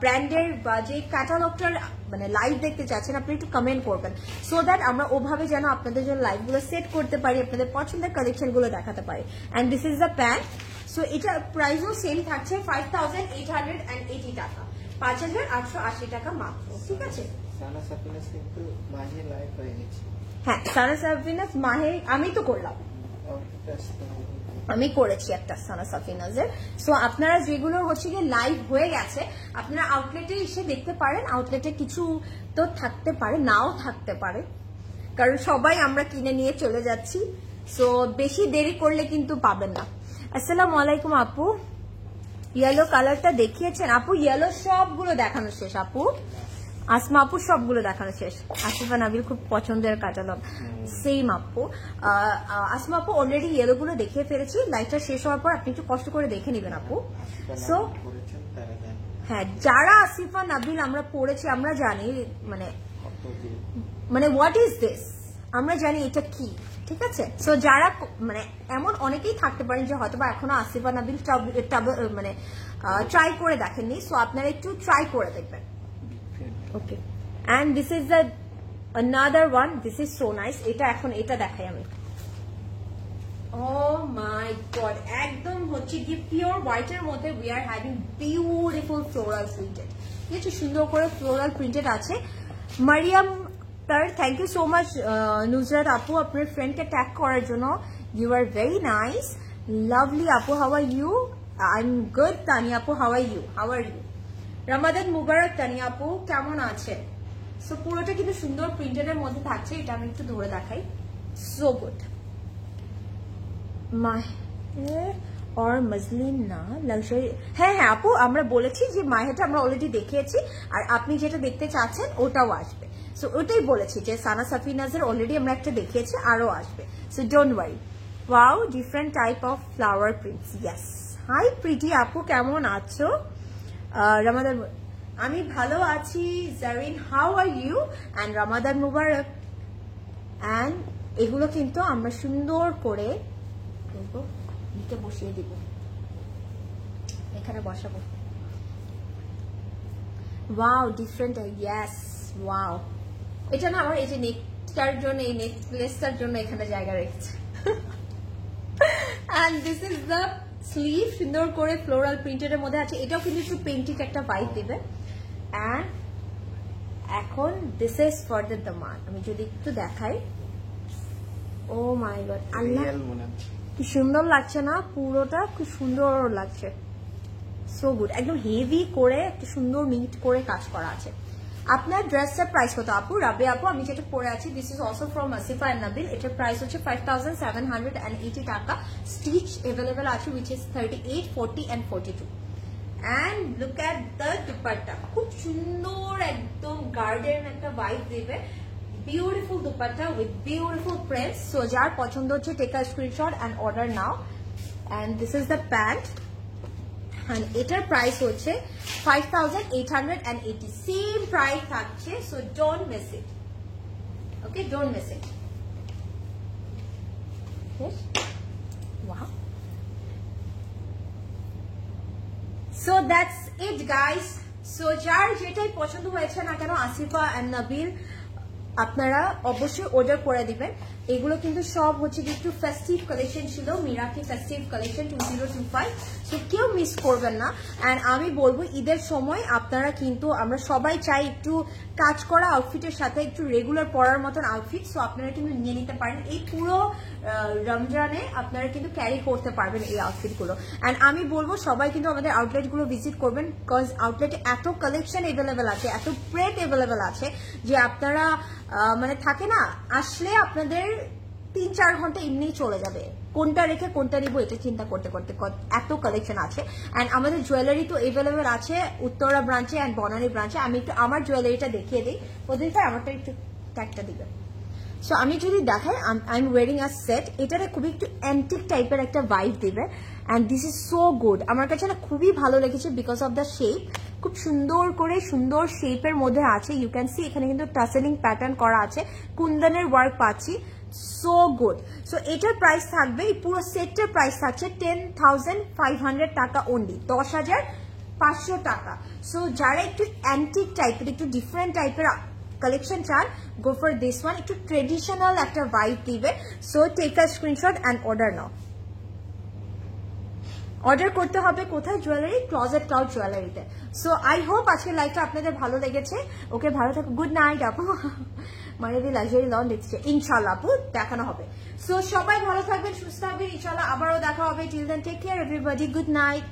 ব্র্যান্ডের বা যে ক্যাটালগটার মানে লাইভ দেখতে চাচ্ছেন, আপনি একটু কমেন্ট করবেন, সো দ্যাট আমরা ওভাবে যেন আপনাদের জন্য লাইভগুলো সেট করতে পারি, আপনাদের পছন্দের কালেকশনগুলো দেখাতে পারি। And this is the pant. So এটা প্রাইসও সেম থাকছে 5880 টাকা, 5880 টাকা মাত্র, ঠিক আছে? সানা সাফিনাস কিন্তু মাহে লাইভ হয়ে গেছে। হ্যাঁ, সানা সাফিনাস মাহে আমি তো করলাম, আমি করেছি একটা সানা সাফিনাজের। সো আপনারা যেগুলো হচ্ছে গিয়ে লাইভ হয়ে গেছে, আপনারা আউটলেটে এসে দেখতে পারেন। আউটলেটে কিছু তো থাকতে পারে, নাও থাকতে পারে, কারণ সবাই আমরা কিনে নিয়ে চলে যাচ্ছি। সো বেশি দেরি করলে কিন্তু পাবেন না। আসসালামু আলাইকুম আপু, ইয়েলো কালারটা দেখিয়েছেন আপু? ইয়েলো সবগুলো দেখানো শেষ আপু, আসমা আপু সবগুলো দেখানো শেষ। আসিফা নাবিল খুব পছন্দের ক্যাটালগ, সেম আপু। আসমা আপু অলরেডি ইয়েলো গুলো দেখিয়ে ফেলেছি, লাইটটা শেষ হওয়ার পর আপনি একটু কষ্ট করে দেখে নেবেন আপু। সো হ্যাঁ, যারা আসিফা নাবিল আমরা পড়েছি, আমরা জানি মানে হোয়াট ইজ দিস, আমরা জানি এটা কি, ঠিক আছে? সো যারা মানে এমন অনেকেই থাকতে পারেন যে হয়তো বা এখনো আসিফা নাবিল মানে ট্রাই করে দেখেননি, সো আপনারা একটু ট্রাই করে দেখবেন। Okay, and this is the another one, this is so nice. এটা এখন এটা দেখাই আমি। Oh my god, একদম হচ্ছে কি পিওর হোয়াইট এর মধ্যে we are having beautiful floral printed, ঠিক আছে? সুন্দর করে ফ্লোরাল প্রিন্টেড আছে। Mariam Akter, thank you so much Nuzrat আপু আপনার ফ্রেন্ডকে ট্যাগ করার জন্য। You are very nice, lovely আপু, how are you? I am good. Tania আপু, হাউ আর ইউ? রমাদান মুবারক তানিয়া আপু, কেমন আছেন? সো পুরোটা কিন্তু সুন্দর প্রিন্টের মধ্যে থাকছে, এটা আমি একটু ধরে দেখাই। So good. और মজলিন না লাক্সারি, হ্যাঁ আপু আমরা বলেছি যে মাহেটা আমরা অলরেডি দেখিয়েছি, আর আপনি যেটা দেখতে চাচ্ছেন ওটাও আসবে। সো ওটাই বলেছি যে সানা সাফিনাজের অলরেডি আমরা একটা দেখিয়েছি, আরও আসবে। So don't worry. Wow, different type of flower prints. Yes, hi Preeti আপু, কেমন আছো? রমাদান, আমি ভালো আছি। Zarin, how are you? And Ramadan মুবারক। অ্যান্ড এগুলো কিন্তু আমরা সুন্দর করে নিচে বসিয়ে দিব, এখানে বসাবো। Wow, different, yes, wow. এটা না আমার এই যে নেকটার জন্য, এই নেকলেসটার জন্য এখানে জায়গা রেখেছে। And this is the sleeve, সুন্দর করে ফ্লোরাল প্রিন্টের মধ্যে আছে। এটাও কিন্তু একটু পেন্টিং একটা ভাইব দিবে। এন্ড এখন দিস ইজ ফর দ্য দামান। আমি যদি একটু দেখাই, ও মাই গড, আল্লাহ কি সুন্দর লাগছে না? পুরোটা খুব সুন্দর লাগছে, সো গুড। একদম হেভি করে একটা সুন্দর নিট করে কাজ করা আছে। আপনার ড্রেসটার প্রাইস কত আপু? রাবে আপু, আমি যেটা পরে আছি, this is also from Asifa and Nabeel. এটার প্রাইস হচ্ছে 5780 টাকা। স্টিচ अवेलेबल আছে, which is 38, 40 and 42. And look at the dupatta, খুব সুন্দর একদম গার্ডেন একটা ভাইব দেবে। Beautiful dupatta with beautiful prints. So যার পছন্দ হচ্ছে take a screenshot and order now. And this is the pant, and এটার প্রাইস হচ্ছে 5880, সেম প্রাইস থাকছে। So don't miss it, okay, don't miss it. Wow, so that's it guys. So যার যেটাই পছন্দ হয়েছে না কেন, আসিফা এন্ড নাবিল, আপনারা অবশ্যই অর্ডার করে দিবেন। এগুলো কিন্তু সব হচ্ছে একটু ফেস্টিভ কালেকশন ছিল, মিরাকি ফেস্টিভ কালেকশন 2025। সো কেউ মিস করবেন না। অ্যান্ড আমি বলবো ঈদের সময় আপনারা কিন্তু, আমরা সবাই চাই একটু কাজ করা আউটফিটের সাথে একটু রেগুলার পরার মতন আউটফিট। সো আপনারা কিন্তু নিয়ে নিতে পারেন, এই পুরো রমজানে আপনারা কিন্তু ক্যারি করতে পারবেন এই আউটফিটগুলো। অ্যান্ড আমি বলবো সবাই কিন্তু আমাদের আউটলেটগুলো ভিজিট করবেন, বিকজ আউটলেটে এত কালেকশন এভেলেবেল আছে, এত প্রেট এভেলেবেল আছে যে আপনারা মানে থাকে না, আসলে আপনাদের 3-4 ঘন্টা এমনি চলে যাবে, কোনটা রেখে কোনটা নিবো এটা চিন্তা করতে করতে। এত কালেকশন আছে। অ্যান্ড আমাদের জুয়েলারি তো এভেলেবেল আছে উত্তরা ব্রাঞ্চে অ্যান্ড বনানী ব্রাঞ্চে। আমি একটু আমার জুয়েলারিটা দেখিয়ে দিই, ওদের আমারটা একটু ট্যাগটা দিবে। সো আমি যদি দেখাই, I am wiring a set, এটাতে খুবই একটু অ্যান্টিক টাইপের একটা ভাইব দিবে। And this is so good, আমার কাছে না খুবই ভালো লেগেছে বিকজ অফ দ্য শেপ। খুব সুন্দর করে সুন্দর শেপের মধ্যে আছে, ইউ ক্যান সি এখানে কিন্তু টাসেলিং প্যাটার্ন করা আছে, কুন্দনের ওয়ার্ক পাচ্ছি, সো গুড। সো এটার প্রাইস থাকবে, এই পুরো সেটটার প্রাইস থাকছে 10,500 টাকা অনলি, 10,500 টাকা। সো যারা একটু অ্যান্টিক টাইপের, একটু ডিফারেন্ট টাইপের কালেকশন চান, গো ফর দিস ওয়ান, একটু ট্রেডিশনাল একটা ভাইব দিবে। So take a screenshot and order now. Order করতে হবে কোথায়? জুয়েলারি, ক্লজেট ক্লাউড জুয়েলারিতে। সো আই হোপ আজকের লাইভটা আপনাদের ভালো লেগেছে। ওকে, ভালো থাকো, গুড নাইট আপু। মারিদি লাক্সারি লন দেখছে, ইনশাল্লাহ আপু দেখানো হবে। সো সবাই ভালো থাকবেন, সুস্থ থাকবেন, ইনশাল্লাহ আবারও দেখা হবে। Till then take care everybody, good night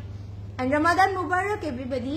and Ramadan মুবারক এভরিবডি।